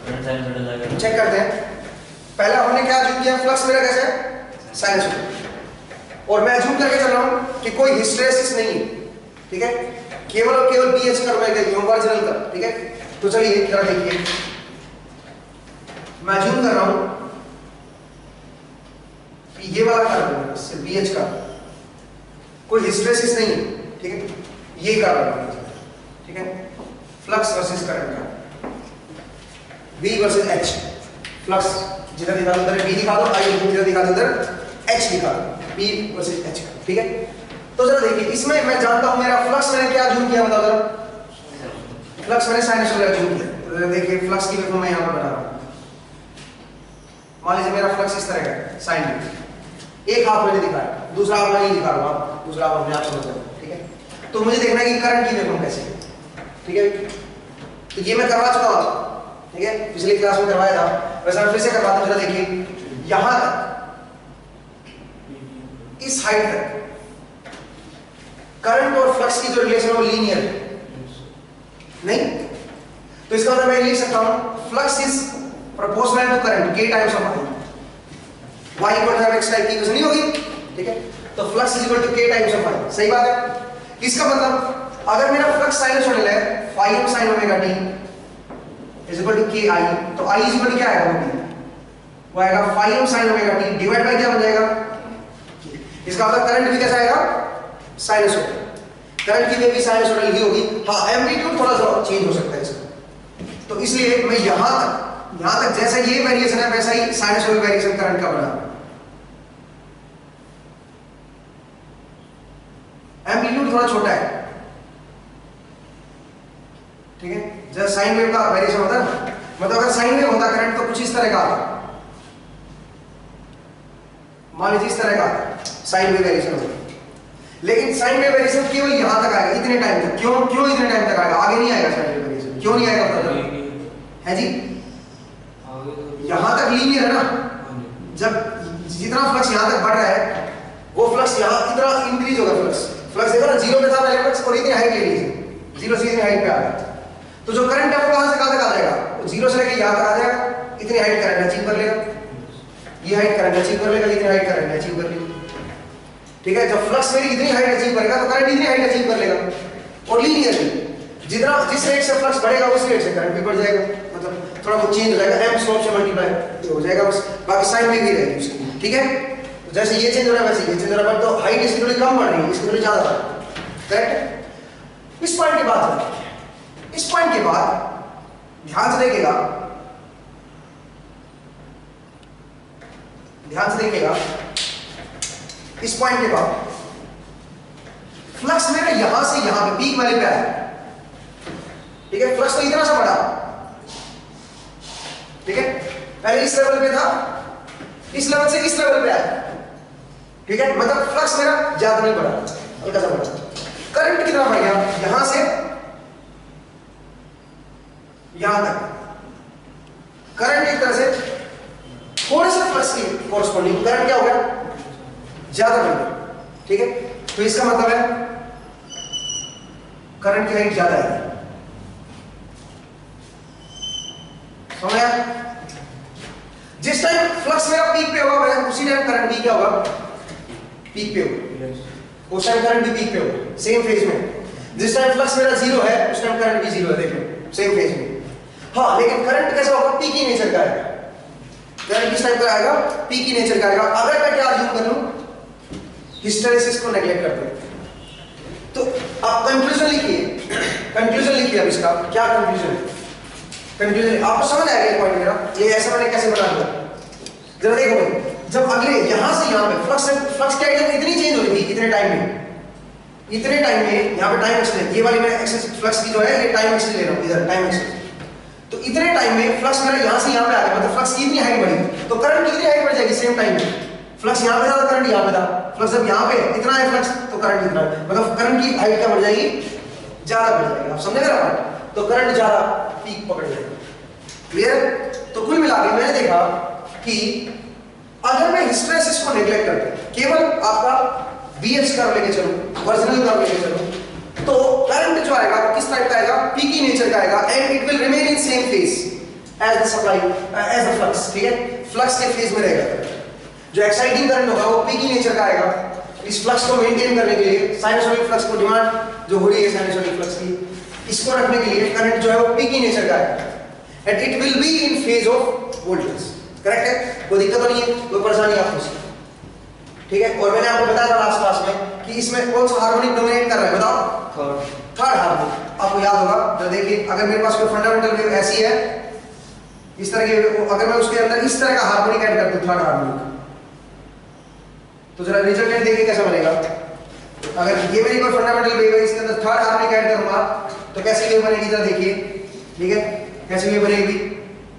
करंट साइनसॉइडल आएगा। चेक करते हैं। पहला हमने क्या अज्यूम किया, फ्लक्स मेरा कैसा है, साइनसॉइडल, और मैं अज्यूम करके चल रहा हूं कि कोई हिस्टेरेसिस नहीं है। ठीक है, केवल और केवल बीएच कर्व में गई हूं, वर्जिनल कर्व। ठीक है, तो चलिए जरा देखिए, मैं अज्यूम कर रहा हूं ये वाला कर रहा है सिर्फ BH का, कोई हिस्टेरेसिस नहीं है, ठीक है, ये कर रहा है, ठीक है, फ्लक्स वर्सेस करंट का, V वर्सेस H, फ्लक्स जिधर दिखा दो उधर B दिखा दो, I जिधर दिखा दो उधर H दिखा दो, B वर्सेस H का, ठीक है। तो जरा देखिए इसमें मैं जानता हूं मेरा फ्लक्स मैंने क्या जूम किया, बताओ जरा, फ्लक्स मैंने साइनसॉइडल जूम किया, तो देखिए फ्लक्स की वेव मैं यहां पर बना रहा हूं, मान लीजिए मेरा फ्लक्स इस तरह का है, साइन वेव, एक हाथ मैंने दिखाया, दूसरा हाथ मैं नहीं दिखा रहा हूं, दूसरा हाथ अपने आप समझ जाओ, ठीक है। तो मुझे देखना है कि करंट की वेव कैसे है, ठीक है। तो ये मैं करवा चुका हूं, ठीक है, पिछली क्लास में करवाया था, वैसे मैं फिर से करवाता हूं, जरा देखिए यहां तक, इस हाइट तक करंट और फ्लक्स की जो रिलेशन है वो लीनियर है नहीं, तो इसका मतलब मैं लिख सकता हूं flux is proportional to current k times of I, y equal to x type की इक्वेशन नहीं होगी, ठीक है। तो flux is equal to k times of I, सही बात है। इसका मतलब अगर मेरा फ्लक्स साइनसॉइडल है phi m sin omega t is equal to k I, तो I इज इक्वल टू क्या आएगा, वो आएगा phi m sin omega t divide by क्या बन जाएगा, इसका मतलब करंट भी कैसा आएगा, साइनसॉइडल, करंट की वेव भी साइनसॉइडल ही होगी, हाँ एम्पलीट्यूड थोड़ा सा चेंज हो सकता है इसका, तो इसलिए मैं यहां तक जैसा ये वेरिएशन है वैसा ही साइनसॉइडल वेरिएशन करंट का बना, एम्पलीट्यूड थोड़ा छोटा है, ठीक है, जैसे साइन वेव का वेरिएशन होता है ना, मतलब अगर साइन वेव होता करंट तो कुछ इस तरह का आता, मान लीजिए इस तरह का साइन वेव वेरिएशन होता, लेकिन साइन वेव वेरिएशन केवल यहां तक आएगा, इतने टाइम तक, क्यों इतने टाइम तक आएगा, आगे नहीं आएगा साइन वेव वेरिएशन, क्यों नहीं आएगा पता है जी, यहां तक लीनियर है ना, जब जितना फ्लक्स यहां तक बढ़ रहा है वो फ्लक्स यहां इतना इंक्रीज होगा, फ्लक्स देखो ना, जीरो पे था पहले फ्लक्स और इतनी हाइट ले लीजिए, जीरो से इतनी हाइट पे आ गया, तो जो करंट है वो कहां से कहां तक आ जाएगा, वो जीरो से लेके यहां तक आ जाएगा, इतनी हाइट करंट अचीव कर लेगा, ये हाइट करंट अचीव कर लेगा, इतनी हाइट करंट अचीव कर लेगा, ठीक है। जब फ्लक्स मेरी इतनी हाइट अचीव करेगा तो करंट इतनी हाइट अचीव कर लेगा, और लीनियरली जिस रेट से फ्लक्स बढ़ेगा उस रेट से करंट भी बढ़ जाएगा, मतलब थोड़ा बहुत चेंज हो जाएगा, m स्लोप से मल्टीप्लाई हो जाएगा बस, बाकी साइन भी रहेगी उसकी, ठीक है। तो जैसे ये चेंज हो रहा है वैसे ये चेंज हो रहा है, बट तो हाइट इसकी थोड़ी कम बढ़ रही है, इसकी थोड़ी ज्यादा बढ़ रही है, करेक्ट। इस पॉइंट के बाद ध्यान से देखिएगा, इस पॉइंट के बाद फ्लक्स मेरा यहां से यहां पे पीक वैल्यू पे आया, ठीक है, फ्लक्स तो इतना सा बढ़ा, ठीक है, पहले इस लेवल पे था, इस लेवल से इस लेवल पे आया, ठीक है, मतलब फ्लक्स मेरा ज्यादा नहीं बढ़ा, हल्का सा बढ़ा, करंट कितना बढ़ गया, यहां से यहां तक, करंट एक तरह से थोड़े से फ्लक्स की कोरस्पॉन्डिंग करंट क्या हो गया, ज्यादा बढ़ गया, ठीक है। तो इसका मतलब है करंट की हाइट ज्यादा है, समझ आया। जिस टाइम फ्लक्स मेरा पीक पे होगा उसी टाइम करंट भी क्या होगा, पीक पे होगा, उस टाइम करंट भी पीक पे होगा, सेम फेज में। जिस टाइम फ्लक्स मेरा जीरो है उस टाइम करंट भी जीरो है, देख लो सेम फेज में। हाँ, लेकिन करंट कैसा होगा, पीक ही नेचर का आएगा, करंट किस टाइप का आएगा, पीक ही नेचर का आएगा। अगर मैं क्या अज्यूम कर लूं, हिस्टेरेसिस को नेग्लेक्ट करते हैं, तो आप कंक्लूजन लिखिए, अब इसका क्या कंक्लूजन है, कंक्लूजन आपको समझ आएगा पॉइंट मेरा, ये ऐसा मैंने कैसे बना दिया, जरा देखो भाई, जब अगले यहां से यहां पे फ्लक्स क्या एकदम इतनी चेंज हो रही थी, इतने टाइम में यहां पे टाइम एक्सेस, ये वाली मैं एक्सेस फ्लक्स की जो है ये टाइम एक्सेस ले रहा हूं, इधर टाइम एक्सेस, तो इतने टाइम में फ्लक्स मेरा यहां से यहां पे आ गया, मतलब फ्लक्स की इतनी हाइट बढ़ी, तो करंट कितनी हाइट बढ़ जाएगी सेम टाइम में, फ्लक्स यहां पे था करंट यहां पे था, फ्लक्स जब यहां पे इतना है फ्लक्स तो करंट इतना, मतलब करंट की हाइट क्या बढ़ जाएगी, ज्यादा बढ़ जाएगी, आप समझे मेरा बात, तो करंट ज्यादा पीक पकड़ जाएगा, क्लियर। तो कुल मिला के मैंने देखा कि अगर मैं हिस्टेरेसिस को नेग्लेक्ट करके केवल आपका BH कर्व लेके चलूं, ओरिजिनल कर्व लेके चलूं, तो करंट जो आएगा किस टाइप का आएगा, पीकी नेचर का आएगा, and it will remain in same phase as the supply as the flux, ठीक है, फ्लक्स के फेज में रहेगा। जो एक्साइटिंग करंट होगा वो पीकी नेचर का आएगा, इस फ्लक्स को मेंटेन करने के लिए, साइनसॉइडल फ्लक्स को डिमांड जो हो रही है साइनसॉइडल फ्लक्स की, इसको रखने के लिए करंट जो है वो पीकी नेचर का आएगा, and it will be in phase of voltage, correct है, कोई दिक्कत तो नहीं है, कोई परेशानी आपको, ठीक है, और मैंने आपको बताया था लास्ट क्लास में कि इसमें कौन सा हार्मोनिक डोमिनेट कर रहा है, बताओ? Third harmonic. आपको याद होगा, तो देखिए अगर मेरे पास कोई फंडामेंटल वेव ऐसी है इस तरह की, अगर मैं उसके अंदर इस तरह का हार्मोनिक ऐड कर दूं, थर्ड हार्मोनिक, तो जरा रिजल्टेंट देखिए कैसा बनेगा। अगर ये मेरी कोई फंडामेंटल वेव है, इसके अंदर थर्ड हार्मोनिक ऐड करूंगा तो कैसी वेव बनेगी, जरा देखिए। ठीक है, कैसी वेव बनेगी,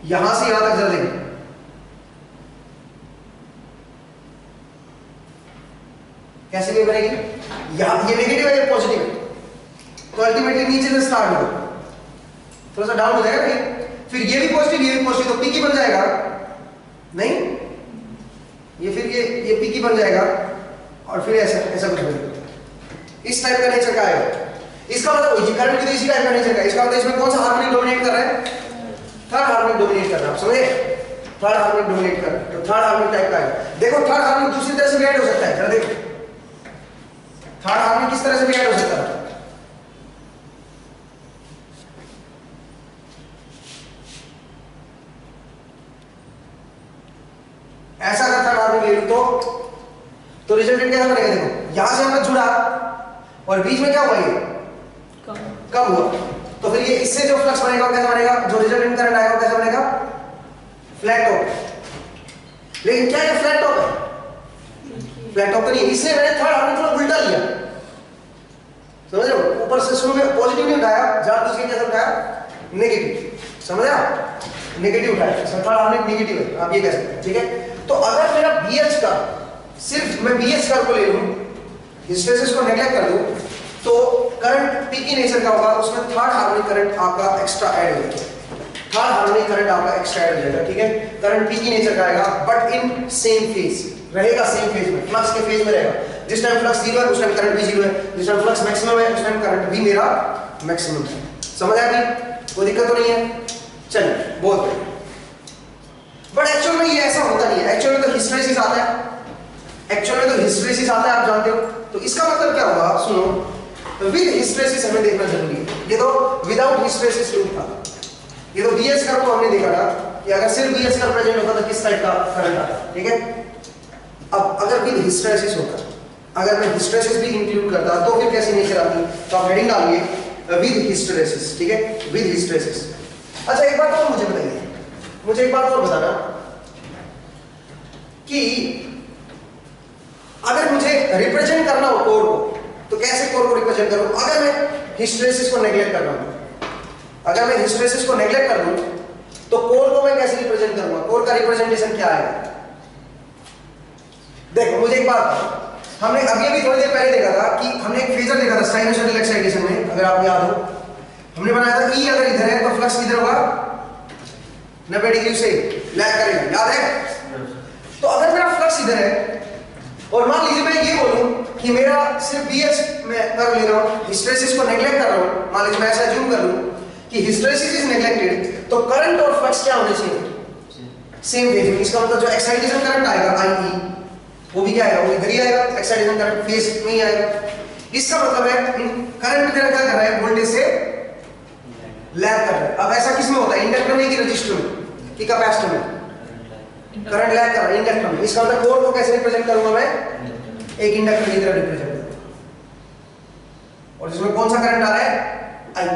यहां से यहां तक, जरा देखिए। कैसी वेव बनेगी, यहां ये नेगेटिव है, ये पॉजिटिव है, तो अल्टीमेटली नीचे से स्टार्ट होगा, थोड़ा सा डाउन हो जाएगा नहीं, फिर ये भी पॉजिटिव, ये भी पॉजिटिव, तो पीकी बन जाएगा नहीं, ये फिर ये पीकी बन जाएगा, और फिर ऐसा ऐसा कुछ बनेगा। इस टाइप का नेचर का आएगा। इसका मतलब ये करंट भी इसी टाइप का नेचर का है। इसका मतलब इसमें कौन सा हार्मोनिक डोमिनेट कर रहा है, थर्ड हार्मोनिक डोमिनेट कर रहा है, आप समझे? थर्ड हार्मोनिक डोमिनेट कर रहा है, तो थर्ड हार्मोनिक टाइप का है। देखो थर्ड हार्मोनिक दूसरी तरह से भी ऐड हो सकता है, जरा देखो थर्ड हार्मोनिक किस तरह से भी ऐड हो सकता है। ऐसा अगर थर्ड हार्मोनिक ले लूं तो रिजल्टेंट कैसा बनेगा, देखो यहां से हमने जुड़ा और बीच में क्या हुआ, ये कम हुआ, तो फिर ये इससे जो फ्लक्स बनेगा वो कैसा बनेगा, जो रिजल्टेंट करंट आएगा वो कैसा बनेगा, फ्लैट टॉप। लेकिन क्या ये फ्लैट टॉप है, फ्लैट टॉप तो नहीं, इसलिए मैंने थर्ड हार्मोनिक थोड़ा उल्टा लिया, समझ रहे हो? ऊपर से शुरू में पॉजिटिव नहीं उठाया, जहां दूसरे कैसा उठाया, नेगेटिव, समझ रहे आप? नेगेटिव उठाया, थर्ड हार्मोनिक नेगेटिव है, आप ये कह सकते हैं। ठीक है, तो अगर मेरा बीएच का सिर्फ मैं बीएच कर्व को ले लूं, हिस्टैरिसीस को नेगलेक्ट कर दूं, तो करंट पीकी नेचर का होगा, उसमें थर्ड हार्मोनिक करंट आपका एक्स्ट्रा ऐड हो जाएगा, थर्ड हार्मोनिक करंट आपका एक्स्ट्रा ऐड हो जाएगा। ठीक है, करंट पीकी नेचर का आएगा, बट इन सेम फेज रहेगा, सेम फेज में, फ्लक्स के फेज में रहेगा। जिस टाइम फ्लक्स 0 है उस टाइम करंट भी 0 है, जिस टाइम फ्लक्स मैक्सिमम है उस टाइम करंट भी मेरा मैक्सिमम है। समझ आया अभी? कोई दिक्कत तो नहीं है? चलिए, बहुत बढ़िया। बट एक्चुअल में ये ऐसा होता नहीं है, एक्चुअल में तो हिस्टैरिसीस आता है, एक्चुअल में तो हिस्टैरिसीस आता है, आप जानते हो। तो इसका मतलब क्या होगा, सुनो, तो विद हिस्टैरिसीस हमें देखना जरूरी है। ये तो विदाउट हिस्टैरिसीस लूप था, ये तो बीएच कर्व को हमने देखा था कि अगर सिर्फ बीएच कर्व प्रेजेंट होता तो किस टाइप का करंट आता। ठीक है, अब अगर विद हिस्टैरिसीस होता, अगर मैं हिस्टैरिसीस भी इंक्लूड करता तो फिर कैसी नेचर आती, तो आप हेडिंग डालिए विद हिस्टैरिसीस। ठीक है, विद हिस्टैरिसीस। अच्छा एक बात और मुझे बताइए, मुझे एक बात और बताना कि अगर मुझे रिप्रेजेंट करना हो कोर को, तो कैसे कोर को रिप्रेजेंट करूं? अगर मैं हिस्टैरिसीस को नेगलेक्ट कर रहा हूं, अगर मैं हिस्टैरिसीस को नेगलेक्ट कर दूं तो कोर को मैं कैसे रिप्रेजेंट करूंगा? कोर का रिप्रेजेंटेशन क्या आएगा? देखो मुझे एक बात, हमने अभी अभी थोड़ी देर पहले देखा था कि हमने एक फेजर देखा था साइनसॉइडल एक्साइटेशन में, अगर आपको याद हो, हमने बनाया था ई अगर इधर है तो फ्लक्स किधर होगा, 90 डिग्री से लैग करेगा, याद है? तो अगर मेरा फ्लक्स इधर है और मान लीजिए मैं ये बोलूं कि मेरा सिर्फ बीएच में कर ले रहा हूं, हिस्टैरिसीस को नेगलेक्ट कर रहा हूं, मान लीजिए मैं ऐसा अज्यूम कर लूं कि हिस्टैरिसीस इज नेगलेक्टेड, तो करंट और फ्लक्स क्या होने चाहिए, सेम फेज में। इसका मतलब जो एक्साइटेशन करंट आएगा आई, वो भी क्या आएगा, वो इधर ही आएगा, एक्साइटेशन करंट फेज में ही आएगा। इसका मतलब है करंट मेरा क्या कर रहा है, वोल्टेज से लैग कर रहा है। अब ऐसा किस में होता है, इंडक्टर में कि रजिस्टर में कि कैपेसिटर में? करंट लैग कर रहा है इंडक्टर में। इसका मतलब कोर को कैसे रिप्रेजेंट करूंगा मैं, एक इंडक्टर की तरह रिप्रेजेंट करूंगा, और इसमें कौन सा करंट आ रहा है, आई,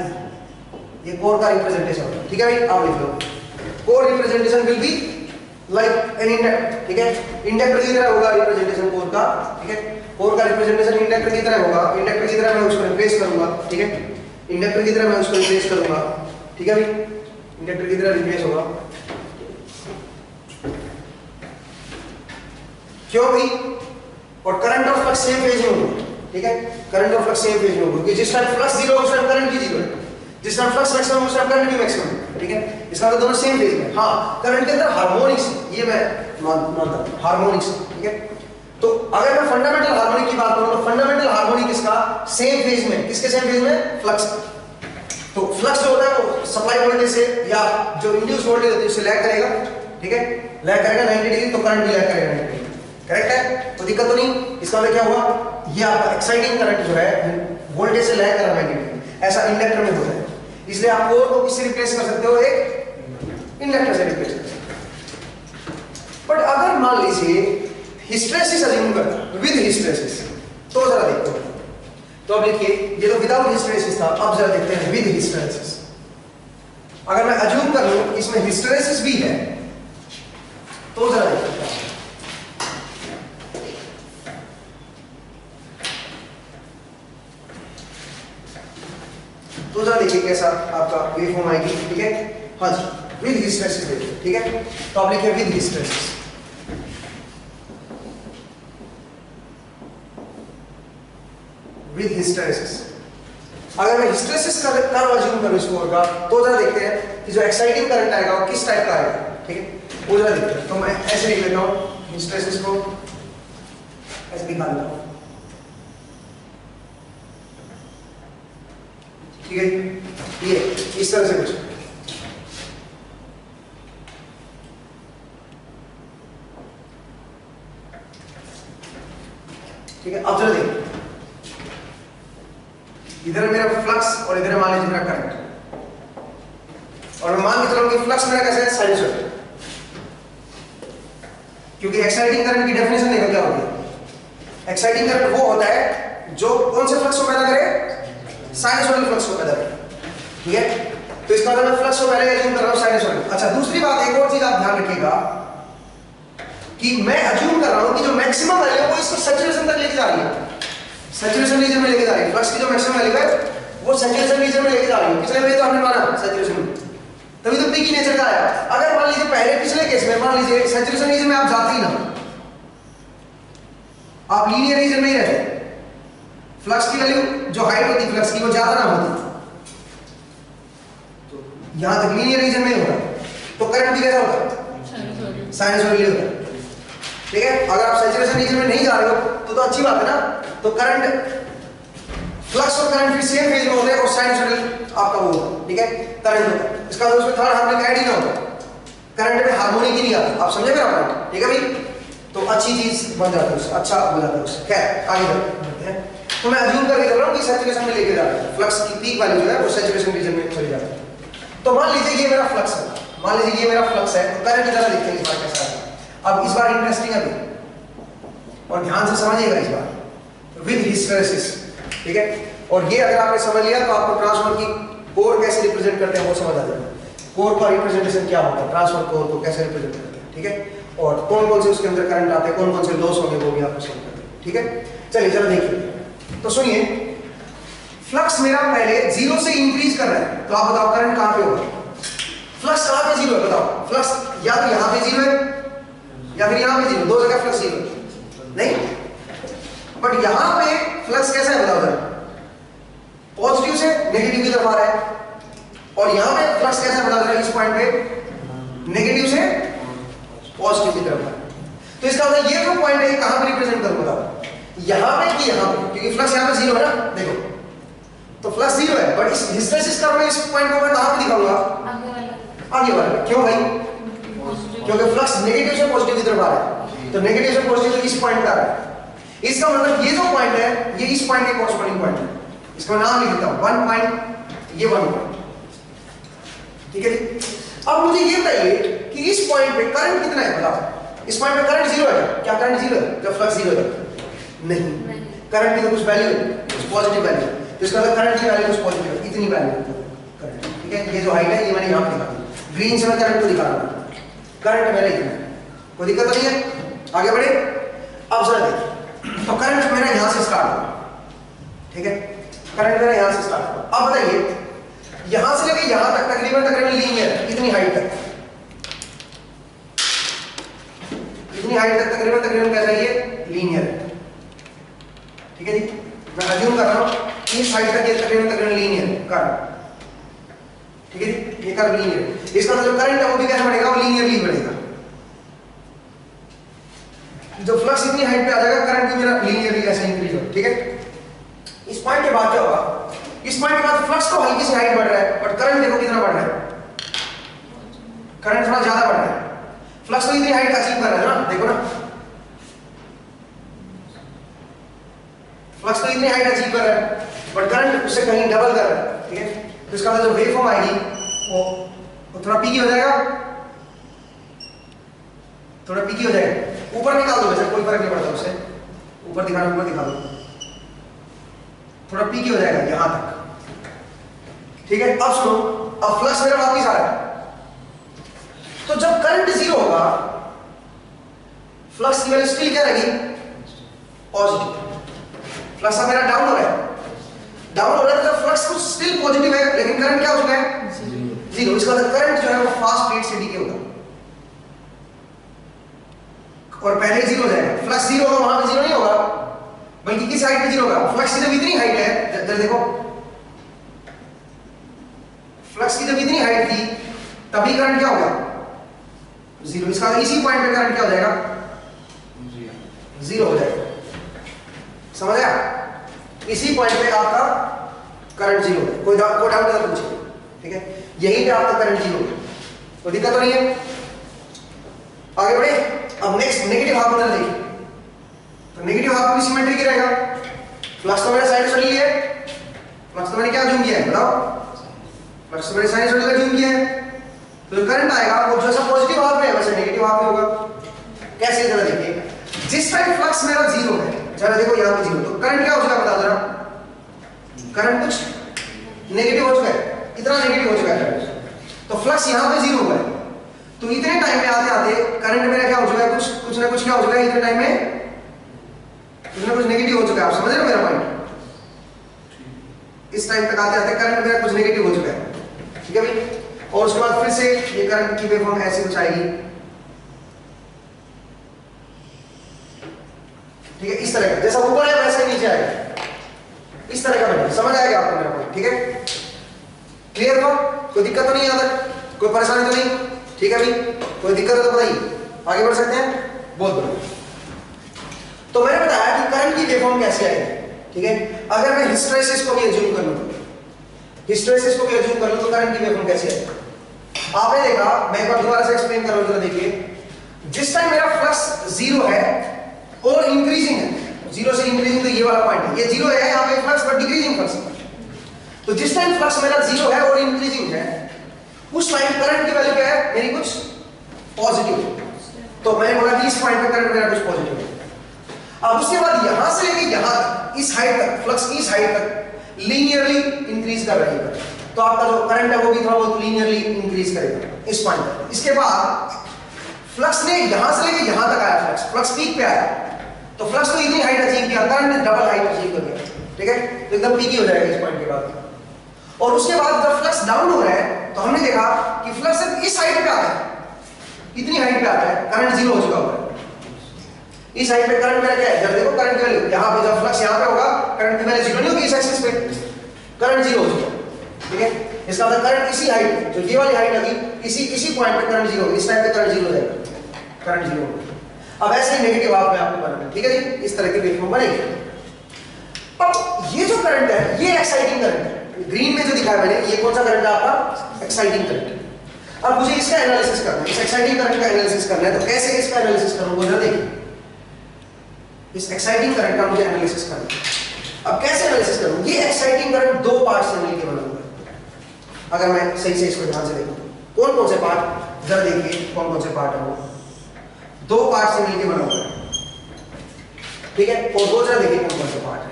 ये कोर का रिप्रेजेंटेशन होगा। ठीक है भाई, आप लिख लो, core representation will be like an inductor. ठीक है, इंडक्टर की तरह होगा रिप्रेजेंटेशन कोर का। ठीक है, कोर का रिप्रेजेंटेशन इंडक्टर की तरह होगा, इंडक्टर की तरह मैं उसको रिप्लेस करूंगा। ठीक है, इंडक्टर की तरह मैं उसको रिप्लेस करूंगा। ठीक है भाई, इंडक्टर की तरह रिप्लेस होगा, क्यों भाई? और करंट और फ्लक्स सेम फेज में होगा। ठीक है, करंट और फ्लक्स सेम फेज में होगा, क्योंकि जिस टाइम फ्लक्स 0 है उस टाइम करंट भी 0 है, जिस टाइम फ्लक्स मैक्सिमम उस टाइम करंट भी मैक्सिमम है। ठीक है, इसका मतलब दोनों सेम फेज में। हाँ, करंट के अंदर हार्मोनिक्स, ये मैं मानता हूं, हार्मोनिक्स। ठीक है, तो अगर मैं फंडामेंटल हार्मोनिक की बात करूं तो फंडामेंटल हार्मोनिक इसका सेम फेज में, किसके सेम फेज में, फ्लक्स। तो फ्लक्स जो होता है वो सप्लाई वोल्टेज से या जो इंड्यूस वोल्टेज होती है उससे लैग करेगा। ठीक है, लैग करेगा 90 डिग्री, तो करंट भी लैग करेगा 90 डिग्री। करेक्ट है, तो दिक्कत तो नहीं। इसका मतलब क्या हुआ, ये आपका एक्साइटिंग करंट जो है वोल्टेज से लैग कर रहा है 90 डिग्री, ऐसा इंडक्टर में होता है। इसलिए आप कोर को किससे रिप्लेस कर सकते हो, एक इंडक्टर से रिप्लेस कर सकते हो। बट अगर मान लीजिए हिस्टेरेसिस अज्यूम करता विद हिस्टेरेसिस, तो जरा देखते हैं। तो अब देखिए ये तो विदाउट हिस्टेरेसिस था, अब जरा देखते हैं विद हिस्टेरेसिस। अगर मैं अज्यूम कर लूं इसमें हिस्टेरेसिस भी है तो जरा देखते हैं। तो जरा देखिए कैसा आपका वेव फॉर्म आएगी, ठीक है। हाँ जी, विद हिस्टेरेसिस देखिए, ठीक है। तो आप लिखिए विद हिस्टेरेसिस, विद हिस्टेरेसिस। अगर मैं हिस्टेरेसिस का कर्व अज्यूम करूं इसको होगा, तो जरा देखते हैं कि जो एक्साइटिंग करंट आएगा वो किस टाइप का आएगा, ठीक है। वो जरा देखते हैं। तो मैं ऐसे लिख लेता हूं हिस्टेरेसिस को, ऐसे दिखा देता हूं, ठीक है। ये इस तरह से कुछ, ठीक है। अब जरा देखिए, इधर मेरा फ्लक्स और इधर मान लीजिए मेरा करंट, और मैं मान के चलूं कि फ्लक्स मेरा कैसा है, साइनसॉइडल, क्योंकि एक्साइटिंग करंट की डेफिनेशन देखो क्या होती है। एक्साइटिंग करंट वो होता है जो कौन से फ्लक्स को पैदा करे, साइनसॉइडल फ्लक्स को पैदा करे, ठीक है। तो इसका मतलब मैं फ्लक्स को पहले अज्यूम कर रहा हूं साइनसॉइडल। अच्छा, दूसरी बात, एक और चीज आप ध्यान रखिएगा कि मैं अज्यूम कर रहा हूं कि जो मैक्सिमम वैल्यू है वो इसको सैचुरेशन तक लेके जा रही है, सैचुरेशन रीजन में लेके जा रही है। फ्लक्स की जो मैक्सिमम वैल्यू है वो सैचुरेशन रीजन में लेके जा रही है। पिछले में तो हमने माना सैचुरेशन में, तभी तो पी की नेचर का आया। अगर मान लीजिए पहले पिछले केस में मान लीजिए सैचुरेशन रीजन में आप जाते ही ना, आप लीनियर रीजन में ही रहते, फ्लक्स की वैल्यू जो हाइट होती फ्लक्स की वो ज्यादा ना होती, तो यहां तक लीनियर रीजन में ही होता, तो करंट भी कैसा होता, साइनसॉइडल होता, ठीक है। अगर आप सैचुरेशन रीजन में नहीं जा रहे हो तो अच्छी बात है ना, तो करंट, फ्लक्स और करंट भी सेम फेज में होते हैं और साइनसॉइडल आपका वो होता है, ठीक है, करंट होता है। इसका मतलब उसमें थर्ड हार्मोनिक ऐड ही ना होता, करंट में हार्मोनिक ही नहीं आता। आप समझे मेरा पॉइंट, ठीक है भाई। तो अच्छी चीज बन जाती है उससे, अच्छा हो जाता है उससे। खैर आगे बढ़ते हैं। तो मैं अज्यूम करके चल रहा हूं कि सैचुरेशन में लेके जा रहा हूं, फ्लक्स की पीक वैल्यू जो है वो सैचुरेशन रीजन में चली जाती है। तो मान लीजिए ये मेरा फ्लक्स है, मान लीजिए ये मेरा फ्लक्स है, तो करंट जरा देखते हैं इस बार कैसा है। अब इस बार इंटरेस्टिंग है और ध्यान से समझिएगा इस बार, विद हिस्टेरेसिस, ठीक है। और ये अगर आपने समझ लिया तो आपको ट्रांसफार्मर की कोर कैसे रिप्रेजेंट करते हैं वो समझ आ जाएगा। कोर का रिप्रेजेंटेशन क्या होता है, ट्रांसफार्मर कोर को कैसे रिप्रेजेंट करते हैं, ठीक है। और कौन कौन से उसके अंदर करंट आते हैं, कौन कौन से लॉस होंगे वो भी आपको समझ करते हैं, ठीक है। चलिए जरा देखिए। तो सुनिए, फ्लक्स मेरा पहले 0 से इंक्रीज कर रहा है, तो आप बताओ करंट कहां पे होगा, फ्लक्स कहां पे 0 है बताओ। फ्लक्स या तो यहां पे 0 है या फिर यहां पे 0, दो जगह फ्लक्स 0 नहीं, बट यहां पे फ्लक्स कैसा है बताओ जरा, पॉजिटिव से नेगेटिव की तरफ आ रहा है, और यहां पे फ्लक्स कैसा है बताओ जरा, इस पॉइंट पे नेगेटिव से पॉजिटिव की तरफ आ रहा है। तो इसका मतलब ये जो पॉइंट है कहां पे रिप्रेजेंट करूं बताओ, यहां पे कि यहां पे, क्योंकि फ्लक्स यहां पे 0 है ना, देखो तो फ्लक्स 0 है, बट इस हिस्टेरेसिस कर्व में इस पॉइंट को मैं कहां पे दिखाऊंगा, आगे वाला। क्यों भाई, क्योंकि फ्लक्स नेगेटिव से पॉजिटिव की तरफ आ रहा है, तो नेगेटिव से पॉजिटिव इस पॉइंट पे आ रहा है। इसका मतलब ये जो पॉइंट है ये इस पॉइंट के कॉरस्पॉन्डिंग पॉइंट है, इसका मैं नाम लिख देता हूं 1 पॉइंट, ये 1 पॉइंट, ठीक है जी। अब मुझे ये बताइए कि इस पॉइंट पे करंट कितना है बताओ, इस पॉइंट पे करंट 0 है क्या, करंट 0 है जब फ्लक्स 0 है, नहीं, करंट की तो कुछ वैल्यू है, कुछ पॉजिटिव वैल्यू, तो इसका मतलब करंट की वैल्यू कुछ पॉजिटिव है, इतनी वैल्यू है करंट, ठीक है। ये जो हाइट है ये मैंने यहां पे दिखा दी, ग्रीन से मैं करंट को दिखा रहा हूं, करंट मेरा इतना है, कोई दिक्कत नहीं है, आगे बढ़े। अब जरा देखिए, तो करंट मेरा यहां से स्टार्ट होगा, ठीक है, करंट मेरा यहां से स्टार्ट होगा। अब बताइए यहां से लेके यहां तक तकरीबन लीनियर, इतनी हाइट तक, इतनी हाइट तक तकरीबन कैसा है ये लीनियर है, ठीक है जी। मैं अज्यूम कर रहा हूं इस हाइट तक ये तकरीबन लीनियर कर्व, ठीक है जी, ये कर्व लीनियर है। इसका मतलब करंट है वो भी कैसा बढ़ेगा, वो लीनियरली बढ़ेगा। जब फ्लक्स इतनी हाइट पे आ जाएगा करंट भी मेरा लीनियरली ऐसे इंक्रीज होगा, ठीक है। इस पॉइंट के बाद क्या होगा, इस पॉइंट के बाद फ्लक्स तो हल्की सी हाइट बढ़ रहा है, बट करंट देखो कितना बढ़ रहा है, करंट थोड़ा ज्यादा बढ़ रहा है। फ्लक्स तो इतनी हाइट अचीव कर रहा है ना, देखो ना, फ्लक्स तो इतनी हाइट अचीव कर रहा है, बट करंट उससे कहीं डबल कर रहा है, ठीक है। तो इसका मतलब जो वेव फॉर्म आएगी वो थोड़ा पीकी हो जाएगा, थोड़ा पीकी हो जाएगा, ऊपर निकाल दो, वैसे कोई फर्क नहीं पड़ता उससे, ऊपर दिखा दो, थोड़ा पीकी हो जाएगा यहां तक, ठीक है। अब सुनो, अब फ्लक्स मेरा वापस आ रहा है, तो जब करंट जीरो होगा फ्लक्स की वैल्यू स्टिल क्या रहेगी, पॉजिटिव। फ्लक्स अब मेरा डाउन हो रहा है, तो फ्लक्स कुछ स्टिल पॉजिटिव है, लेकिन करंट क्या हो चुका है, जीरो। इसका मतलब करंट जो है वो फास्ट रेट से डीके होगा और पहले ही जीरो हो जाएगा। फ्लक्स जीरो होगा, वहां पे जीरो नहीं होगा, बल्कि किस हाइट पे जीरो होगा, फ्लक्स की जब इतनी हाइट है, जरा देखो फ्लक्स की जब इतनी हाइट थी तभी करंट क्या होगा, जीरो। इसका इसी पॉइंट पे करंट क्या हो जाएगा, जीरो हो जाएगा, समझ आया? इसी पॉइंट पे आपका करंट जीरो है, कोई डाउट है तो पूछिए, ठीक है। यहीं पे आपका करंट जीरो है, कोई दिक्कत तो नहीं है। आगे बढ़े, अब नेक्स्ट नेगेटिव हाफ में देखिए, तो नेगेटिव हाफ भी सिमेट्रिक ही रहेगा। फ्लक्स तो मेरा साइनसॉइडल है, फ्लक्स तो मैंने क्या जूम किया है बताओ, फ्लक्स तो मैंने साइनसॉइडल का जूम किया है, तो करंट आएगा वो जैसा पॉजिटिव हाफ में है वैसे नेगेटिव हाफ में होगा। कैसे, जरा देखिए, जिस टाइम फ्लक्स मेरा जीरो है, जरा देखो यहां पे जीरो, तो करंट क्या हो चुका है बता जरा, करंट कुछ नेगेटिव हो चुका है, इतना नेगेटिव हो चुका है करंट, तो फ्लक्स यहां पे जीरो हुआ है, तो इतने टाइम में आते आते करंट मेरा क्या हो चुका है, कुछ ना कुछ क्या हो चुका है, इतने टाइम में कुछ ना कुछ नेगेटिव हो चुका है। आप समझ रहे हो मेरा पॉइंट, इस टाइम तक आते आते करंट मेरा कुछ नेगेटिव हो चुका है, ठीक है भाई। और उसके बाद फिर से ये करंट की वेवफॉर्म ऐसे कुछ आएगी, ठीक है, इस तरह का, जैसा ऊपर है वैसे नीचे आएगा, इस तरह का बनेगा। समझ आएगा आपको मेरा पॉइंट, ठीक है, क्लियर हो, कोई दिक्कत तो नहीं यहाँ तक, कोई परेशानी तो नहीं, ठीक है भाई, कोई दिक्कत हो तो बताइए, आगे बढ़ सकते हैं, बहुत बढ़िया। तो मैंने बताया कि करंट की वेवफॉर्म कैसे आएगी, ठीक है। अगर मैं हिस्टैरिसीस को भी अज्यूम कर लूं, हिस्टैरिसीस को भी अज्यूम कर लूं तो करंट की वेवफॉर्म कैसे आएगी, आपने देखा, मैं एक बार दोबारा से एक्सप्लेन कर रहा हूं, जरा देखिए, जिस टाइम मेरा फ्लक्स जीरो है और इंक्रीजिंग है, जीरो से इंक्रीजिंग तो ये वाला पॉइंट है, ये जीरो है यहाँ पे फ्लक्स बट डिक्रीजिंग फ्लक्स, तो जिस टाइम फ्लक्स मेरा जीरो है और इंक्रीजिंग है उस टाइम करंट की वैल्यू क्या है मेरी, कुछ पॉजिटिव, तो मैंने बोला कि इस पॉइंट पे करंट मेरा कुछ पॉजिटिव है। अब उसके बाद यहां से लेके यहां तक, इस हाइट तक, फ्लक्स की इस हाइट तक लीनियरली इंक्रीज कर रही है, तो आपका जो करंट है वो भी थोड़ा बहुत लीनियरली इंक्रीज करेगा इस पॉइंट तक। इसके बाद फ्लक्स ने यहां से लेके यहां तक आया, फ्लक्स पीक पे आया, तो फ्लक्स तो इतनी हाइट अचीव किया, करंट ने डबल हाइट अचीव कर दिया, ठीक है, तो एकदम पीकी हो जाएगा इस पॉइंट के बाद। और उसके बाद जब फ्लक्स डाउन हो रहा है तो हमने देखा कि फ्लक्स सिर्फ इस हाइट पे आता है, इतनी हाइट पे आता है, करंट जीरो हो चुका होगा, इस हाइट पे करंट मेरा क्या है, जब देखो करंट की वैल्यू यहां पे, जब फ्लक्स यहां पे होगा करंट की वैल्यू जीरो नहीं होगी, इस एक्सिस पे करंट जीरो हो चुका, ठीक है। इसका मतलब करंट इसी हाइट, जो ये वाली हाइट होगी, इसी पॉइंट पे करंट जीरो होगी, इस टाइम पे करंट जीरो हो जाएगा, करंट जीरो होगा। अब ऐसे ही नेगेटिव हाफ में आपको बनाना है, ठीक है जी, इस तरह की वेवफॉर्म बनेगी। अब ये जो करंट है ये एक्साइटिंग करंट है, ग्रीन में जो दिखाया मैंने, ये कौन सा करंट है आपका, एक्साइटिंग करंट। अब मुझे इसका एनालिसिस करना है, इस एक्साइटिंग करंट का एनालिसिस करना है, तो कैसे इसका एनालिसिस करूंगा जरा देखिए, इस एक्साइटिंग करंट का मुझे एनालिसिस करना है। अब कैसे एनालिसिस करूं, ये एक्साइटिंग करंट दो पार्ट से मिलकर बना हुआ है, अगर मैं सही से इसको ध्यान से देखूं, कौन कौन से पार्ट, जरा देखिए कौन कौन से पार्ट है, वो दो पार्ट से मिलकर बना हुआ है, ठीक है, और दो जरा देखिए कौन कौन से पार्ट है,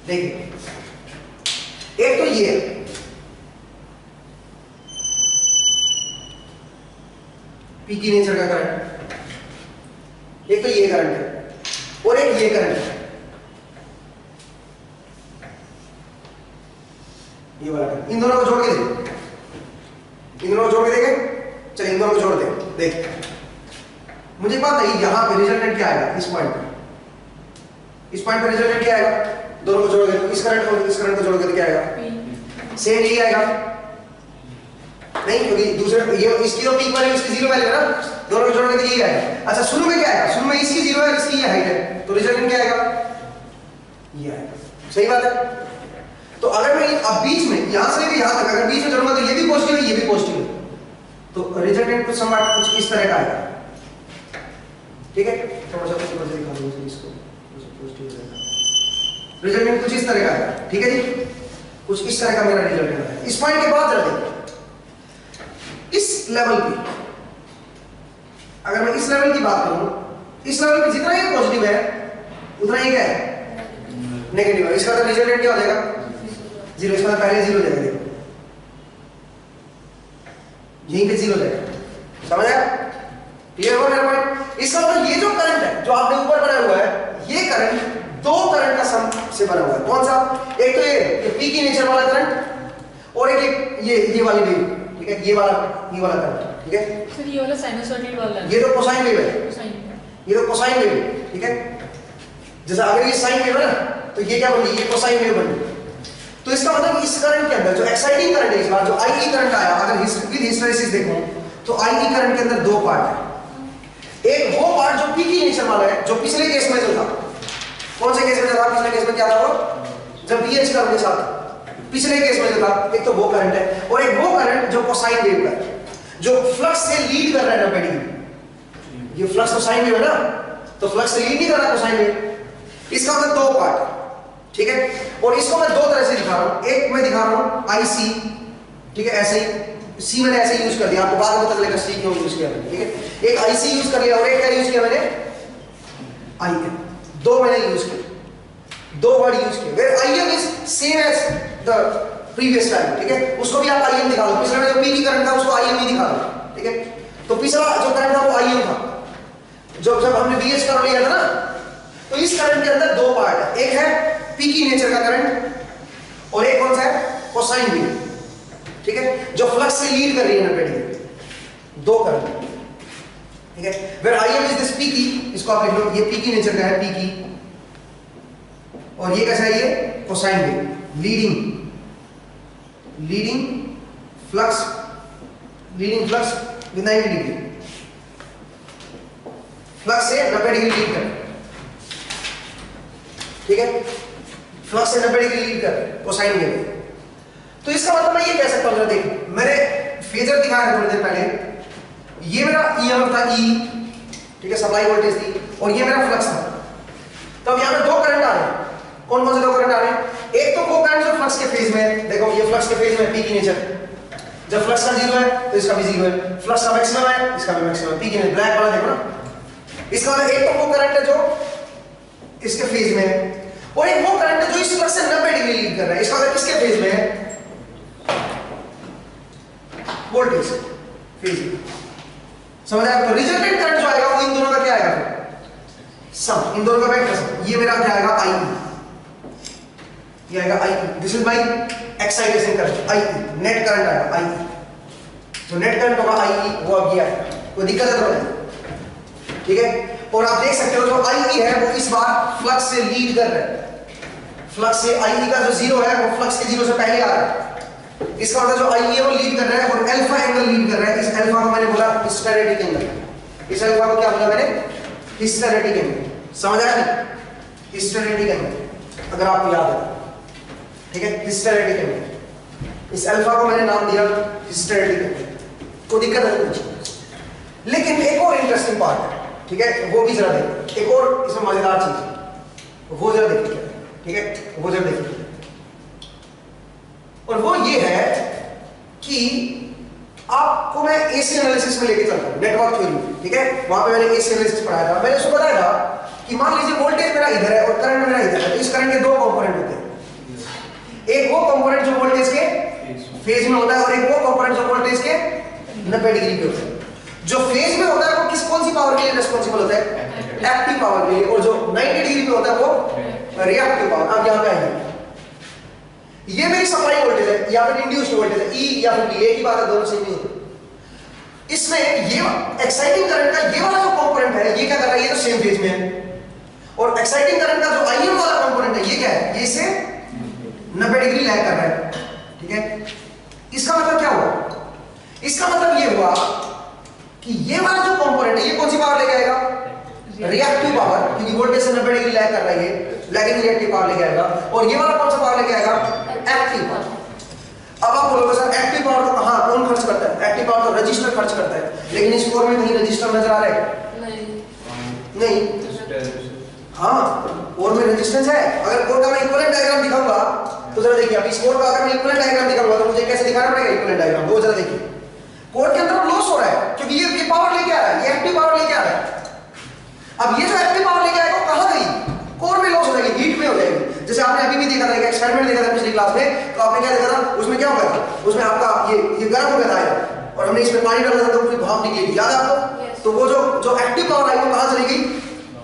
देखिए, एक तो ये पीकी नेचर का करंट, एक तो ये करंट है और एक ये करंट है, ये वाला करंट, इन दोनों को जोड़ के देखो, इन दोनों को जोड़ के देखें, चलिए इन दोनों को जोड़ दें, देख मुझे बात है यहां पे रिजल्टेंट क्या आएगा, इस पॉइंट पे रिजल्टेंट क्या आएगा, दोनों को जोड़ के, इस करंट को जोड़ के क्या आएगा, सेम यही आएगा नहीं, क्योंकि दूसरे ये इसकी तो पीक वैल्यू, इसकी जीरो वैल्यू है ना, दोनों को जोड़ के तो यही आएगा। अच्छा शुरू में क्या आएगा, शुरू में इसकी जीरो है, इसकी ये हाइट है, तो रिजल्टेंट क्या आएगा, ये आएगा, सही बात है। तो अगर मैं अब बीच में यहां से भी यहां तक अगर बीच में जोड़ूंगा तो ये भी पॉजिटिव है, ये भी पॉजिटिव है, तो रिजल्टेंट कुछ समाट कुछ इस तरह का आएगा, ठीक है, थोड़ा सा ऊपर से दिखा दूं इसको, पॉजिटिव रहेगा, रिजल्टेंट कुछ इस तरह का आएगा, ठीक है जी, कुछ इस तरह का मेरा रिजल्टेंट है। इस पॉइंट के बाद जरा देखिए, इस लेवल पे अगर मैं इस लेवल की बात करूं, इस लेवल पे जितना ये पॉजिटिव है उतना ये क्या है नेगेटिव है। इसका तो रिजल्टेंट क्या हो जाएगा 0, इसका पहले 0 हो जाएगा, देखो यहीं पे 0 हो जाएगा। समझ आया? क्लियर हो मेरा पॉइंट? इसका मतलब ये जो करंट है जो आपने ऊपर बनाया हुआ है, ये करंट दो करंट का सम से बना हुआ है। कौन सा? एक तो ये पी की नेचर वाला करंट और एक ये वाली वेव, ठीक है, ये वाला करंट, ठीक है। सर ये वाला साइनसॉइडल वाला है, ये तो कोसाइन वेव है, कोसाइन। ये तो कोसाइन वेव, ठीक है। जैसा अगर ये साइन वेव है ना, तो ये क्या बन गई? ये कोसाइन वेव बन गई। तो इसका मतलब इस करंट के अंदर जो एक्साइटिंग करंट है, इस बार जो आई करंट आया, अगर विद हिस्टैरिसीस देखो तो आई करंट के अंदर दो पार्ट है। एक वो पार्ट जो पी की नेचर वाला है, जो पिछले केस में जो था, कौन से केस में था? पिछले केस में क्या था वो? जब बीएच का अपने साथ पिछले केस में जो था, एक तो वो करंट है और एक वो करंट जो कोसाइन वेव का है, जो फ्लक्स से लीड कर रहा है 90 डिग्री। ये फ्लक्स तो साइन वेव है ना, तो फ्लक्स से लीड नहीं कर रहा कोसाइन वेव। इसका मतलब दो पार्ट है, ठीक है। और इसको मैं दो तरह से दिखा रहा हूं। एक मैं दिखा रहा हूं आईसी, ठीक है, ऐसे ही सी मैंने ऐसे यूज कर दिया, आपको बाद में पता चलेगा सी क्यों यूज किया मैंने, ठीक है। एक आईसी यूज कर लिया और एक क्या यूज किया मैंने? आईएम। दो मैंने यूज किए, दो वर्ड यूज किए। Where IM is same as the previous time, ठीक है। उसको भी आप आईएम दिखा दो, पिछले में जो पी की करंट था उसको आईएम ही दिखा दो, ठीक है। तो पिछला जो करंट था वो आईएम था, जो जब हमने बीएच कर लिया था ना, तो इस करंट के अंदर दो पार्ट है। एक है पी की नेचर का करंट और एक कौन सा है? कोसाइन वेव, ठीक है, जो फ्लक्स से लीड कर रही है 90 डिग्री। दो करंट, ठीक है। Where IM is this P की, इसको आप लिख लो, ये पी की नेचर का है, पी की, और ये कैसा है? ये cosine wave, leading flux with 90 degree, flux से 90 डिग्री लीड कर, ठीक है, फ्लक्स से 90 डिग्री लीड कर कोसाइन वेव। तो इसका मतलब मैं ये कह सकता हूं, देख मैंने फेजर दिखाया है थोड़ी देर पहले, ये मेरा ईएमएफ था ई, ठीक है, सप्लाई वोल्टेज थी, और ये मेरा फ्लक्स था। तो अब यहां पे दो करंट आ रहे हैं। कौन कौन से दो करंट आ रहे हैं? एक तो वो करंट जो फ्लक्स के फेज में है, देखो ये फ्लक्स के फेज में पी की नेचर, जब फ्लक्स का 0 है तो इसका भी 0 है, फ्लक्स का मैक्सिमम है इसका भी मैक्सिमम, पी की नेचर ब्लैक वाला देखो ना। इसका मतलब एक तो वो करंट है जो इसके फेज में है, और एक वो करंट है जो इस फ्लक्स से 90 डिग्री लीड कर रहा है। इसका मतलब किसके फेज में है? वोल्टेज फेज में। समझ आया? तो रिजल्टेंट करंट जो आएगा वो इन दोनों का क्या आएगा? सम, इन दोनों का वेक्टर सम। ये मेरा क्या आएगा? आई, ये आएगा I. This is my excitation current, I net current आएगा, आई। जो नेट करंट होगा आई, वो अब ये आएगा। कोई दिक्कत है तो? ठीक है। और आप देख सकते हो जो आई है वो इस बार फ्लक्स से लीड कर रहा है। फ्लक्स से आई का जो 0 है वो फ्लक्स के 0 से पहले आ रहा है। इसका मतलब जो आई है वो लीड कर रहा है और अल्फा एंगल लीड कर रहा है। इस अल्फा को मैंने बोला हिस्टेरेटिक एंगल। इस अल्फा को क्या बोला मैंने? Hysteretic angle. समझ आया? हिस्टेरेटिक एंगल अगर आपको याद है, ठीक है, हिस्टेरेटिक एंगल। इस अल्फा को मैंने नाम दिया हिस्टेरेटिक एंगल। कोई दिक्कत है कुछ? लेकिन एक और इंटरेस्टिंग पार्ट है, ठीक है, वो भी जरा देखिए। एक और इसमें मजेदार चीज, वो जरा देखिए, ठीक है, वो जरा देखिए। और वो ये है कि आपको मैं एसी एनालिसिस में लेके चलता हूं, नेटवर्क थ्योरी, ठीक है। वहां पे मैंने एसी एनालिसिस पढ़ाया था। मैंने उसको बताया था कि मान लीजिए वोल्टेज मेरा इधर है और करंट मेरा इधर है, तो इस करंट के दो कंपोनेंट होते हैं। एक वो कंपोनेंट जो वोल्टेज के फेज में होता है और एक वो कंपोनेंट जो वोल्टेज के 90 डिग्री पे होता है। जो फेज में होता है वो कौन सी पावर के लिए रिस्पांसिबल होता है? एक्टिव पावर के लिए। और जो 90 डिग्री पे होता है वो रिएक्टिव पावर। अब यहां पे आइए, ये मेरी सप्लाई वोल्टेज है, या फिर इंड्यूस्ड वोल्टेज है, ई या फिर डी, एक ही बात है, दोनों सेम नहीं होते। इसमें ये एक्साइटिंग करंट का ये वाला जो कंपोनेंट है, ये क्या कर रहा है? ये तो सेम फेज में है। और एक्साइटिंग करंट का जो आईएम वाला कंपोनेंट है, ये क्या है? ये इसे 90 डिग्री लैग कर रहा है, ठीक है। इसका मतलब क्या हुआ? इसका मतलब ये हुआ कि ये वाला जो कंपोनेंट है, ये कौन सी पावर लेके आएगा? रिएक्टिव पावर, क्योंकि वोल्टेज से 90 डिग्री लैग कर रहा है, ये लैगिंग रिएक्टिव पावर लेके आएगा। और ये वाला कौन सा पावर लेके आएगा? Active power. अब आप बोलोगे सर एक्टिव पावर तो कहां कौन खर्च करता है? एक्टिव पावर तो रजिस्टर खर्च करता है, लेकिन इस कोर में कहीं रजिस्टर नजर आ रहा है? नहीं। हाँ, कोर में रेजिस्टेंस है। अगर कोर का मैं इक्विवेलेंट डायग्राम दिखाऊंगा तो जरा देखिए, अब इस कोर का अगर मैं इक्विवेलेंट डायग्राम दिखाऊंगा तो मुझे कैसे दिखाना पड़ेगा इक्विवेलेंट डायग्राम? वो जरा देखिए। कोर के अंदर लॉस हो रहा है क्योंकि ये पावर लेके आ रहा है, ये एक्टिव पावर अब ये जो एक्टिव पावर लेके आएगा वो कहां गई? कोर में लॉस हो जाएगी, हीट में हो जाएगी। जैसे आपने अभी भी देखा था, एक एक्सपेरिमेंट देखा था पिछली क्लास में, तो आपने क्या देखा था, उसमें क्या होगा था, उसमें आपका ये गर्म हो गया था और हमने इसमें पानी डाला था तो पूरी भाप निकली थी, याद है आपको? तो वो जो एक्टिव पावर आई वो कहां चली गई?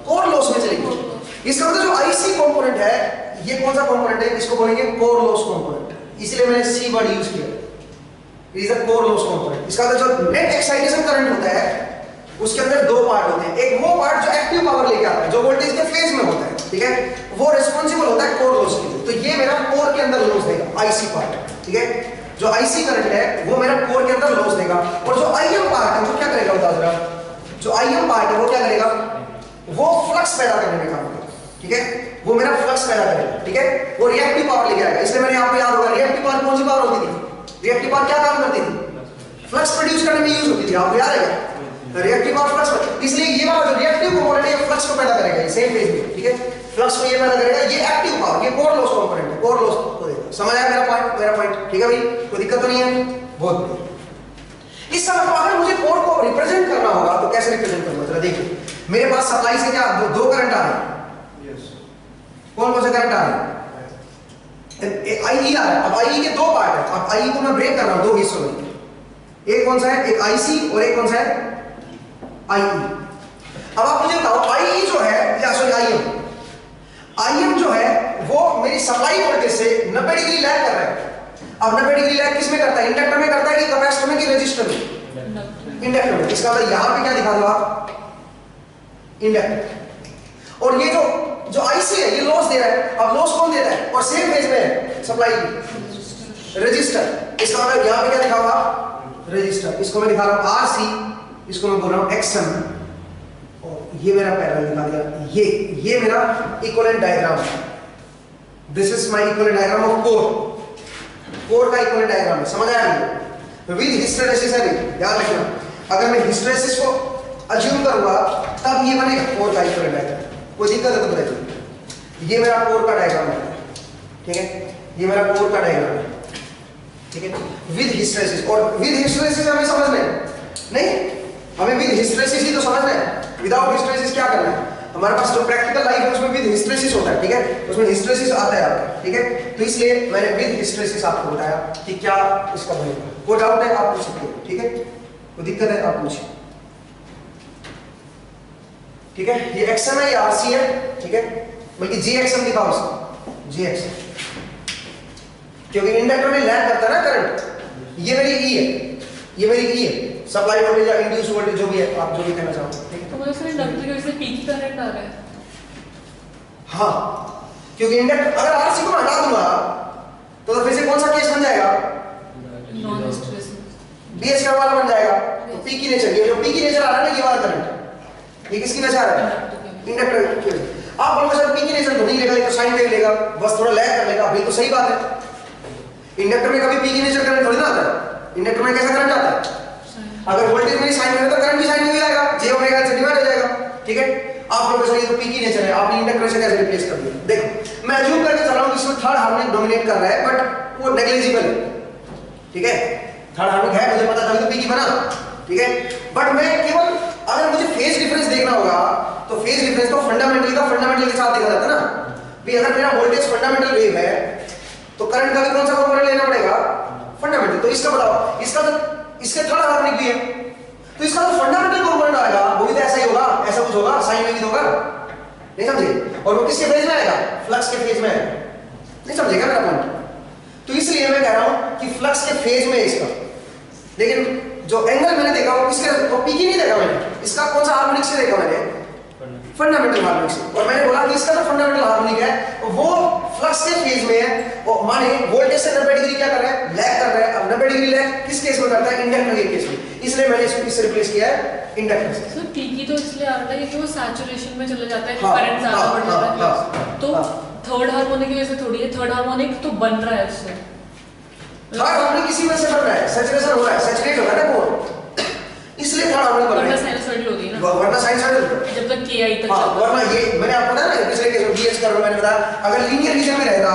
कोर लॉस में चली गई। इसका मतलब जो आईसी कंपोनेंट है, ये कौन सा कंपोनेंट है? इसको बोलेंगे कोर लॉस कंपोनेंट, इसलिए मैंने सी वर्ड यूज किया। It is a core loss component. इसका मतलब जो नेट एक्साइटेशन करंट होता है उसके अंदर दो पार्ट होते हैं। एक वो पार्ट जो एक्टिव पावर लेके आता है, जो वोल्टेज के फेज में होता है, ठीक है, वो रिस्पांसिबल होता है कोर लॉस के लिए। तो ये मेरा कोर के अंदर लॉस देगा, आईसी पार्ट, ठीक है। जो आईसी करंट है वो मेरा कोर के अंदर लॉस देगा। और जो आईएम पार्ट है वो क्या करेगा बता जरा? जो आईएम पार्ट है वो क्या करेगा? वो फ्लक्स पैदा करने में काम करेगा, ठीक है, वो मेरा फ्लक्स पैदा करेगा, ठीक है। वो रिएक्टिव पावर लेके आएगा। इसलिए मैंने आपको याद होगा, रिएक्टिव पावर कौन सी पावर होती थी? रिएक्टिव पावर क्या काम करती थी? फ्लक्स प्रोड्यूस करने में यूज होती थी, आपको याद है? रिएक्टिव पावर फ्लक्स, इसलिए ये वाला जो रिएक्टिव कंपोनेंट है ये फ्लक्स को पैदा करेगा, सेम फेज में, ठीक है, फ्लक्स को ये पैदा करेगा। ये एक्टिव पावर, ये कोर लॉस कंपोनेंट है, कोर लॉस को देगा। समझ आया मेरा पॉइंट? ठीक है भाई, कोई दिक्कत तो नहीं है? बहुत बढ़िया। इस समय अगर मुझे कोर को रिप्रेजेंट करना होगा तो कैसे रिप्रेजेंट करूंगा? जरा देखिए, मेरे पास सप्लाई से क्या दो करंट आ रहे हैं। यस, कौन कौन से करंट आ रहे हैं? आई आ रहा है। अब आई के दो पार्ट है, अब आई को मैं ब्रेक कर रहा हूं दो हिस्सों में। एक कौन सा है? एक आईसी और एक कौन सा है? आई। अब आप मुझे बताओ, आई जो है या सॉरी आईएम जो है वो मेरी सप्लाई वोल्टेज से 90 डिग्री लैग कर रहा है। अब 90 डिग्री लैग किस में करता है? इंडक्टर में करता है कि कैपेसिटर में कि रेजिस्टर में? इंडक्टर में। इसका मतलब यहां पे क्या दिखा दो आप? इंडक्टर। और ये जो आईसी है ये लॉस दे रहा है। अब लॉस कौन देता है? और सेम फेज में सप्लाई रेजिस्टर। इसका मतलब यहां पे क्या दिखा हुआ? रेजिस्टर। इसको मैं दिखा रहा हूं आरसी, इसको मैं बोल रहा हूं एक्सएम, और ये मेरा पैरेलल दिखा दिया। ये मेरा इक्विवेलेंट डायग्राम है। This is my equivalent diagram of core का इक्विवेलेंट डायग्राम है। समझ आया मुझे? विद हिस्टैरिसीस है, याद रखना। अगर मैं हिस्टैरिसीस को अज्यूम करूंगा तब ये बनेगा कोर का इक्विवेलेंट डायग्राम। कोई दिक्कत है तो बताइए। ये मेरा कोर का डायग्राम है, ठीक है, ये मेरा कोर का डायग्राम है, ठीक है, विद हिस्टैरिसीस। और विद हिस्टैरिसीस हमें समझना है नहीं, हमें विद हिस्टैरिसीस ही तो समझना है। विदाउट हिस्टैरिसीस क्या करना है? हमारे पास जो प्रैक्टिकल लाइफ है उसमें विद हिस्टैरिसीस होता है, ठीक है, उसमें हिस्टैरिसीस आता है आपका, ठीक है। तो इसलिए मैंने विद हिस्टैरिसीस आपको बताया कि क्या इसका बनेगा। कोई डाउट है आप पूछ सकते हो, ठीक है, कोई दिक्कत है आप पूछिए, ठीक है। ये एक्सएम है, ये आरसी है, ठीक है, बल्कि जीएक्सएम दिखाओ इसको, जीएक्सएम, क्योंकि इंडक्टर में लैग करता है ना करंट। ये मेरी ई है, ये मेरी ई है, सप्लाई वोल्टेज या इंड्यूस वोल्टेज जो भी है, आप जो भी कहना चाहो, ठीक है। तो मुझे सिर्फ इंडक्टर की वजह से पीक करंट आ रहा है। हाँ, क्योंकि इंडक्टर अगर आरसी को हटा दूंगा तो फिर से कौन सा केस बन जाएगा? नॉन हिस्टैरिसीस, बीएच का वाला बन जाएगा। तो पी की नेचर, ये जो पी की नेचर आ रहा है ना, ये वाला करंट, ये किसकी नेचर आ रहा है? इंडक्टर की। आप बोलोगे सर पी की नेचर तो नहीं लेगा, ये तो साइन वेव लेगा, बस थोड़ा लैग कर लेगा। अभी तो सही बात है, इंडक्टर में कभी पी की नेचर करंट थोड़ी ना आता है। इंडक्टर में कैसा करंट आता है? अगर वोल्टेज में साइन वेव है तो करंट भी साइन वेव आएगा, जे ओमेगा से डिवाइड हो जाएगा, ठीक है। आप लोगों से ये तो पी की नेचर है, आपने इंडक्टर से कैसे रिप्लेस कर दिया? देखो मैं अज्यूम करके चल रहा हूं कि इसमें थर्ड हार्मोनिक डोमिनेट कर रहा है, बट वो नेग्लिजिबल है, ठीक है। थर्ड हार्मोनिक है, मुझे पता तभी तो पी की बना, ठीक है। बट मैं केवल अगर मुझे फेज डिफरेंस देखना होगा तो फेज डिफरेंस तो फंडामेंटल के साथ देखा जाता है ना। भी अगर मेरा वोल्टेज फंडामेंटल वेव है तो करंट का भी कौन सा कंपोनेंट लेना पड़ेगा? फंडामेंटल। तो इसका बताओ, इसका तो इसके थर्ड हार्मोनिक भी है, तो इसका जो फंडामेंटल कंपोनेंट आएगा वो भी तो ऐसा ही होगा, ऐसा कुछ होगा, साइन वेव होगा, नहीं समझे? और वो किसके फेज में आएगा? फ्लक्स के फेज में आएगा, नहीं समझेगा मेरा पॉइंट? तो इसलिए मैं कह रहा हूं कि फ्लक्स के फेज में इसका, लेकिन जो एंगल मैंने देखा वो किसके, वो पी की नहीं देखा मैंने, इसका कौन सा हार्मोनिक से देखा मैंने? फंडामेंटल हार्मोनिक से। और मैंने बोला कि इसका जो फंडामेंटल हार्मोनिक है वो फ्लक्स के फेज में है, और माने वोल्टेज से 90 डिग्री क्या कर रहा है? लैग कर रहा है। अब 90 डिग्री लैग किस केस में करता है? इंडक्टर के केस में। इसलिए मैंने इसको किससे रिप्लेस किया है? इंडक्टर से। सर पीकी तो इसलिए आता है क्योंकि वो सैचुरेशन में चला जाता है, हाँ, करंट ज्यादा हाँ, बढ़ जाता है। हाँ, तो हाँ। थर्ड हार्मोनिक की वजह से थोड़ी है, थर्ड हार्मोनिक तो बन रहा है उससे। थर्ड हार्मोनिक किसी वजह से बन रहा है, सैचुरेशन हो रहा है, सैचुरेट हो रहा है ना कोर, इसलिए थर्ड हार्मोनिक बन रहा वरना है। साइनसॉइडल होती है ना, वरना साइनसॉइडल जब तक के आई तक हाँ, चलता है। वरना ये मैंने आपको बताया ना पिछले केस में बीएच कर मैंने बताया, अगर लीनियर रीजन में रहता,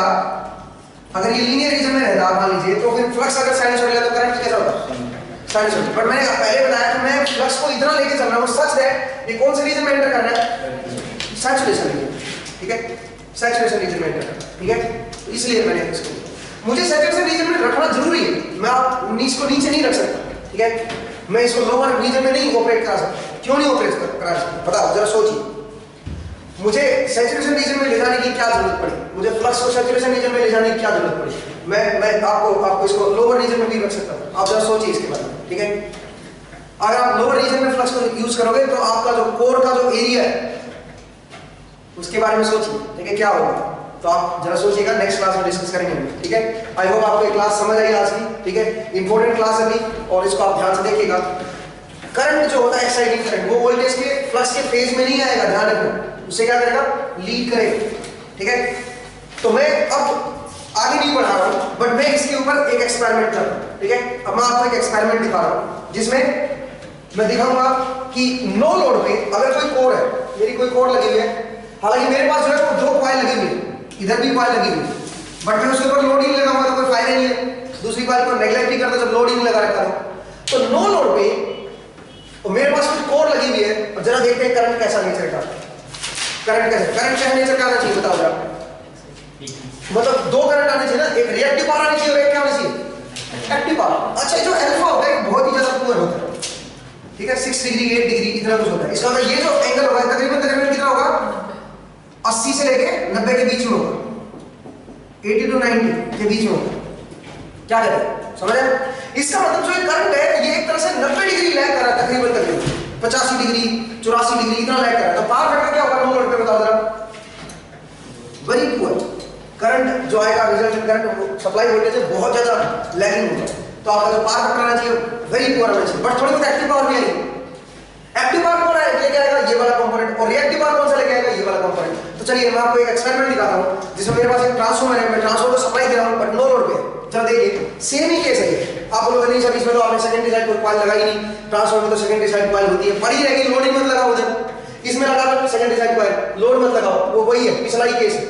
अगर ये लीनियर रीजन में रहता मान लीजिए, तो फिर फ्लक्स अगर साइनसॉइडल है तो करंट कैसा होता? साइनसॉइडल। बट मैंने पहले बताया कि मैं फ्लक्स को इतना लेके चल रहा हूँ सच दैट ये कौन से रीजन में एंटर कर रहा है, सैचुरेशन रीजन, ठीक है, सैचुरेशन रीजन में एंटर कर रहा है, ठीक है। तो इसलिए मैंने इसको, मुझे सैचुरेशन रीजन में रखना जरूरी है, मैं आप 19 को नीचे नहीं रख सकता, ठीक है। मैं इसको लोअर रीजन में नहीं ऑपरेट करा सकता। क्यों नहीं ऑपरेट करा सकता बताओ जरा सोचिए। मुझे सैचुरेशन रीजन में ले जाने की क्या जरूरत पड़ी, मुझे फ्लक्स को सैचुरेशन रीजन में ले जाने की क्या जरूरत पड़ी, मैं आपको इसको लोअर रीजन में भी रख सकता हूं। आप जरा सोचिए इसके बारे में, ठीक है। अगर आप लोअर रीजन में फ्लक्स को यूज करोगे तो आपका जो कोर का जो एरिया है उसके बारे में सोचिए, ठीक है, क्या होगा। तो आप जरा सोचिएगा, नेक्स्ट क्लास में डिस्कस करेंगे, ठीक है। आई होप आपको ये क्लास समझ आई आज की, ठीक है। इंपॉर्टेंट क्लास है अभी और इसको आप ध्यान से देखिएगा। करंट जो होता है एक्साइटिंग करंट, वो वोल्टेज के फ्लक्स के फेज में नहीं आएगा, ध्यान रखना। उससे क्या करेगा, लीड करेगा, ठीक है। तो मैं अब आगे नहीं बढ़ा रहा हूं, बट मैं इसके ऊपर एक एक्सपेरिमेंट कर रहा हूं, ठीक है। अब मैं आपको एक एक्सपेरिमेंट दिखा रहा हूं जिसमें मैं दिखाऊंगा कि नो लोड पे अगर कोई कोर है, मेरी कोई कोर लगी हुई है, हालांकि मेरे पास जो है वो 2 कॉइल लगी हुई है, इधर भी कॉइल लगी हुई है, बट मैं उसके ऊपर लोड ही नहीं लगाऊंगा तो कोई फायदा नहीं है। दूसरी कॉइल को नेग्लेक्ट ही करता जब लोड ही नहीं लगा रखा तो नो लोड पे और मेरे पास कुछ कोर लगी हुई है। और जरा देखते हैं करंट कैसा नेचर का, करंट कैसा नेचर का आना चाहिए बताओ जरा। मतलब 2 करंट आने चाहिए ना, एक रिएक्टिव पावर आनी चाहिए और एक क्या आनी चाहिए, एक्टिव पावर। अच्छा, जो अल्फा होता है बहुत ही ज्यादा पुअर होता है, ठीक है, 6 डिग्री 8 डिग्री इतना कुछ होता है। इसका मतलब ये जो एंगल होगा तकरीबन कितना होगा, 80 से लेके 90 के बीच में होगा, 80 to 90 के बीच में होगा। क्या कहते हैं, समझ आए? इसका मतलब जो ये करंट है ये एक तरह से 90 डिग्री लैग कर रहा है, तकरीबन 85 डिग्री 84 डिग्री इतना लैग कर रहा है। तो पावर फैक्टर क्या होगा नो लोड पे बताओ जरा, वेरी पुअर। करंट जो आएगा रिजल्टेंट करंट सप्लाई वोल्टेज है बहुत ज्यादा लैगिंग होगा। तो आपका जो पावर फैक्टर आना चाहिए वेरी पुअर होना चाहिए, बट थोड़ी बहुत एक्टिव पावर भी आएगी। एक्टिव पावर कौन लेके आएगा, ये वाला कंपोनेंट, और रिएक्टिव पावर कौन सा लेके आएगा, ये वाला कंपोनेंट। तो चलिए मैं आपको एक एक्सपेरिमेंट दिखाता हूं जिसमें मेरे पास एक ट्रांसफार्मर है, मैं ट्रांसफार्मर को सप्लाई दे रहा हूं बट नो लोड पे। जरा देखिए सेम ही केस है। आप बोलोगे नहीं सर इसमें तो आपने सेकेंडरी साइड कोई कॉइल लगाई नहीं, ट्रांसफार्मर में तो सेकेंडरी साइड कॉइल होती है, पड़ी रहेगी, लोड ही मत लगाओ उधर। इसमें लगा दो सेकेंडरी साइड कॉइल, लोड मत लगाओ, वो वही है पिछला ही केस है,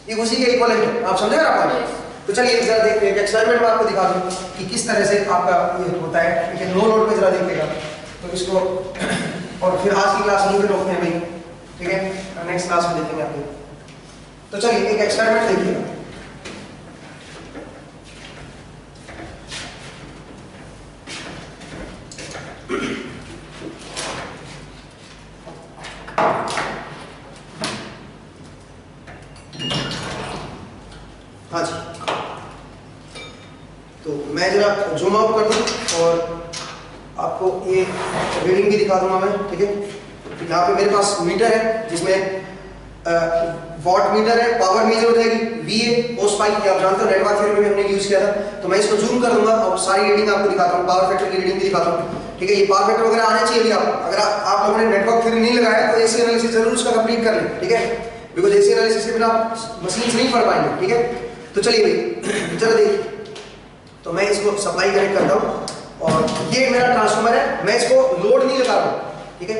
ये उसी के इक्विवेलेंट है। आप समझे ना आप? तो चलिए जरा देखते हैं, एक्सपेरिमेंट में आपको दिखा दूं कि किस तरह से आपका ये होता है, ठीक है। नो लोड पे जरा देखिएगा तो इसको, और फिर आज की क्लास यहीं पे रोकते हैं भाई, ठीक है, नेक्स्ट क्लास में देखेंगे आपको। तो चलिए एक एक्सपेरिमेंट देखिएगा। हाँ जी, तो मैं जरा जूम आउट कर दूं और आपको ये रीडिंग भी दिखा दूंगा मैं, ठीक है। यहाँ पे मेरे पास मीटर है जिसमें वॉट मीटर है, पावर मेजर हो जाएगी, VA होस पाई, आप जानते हो नेटवर्क थ्योरी में हमने यूज किया था। तो मैं इसको जूम कर दूंगा और सारी रीडिंग आपको दिखाता हूँ, पावर फैक्टर की रीडिंग भी दिखाता हूँ, ठीक है। ये पावर फैक्टर वगैरह आने चाहिए भी आप, अगर आप लोगों ने नेटवर्क थ्योरी नहीं लगाया तो AC एनालिसिस जरूर उसका कंप्लीट कर लें, ठीक है, बिकॉज AC एनालिसिस के बिना आप मशीन नहीं पढ़ पाएंगे, ठीक है। तो चलिए भाई जरा देखिए, तो मैं इसको सप्लाई कनेक्ट करता हूँ और ये मेरा ट्रांसफार्मर है, मैं इसको लोड नहीं लगा रहा हूँ, ठीक है,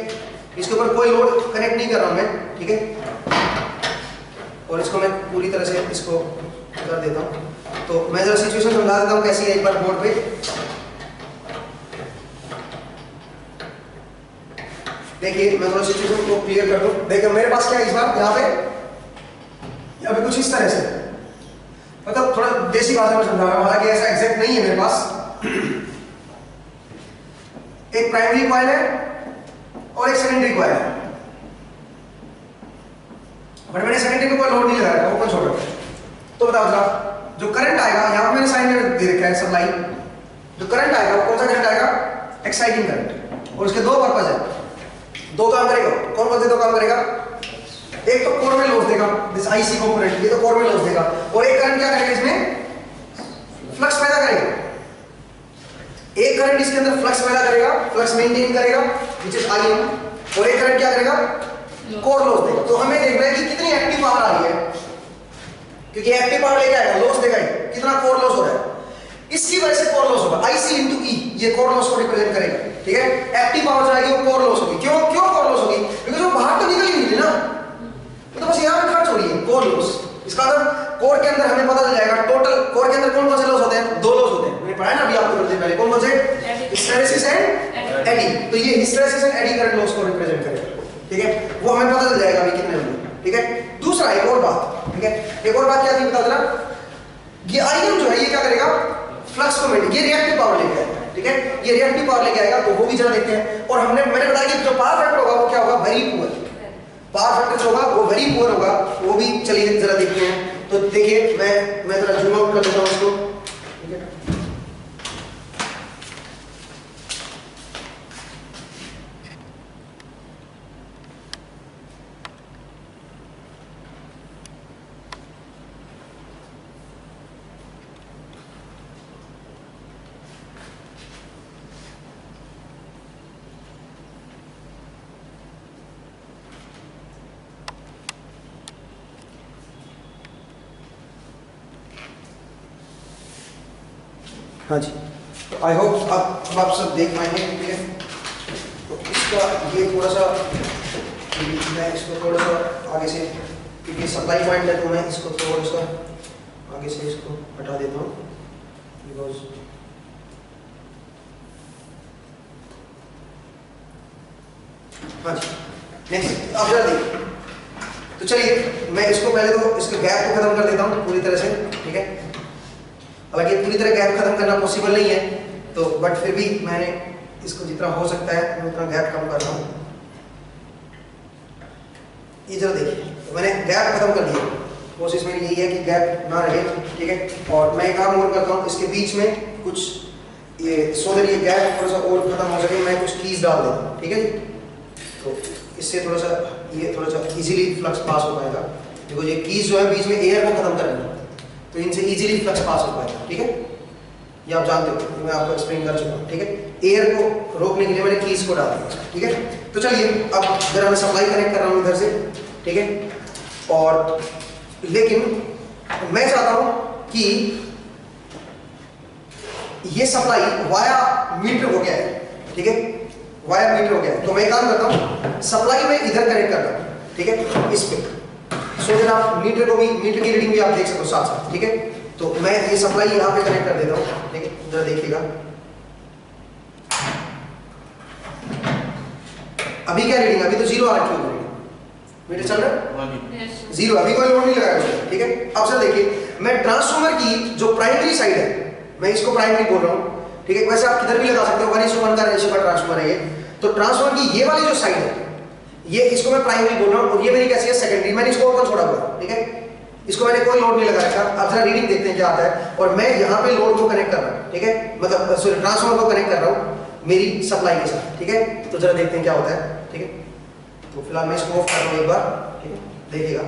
इसके ऊपर कोई लोड कनेक्ट नहीं कर रहा हूँ मैं, ठीक है। और इसको मैं पूरी तरह से इसको कर देता हूँ। तो मैं जरा सिचुएशन समझा देता हूँ कैसी है एक बार बोर्ड पे। देखिए मैं थोड़ा सिचुएशन को क्लियर कर दूँ। देखिए मेरे पास क्या है इस बार यहाँ पे कुछ इस तरह से, मतलब थोड़ा देसी भाषा में समझा रहा हूँ, हालांकि ऐसा एग्जैक्ट नहीं है मेरे पास। एक प्राइमरी कॉइल है और एक सेकेंडरी कॉइल है, बट मैंने सेकेंडरी में कोई लोड नहीं लगाया, ओपन छोड़ रखा। तो बताओ जरा जो करंट आएगा, यहाँ पे मैंने साइन में दे रखा है सप्लाई, जो करंट आएगा वो कौन सा करंट आएगा, एक्साइटिंग करंट। और उसके 2 पर्पज है, 2 काम करेगा। कौन कौन से 2 काम करेगा, एक तो कोर में लॉस देगा, दिस IC कंपोनेंट, ये तो कोर में लॉस देगा, और एक करंट क्या करेगा इसमें, फ्लक्स पैदा करेगा। एक करंट इसके अंदर फ्लक्स पैदा करेगा, फ्लक्स मेंटेन करेगा व्हिच इज IM, और एक करंट क्या करेगा, कोर लॉस देगा। तो हमें देखना है कि कितनी एक्टिव पावर आ रही है, क्योंकि एक्टिव पावर लेके आएगा, लॉस देगा, कितना कोर लॉस हो रहा है, इसकी वजह से कोर लॉस होगा। IC into E ये कोर लॉस को रिप्रेजेंट करेगा, ठीक है। एक्टिव पावर जो आएगी वो कोर लॉस होगी। क्यों कोर लॉस होगी, क्योंकि वो बाहर तो निकल ही नहीं ना, तो बस यहाँ पे खर्च हो रही है कोर लॉस। इसका मतलब कोर के अंदर हमें पता चल जाएगा टोटल कोर के अंदर कौन कौन से लॉस होते हैं, 2 लॉस होते हैं, मैंने पढ़ा है ना अभी आपको थोड़ी देर पहले। कौन कौन से, उसको रिप्रेजेंट करेगा, ठीक है, वो हमें पता चल जाएगा अभी कितने होंगे, ठीक है। दूसरा एक और बात, ठीक है, एक और बात क्या थी बता जरा, ये आईएम जो है ये क्या करेगा, फ्लक्स को मेंटेन, ये रिएक्टिव पावर लेके आएगा, ठीक है, ये रिएक्टिव पावर लेके आएगा, तो वो भी जरा देखते हैं। और मैंने बताया कि जो पावर फैक्टर होगा वो क्या होगा, वेरी पुअर, पावर फैक्टर जो होगा वो वेरी पुअर होगा, वो भी चलिए जरा देखते हैं। तो देखिए मैं थोड़ा जूम आउट कर देता हूँ उसको, ठीक है। हाँ जी, तो आई होप अब आप सब देख पाएंगे, ठीक है। तो इसका ये थोड़ा सा, मैं इसको थोड़ा सा आगे से, क्योंकि सप्लाई पॉइंट है तो मैं इसको थोड़ा सा आगे से इसको हटा देता हूँ, बिकॉज हाँ जी नेक्स्ट अब जरा देखिए। तो चलिए मैं इसको पहले तो इसके गैप को खत्म कर देता हूँ पूरी तरह से, ठीक है। हालांकि पूरी तरह गैप खत्म करना पॉसिबल नहीं है, तो बट फिर भी मैंने इसको जितना हो सकता है मैं उतना गैप कम कर रहा हूँ। ये जरा देखिए, तो मैंने गैप खत्म कर दिया, कोशिश मेरी यही है कि गैप ना रहे, ठीक है। और मैं एक काम और करता हूँ, इसके बीच में कुछ ये सो दैट ये गैप थोड़ा सा और खत्म हो सके, मैं कुछ कीज डाल देता हूँ, ठीक है जी। तो इससे थोड़ा सा ये थोड़ा सा इजीली फ्लक्स पास हो पाएगा, देखो ये कीज जो है बीच में एयर को खत्म करेंगे, तो इनसे इजीली फ्लक्स पास हो पाएगा, ठीक है। ये आप जानते हो, मैं आपको एक्सप्लेन कर चुका हूँ, ठीक है। एयर को रोकने के लिए मैंने कीज को डाल दिया, ठीक है। तो चलिए अब जरा मैं सप्लाई कनेक्ट कर रहा हूँ इधर से, ठीक है। और लेकिन मैं चाहता हूँ कि ये सप्लाई वाया मीटर हो गया है, ठीक है, वाया मीटर हो गया है। तो मैं काम करता हूँ, सप्लाई में इधर कनेक्ट करता हूँ, ठीक है, इस पे, सो दैट आप मीटर को भी, मीटर की रीडिंग भी आप देख सको साथ साथ, ठीक है। तो मैं ये सप्लाई यहाँ पे कनेक्ट कर देता हूँ, ठीक है, जरा देखिएगा। अभी क्या रीडिंग, अभी तो जीरो आ रखी है, मीटर चल रहा है जीरो, अभी कोई लोड नहीं लगाया, ठीक है। अब सर देखिए, मैं ट्रांसफार्मर की जो प्राइमरी साइड है, मैं इसको प्राइमरी बोल रहा हूँ, ठीक है। वैसे आप किधर भी लगा सकते हो, 1:1 का रेशियो का ट्रांसफार्मर है ये। तो ट्रांसफार्मर की ये वाली जो साइड है, ये इसको मैं प्राइमरी बोल रहा हूँ, और ये मेरी कैसी है, सेकेंडरी। मैंने इसको ओपन छोड़ा हुआ, ठीक है, इसको मैंने कोई लोड नहीं लगा रखा। अब जरा रीडिंग देखते हैं क्या आता है। और मैं यहाँ पे लोड को कनेक्ट कर रहा हूँ, ठीक है, मतलब सॉरी ट्रांसफार्मर को कनेक्ट कर रहा हूँ मेरी सप्लाई के साथ, ठीक है। तो जरा देखते हैं क्या होता है, ठीक है। तो फिलहाल मैं इसको ऑफ कर रहा हूँ एक बार, ठीक है, देखिएगा।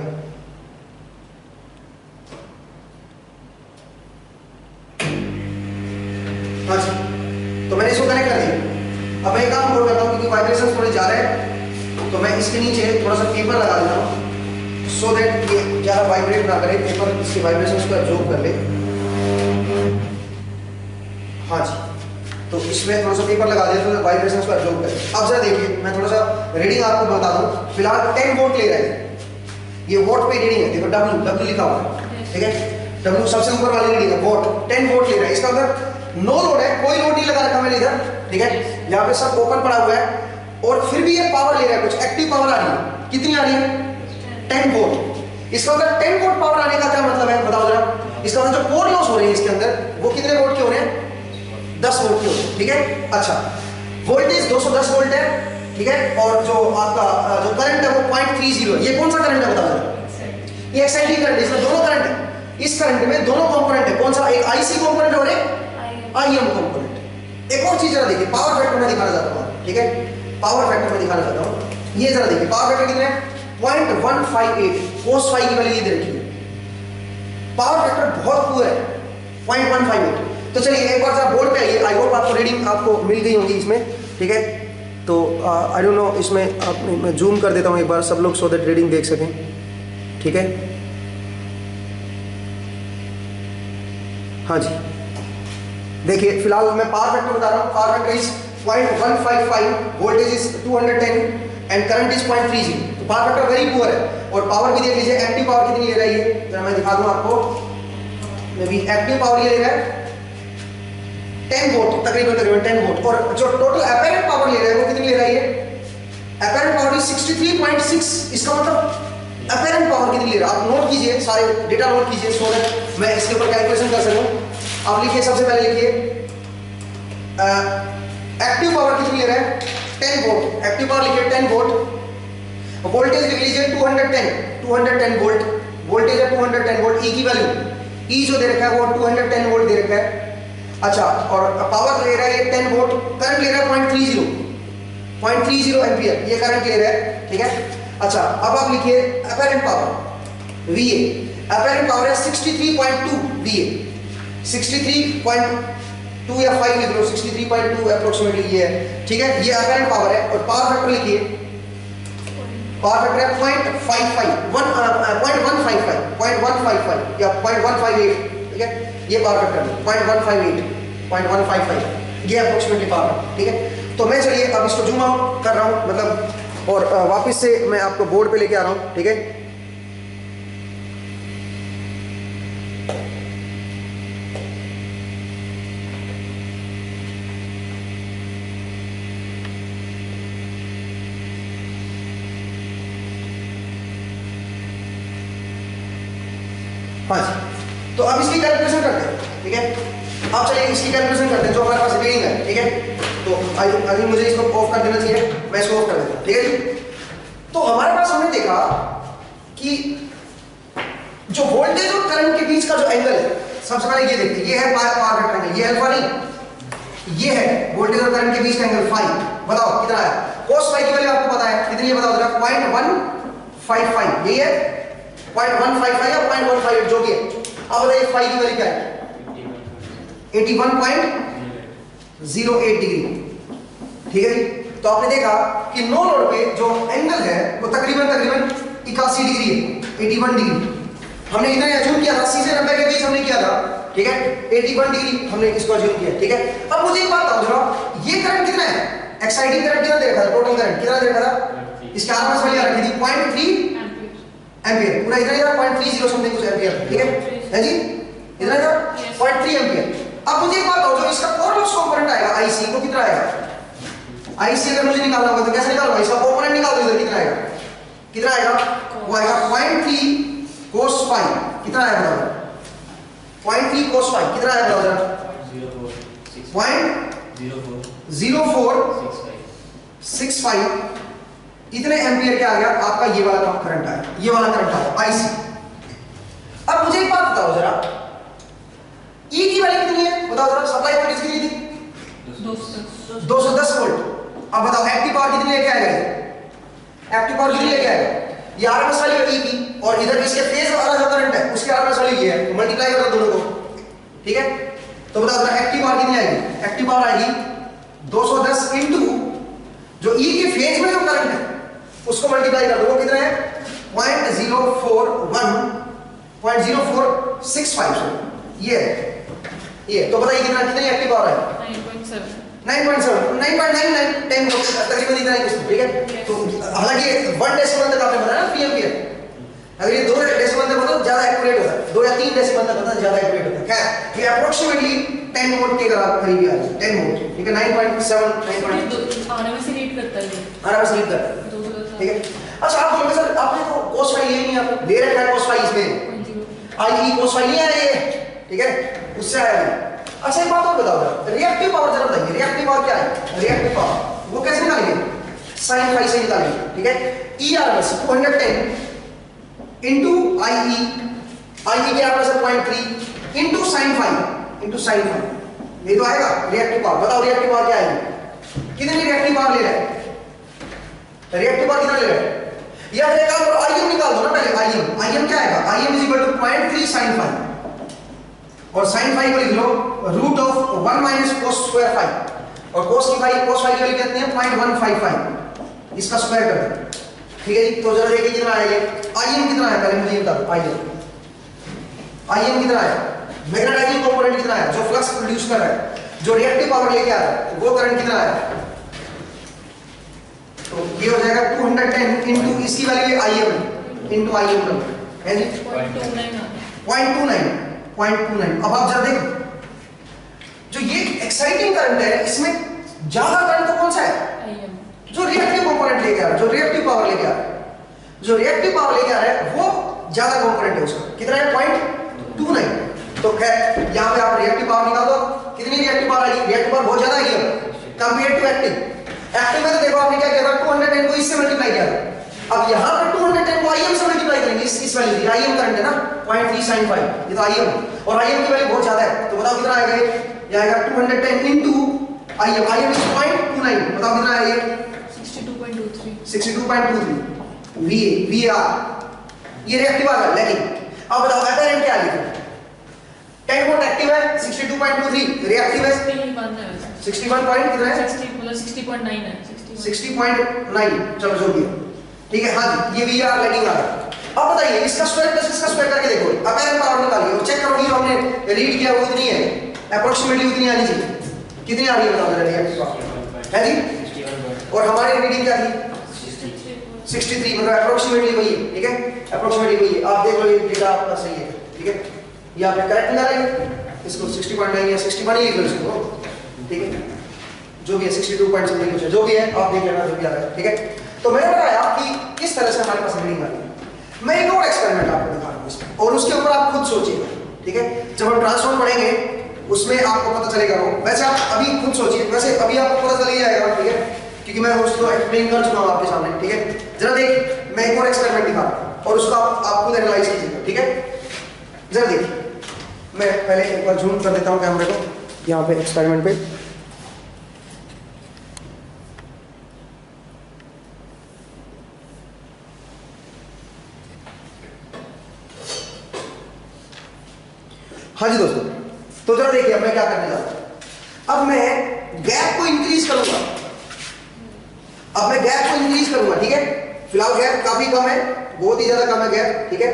हाँ जी, तो मैंने इसको कनेक्ट कर दिया। अब मैं एक काम और करता हूँ, क्योंकि वाइब्रेशन थोड़े जा रहे हैं, तो मैं इसके नीचे थोड़ा सा पेपर लगा देता हूँ, सो दैट ये ज़्यादा वाइब्रेट ना करे, पेपर इसके वाइब्रेशंस को एब्जॉर्ब कर ले। हाँ जी, तो इसमें थोड़ा सा पेपर लगा दिया तो वाइब्रेशंस को एब्जॉर्ब करे। अब जरा देखिए, मैं थोड़ा सा रीडिंग आपको बता दूँ। फिलहाल 10 वोल्ट ले रहा है, ये वोट पे रीडिंग है, देखो डब्ल्यू लिखा हुआ है, ठीक है, डब्ल्यू सबसे ऊपर वाली रीडिंग है, वोट 10 वोट ले रहा है। इसका अंदर नो लोड है, कोई लोड नहीं लगा रखा मैंने इधर, ठीक है, यहाँ पे सब ओपन पड़ा हुआ है। और फिर भी ये पावर ले रहा है, कुछ एक्टिव पावर आ रही है, कितनी आ रही है, 10 वोल्ट। इसका अंदर 10 वोल्ट पावर आने का क्या मतलब है, बताओ जरा। इसका अंदर जो कोर लॉस हो रहे हैं इसके अंदर, वो कितने वोल्ट के हो रहे हैं, 10 वोल्ट के हो रहे हैं, ठीक है। अच्छा, वोल्टेज 210 वोल्ट है, ठीक है। और जो आपका जो करंट है वो 0.30 है। ये कौन सा करंट है, बताओ जरा। ये एक्साइटिंग करंट है, इसमें दोनों करंट है। इस करंट में दोनों कंपोनेंट है, कौन सा, एक आईसी कंपोनेंट और एक आईएम कंपोनेंट। एक और चीज जरा देखिए, पावर फैक्टर में दिखाना चाहता हूँ, ठीक है, पावर फैक्टर में दिखाना चाहता हूँ। ये जरा देखिए, पावर फैक्टर कितना है, 0.158, cos फाई की वैल्यू ये दे रखी है। पावर फैक्टर बहुत पुअर है, 0.158। तो चलिए एक बार जरा बोर्ड पे आइए, आई होप आपको रीडिंग आपको मिल गई होंगी इसमें, ठीक है। तो आई डोंट नो, इसमें मैं जूम कर देता हूँ एक बार, सब लोग सो दैट रीडिंग देख सकें, ठीक है। हाँ जी, देखिए फिलहाल मैं पावर फैक्टर बता रहा हूँ। Power factor is 0.155, voltage is 210 and current is 0.30। तो पावर फैक्टर वेरी पुअर है। और पावर भी देख लीजिए, एक्टिव पावर कितनी ले रहा है ये, जरा मैं दिखा दूं आपको। मे बी एक्टिव पावर ये ले रहा है 10 वोल्ट, तकरीबन 10 वोल्ट। और जो टोटल अपेरेंट पावर ले रहा है वो कितनी ले रहा है ये, 63.6, इसका मतलब अपैरेंट पावर कितनी ले रहा है? आप नोट कीजिए, सारे डेटा नोट कीजिए सो दैट मैं इसके ऊपर कैलकुलेशन कर सकूं। आप लिखिए, सबसे पहले लिखिए एक्टिव पावर कितनी ले रहा है? 10 वोल्ट। एक्टिव पावर लिखिए 10 वोल्ट। वोल्टेज लिख लीजिए 210 वोल्ट। वोल्टेज है 210 वोल्ट। ई की वैल्यू, ई जो दे रखा है वो 210 वोल्ट दे रखा है। अच्छा, और पावर ले रहा है ये 10 वोल्ट। करंट ले रहा है 0.30 एम्पियर, ये करंट ले रहा है, ठीक है। अच्छा, अब आप लिखिए apparent power VA। Apparent power है 63.2 VA। 63.2 या 5 लिख लो, 63.2 अप्रोक्सीमेटली ये है, ठीक है। ये अपैरेंट पावर है। और पावर फैक्टर लिखिए, पावर फैक्टर है 0.155 या 0.158, ठीक है। ये पावर फैक्टर है 0.158 ये अप्रोक्सीमेटली पावर, ठीक है। तो मैं चलिए अब इसको जूम आउट कर रहा हूँ, मतलब और वापस से मैं आपको बोर्ड पे लेके आ रहा हूँ, ठीक है। हाँ जी, तो अब इसकी कैलकुलेशन करते हैं, ठीक है। अब चलिए इसकी कैलकुलेशन करते हैं, जो हमारे पास रीडिंग है, ठीक है। तो अभी मुझे इसको ऑफ कर देना चाहिए, मैं इसको ऑफ कर देता हूं, ठीक है जी। तो हमारे पास हमने देखा कि जो वोल्टेज और करंट के बीच का जो एंगल है, सबसे पहले ये देखते हैं, ये है पावर फैक्टर एंगल, ये अल्फा नहीं, ये है वोल्टेज और करंट के बीच का एंगल फाई। बताओ कितना है? cos फाई की वैल्यू आपको पता है कितनी है? बताओ जरा। 0.155, यही है 0.155 या 0.158 जो भी है। अब बताइए फाई की वैल्यू क्या है? 81.08 डिग्री, ठीक है जी। तो आपने देखा कि नो लोड पे जो एंगल है वो तकरीबन 81 डिग्री है, 81 डिग्री। हमने इतना अज्यूम किया था, 80 से 90 के बीच हमने किया था, ठीक है। 81 डिग्री हमने इसको अज्यूम किया, ठीक है। अब मुझे एक बात बताओ जरा, ये करंट कितना है? एक्साइटिंग करंट कितना दे रखा था? टोटल करंट कितना दे रखा था? इसके आसपास वाली रखी थी 0.3 एम्पियर, पूरा इतना इधर 0.30 समथिंग कुछ एम्पियर, ठीक है जी। इतना इधर 0.3 एम्पियर। अब मुझे एक बात बताओ, जो इसका कोर लॉस कंपोनेंट आएगा आईसी, वो कितना आएगा? आईसी अगर मुझे निकालना होगा तो कैसे निकालूंगा? इसका कंपोनेंट निकाल दो, इधर कितना आएगा? कितना आएगा? वो आएगा 0.3 cos phi। कितना आएगा बताओ? 0.3 cos phi कितना आएगा बताओ जरा? 0.0465 इतने एम्पियर क्या आ गया आपका? ये वाला करंट आया, ये वाला करंट आया आईसी। अब मुझे एक बात बताओ जरा, ई की वैल्यू कितनी है? बताओ जरा। सप्लाई वोल्टेज कितनी थी? 210 वोल्ट। अब बताओ एक्टिव पावर कितनी लेके आएगा? एक्टिव पावर कितनी लेके आएगा? ये आरएमएस वैल्यू है ई की, और इधर इसके फेज वाला जो करंट है उसके आरएमएस वैल्यू ये है, तो मल्टीप्लाई करो दोनों को, ठीक है। तो बताओ जरा एक्टिव पावर कितनी आएगी? एक्टिव पावर आएगी 210 इनटू जो ई के फेज में जो करंट है उसको मल्टीप्लाई कर दो, वो कितना है? 0.0465 ये है, ये। तो बताइए कितनी एक्टिव पावर है? 9.7 10 तकरीबन इतना ही कुछ, ठीक है। तो हालांकि 1 डेसिमल तक आपने बताया ना 3 एम्पियर, अगर ये 2 डेसिमल तक होता तो ज्यादा एक्यूरेट होता, 2 या 3 डेसिमल तक होता ज्यादा एक्यूरेट होता। खैर ये अप्रोक्सीमेटली 10 वोल्ट के करीब आ जाए, 10 वोल्ट, ठीक है। 9.7 आरएमएस से रीड करता है, आराम से रीड करता है, ठीक है। अच्छा आप बोलोगे सर आपने तो cos फाई नहीं, आपने दे रखा है cos फाई, इसमें आई cos फाई नहीं आया ये, ठीक है, उससे आया है। अच्छा एक बात और बताओ जरा, रिएक्टिव पावर जरा बताइए, रिएक्टिव पावर क्या है? रिएक्टिव पावर वो कैसे निकालेंगे? sin फाई से निकालेंगे, ठीक है। ई आरएमएस 210 इनटू आई के आरएमएस 0.3 इनटू sin फाई, ये तो आएगा रिएक्टिव पावर। बताओ रिएक्टिव पावर क्या आएगी? कितनी रिएक्टिव पावर ले रहा है? रिएक्टिव पावर कितना ले रहा है? या फिर एक आईएम निकाल दो ना पहले। आईएम क्या आएगा? IM is equal to 0.3 sin phi, और sin फाई को लिख लो root of 1 minus cos square phi, और cos फाई की वैल्यू कितनी है? 0.155, इसका स्क्वायर कर दो, ठीक है जी। तो जरा देखिए कितना आएगा। आईएम कितना है पहले मुझे बता दो। आईएम कितना है? मैग्नेटाइजिंग कंपोनेंट कितना है जो फ्लक्स प्रोड्यूस कर रहा है, जो रिएक्टिव पावर लेके आ रहा है, वो करंट कितना है? तो ये हो जाएगा 210 इनटू इसकी वैल्यू आईएम इनटू आईएम है जी 0.29। अब आप जरा देखो, जो ये एक्साइटिंग करंट है इसमें ज्यादा करंट तो कौन सा है? जो रिएक्टिव कंपोनेंट लेके आ रहा है, जो रिएक्टिव पावर लेके आ रहा है, जो रिएक्टिव पावर लेके आ रहा है वो ज्यादा कंपोनेंट है उसका, कितना है 0.29। तो खैर यहाँ पे आप रिएक्टिव पावर निकाल दो, कितनी रिएक्टिव पावर आएगी, रिएक्टिव पावर बहुत ज्यादा आएगी कंपेयर टू एक्टिव। एक्टिव में तो देखो आपने क्या किया था, 210 को इससे मल्टीप्लाई किया था, अब यहाँ पर 210 को IM से मल्टीप्लाई करेंगे, इस वैल्यू की IM करंट है ना 0.375, ये तो IM और IM की वैल्यू बहुत ज्यादा है, तो बताओ कितना आएगा ये आएगा 210 इनटू IM, IM इज 0.29, बताओ कितना आएगा 62.23 VAR, ये रिएक्टिव आ गया। लेकिन अब बताओ एपेरेंट क्या लिखा, 10 वोल्ट एक्टिव है, 62.23 रिएक्टिव है 61 पॉइंट कितना है 60.9 है 60.9, चलो जो भी है ठीक है। हाँ जी ये VAR लैगिंग आ गया। अब बताइए इसका स्क्वायर प्लस इसका स्क्वायर करके देखो, अपेरेंट पावर निकालिए और चेक करो कि हमने रीड किया वो इतनी है, अप्रोक्सीमेटली उतनी आनी चाहिए, कितनी आ रही है बताओ जरा रिएक्टिव पावर है जी, और हमारी रीडिंग क्या थी 63, मतलब अप्रोक्सीमेटली वही है, ठीक है अप्रोक्सीमेटली वही है। आप देख लो ये डेटा आपका सही है, ठीक है ये आपने करेक्ट निकाला है, इसको 60.9 या 61 ही लिख लो इसको, ठीक है जो भी है 62 पॉइंट समथिंग कुछ है, जो भी है आप देख लेना जो भी आ रहा है, ठीक है। तो मैंने बताया कि किस तरह से हमारे पास रीडिंग आ रही है। मैं एक और एक्सपेरिमेंट आपको दिखा रहा हूँ इसमें, और उसके ऊपर आप खुद सोचिएगा, ठीक है जब हम ट्रांसफॉर्म पढ़ेंगे उसमें आपको पता चलेगा वो, वैसे आप अभी खुद सोचिए, वैसे अभी आपको पता चल ही जाएगा, ठीक है क्योंकि मैं उसको एक्सप्लेन कर चुका हूँ आपके सामने, ठीक है जरा देख मैं एक और एक्सपेरिमेंट दिखा रहा हूँ और उसको आप खुद एनालाइज कीजिएगा, ठीक है जरा देखिए। मैं पहले एक बार जूम कर देता हूँ कैमरे को यहाँ पे एक्सपेरिमेंट पे, हाँ जी दोस्तों, तो जरा देखिए अब मैं क्या करने जा रहा हूं, अब मैं गैप को इंक्रीज करूंगा, अब मैं गैप को इंक्रीज करूंगा, ठीक है फिलहाल गैप काफी कम है, बहुत ही ज्यादा कम है गैप, ठीक है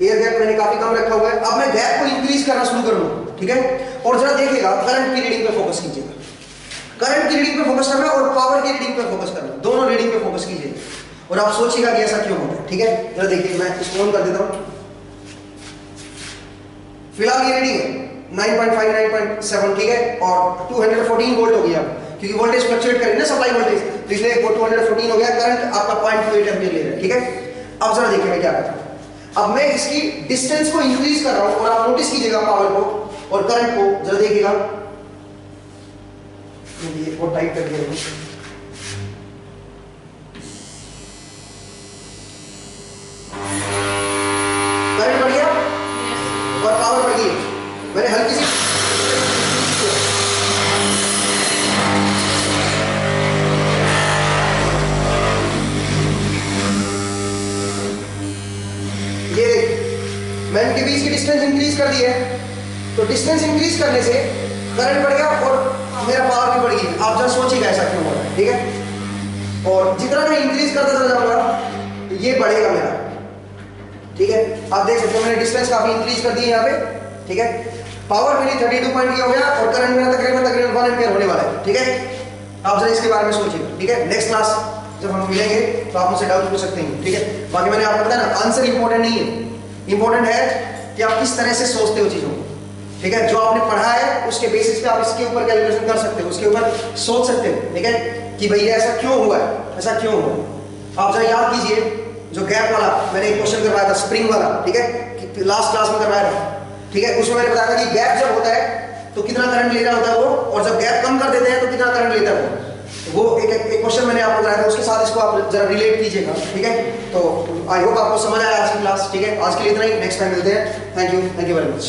एयर गैप मैंने काफी कम रखा हुआ है। अब मैं गैप को इंक्रीज करना शुरू करूंगा, ठीक है और जरा देखिएगा करंट की रीडिंग पे फोकस कीजिएगा, करंट की रीडिंग पे फोकस करना और पावर की रीडिंग पे फोकस करना, दोनों रीडिंग पे फोकस कीजिएगा और आप सोचिएगा कि ऐसा क्यों होता है, ठीक है जरा देखिए मैं इसको ऑन कर देता हूं। फिलहाल ये रीडिंग है 9.5 9.7, ठीक है और 214 वोल्ट हो गया क्योंकि वोल्टेज फ्लक्चुएट करें ना सप्लाई वोल्टेज, तो इसलिए 214 हो गया, करंट आपका 0.28 एम्पीयर ले रहा है, ठीक है। अब जरा देखिए मैं क्या करता हूं, अब मैं इसकी डिस्टेंस को इंक्रीज कर रहा हूं और आप नोटिस कीजिएगा पावर को और करंट को, जरा देखिएगा ये वो टाइट कर दिया, करंट बढ़ गया और पावर बढ़ गई, मैंने हल्की सी ये मैंने इनके बीच की डिस्टेंस इंक्रीज कर दी है, तो डिस्टेंस इंक्रीज करने से करंट बढ़ गया और मेरा पावर भी बढ़ गई। आप जरा सोचिएगा ऐसा क्यों हो रहा है, ठीक है और जितना मैं इंक्रीज करता चला जाऊंगा ये बढ़ेगा मेरा, ठीक है आप देख सकते हो मैंने डिस्टेंस काफी इंक्रीज कर दी है यहाँ पे, ठीक है पावर मेरी 32 पॉइंट की हो गया और करंट मेरा तकरीबन 1 एम्पीयर होने वाला है, ठीक है आप जरा इसके बारे में सोचिए, ठीक है नेक्स्ट क्लास जब हम मिलेंगे तो आप मुझसे डाउट पूछ सकते हैं, ठीक है बाकी मैंने आपको बताया ना आंसर इंपॉर्टेंट नहीं है, इंपॉर्टेंट है कि आप किस तरह से सोचते हो चीजों को, ठीक है जो आपने पढ़ा है उसके बेसिस पे आप इसके ऊपर कैलकुलेशन कर सकते हो, उसके ऊपर सोच सकते हो, ठीक है कि भैया ऐसा क्यों हुआ है, ऐसा क्यों हुआ। आप जरा याद कीजिए जो गैप वाला मैंने एक क्वेश्चन करवाया था स्प्रिंग वाला, ठीक है लास्ट क्लास में करवाया था, ठीक है उसमें मैंने बताया था कि गैप जब होता है तो कितना करंट ले रहा होता है वो, और जब गैप कम कर देते हैं तो कितना करंट लेता है वो एक क्वेश्चन मैंने आपको कराया था, उसके साथ इसको आप जरा रिलेट कीजिएगा, ठीक है तो आई होप आपको समझ आया आज की क्लास, ठीक है आज के लिए इतना ही, नेक्स्ट टाइम मिलते हैं, थैंक यू वेरी मच।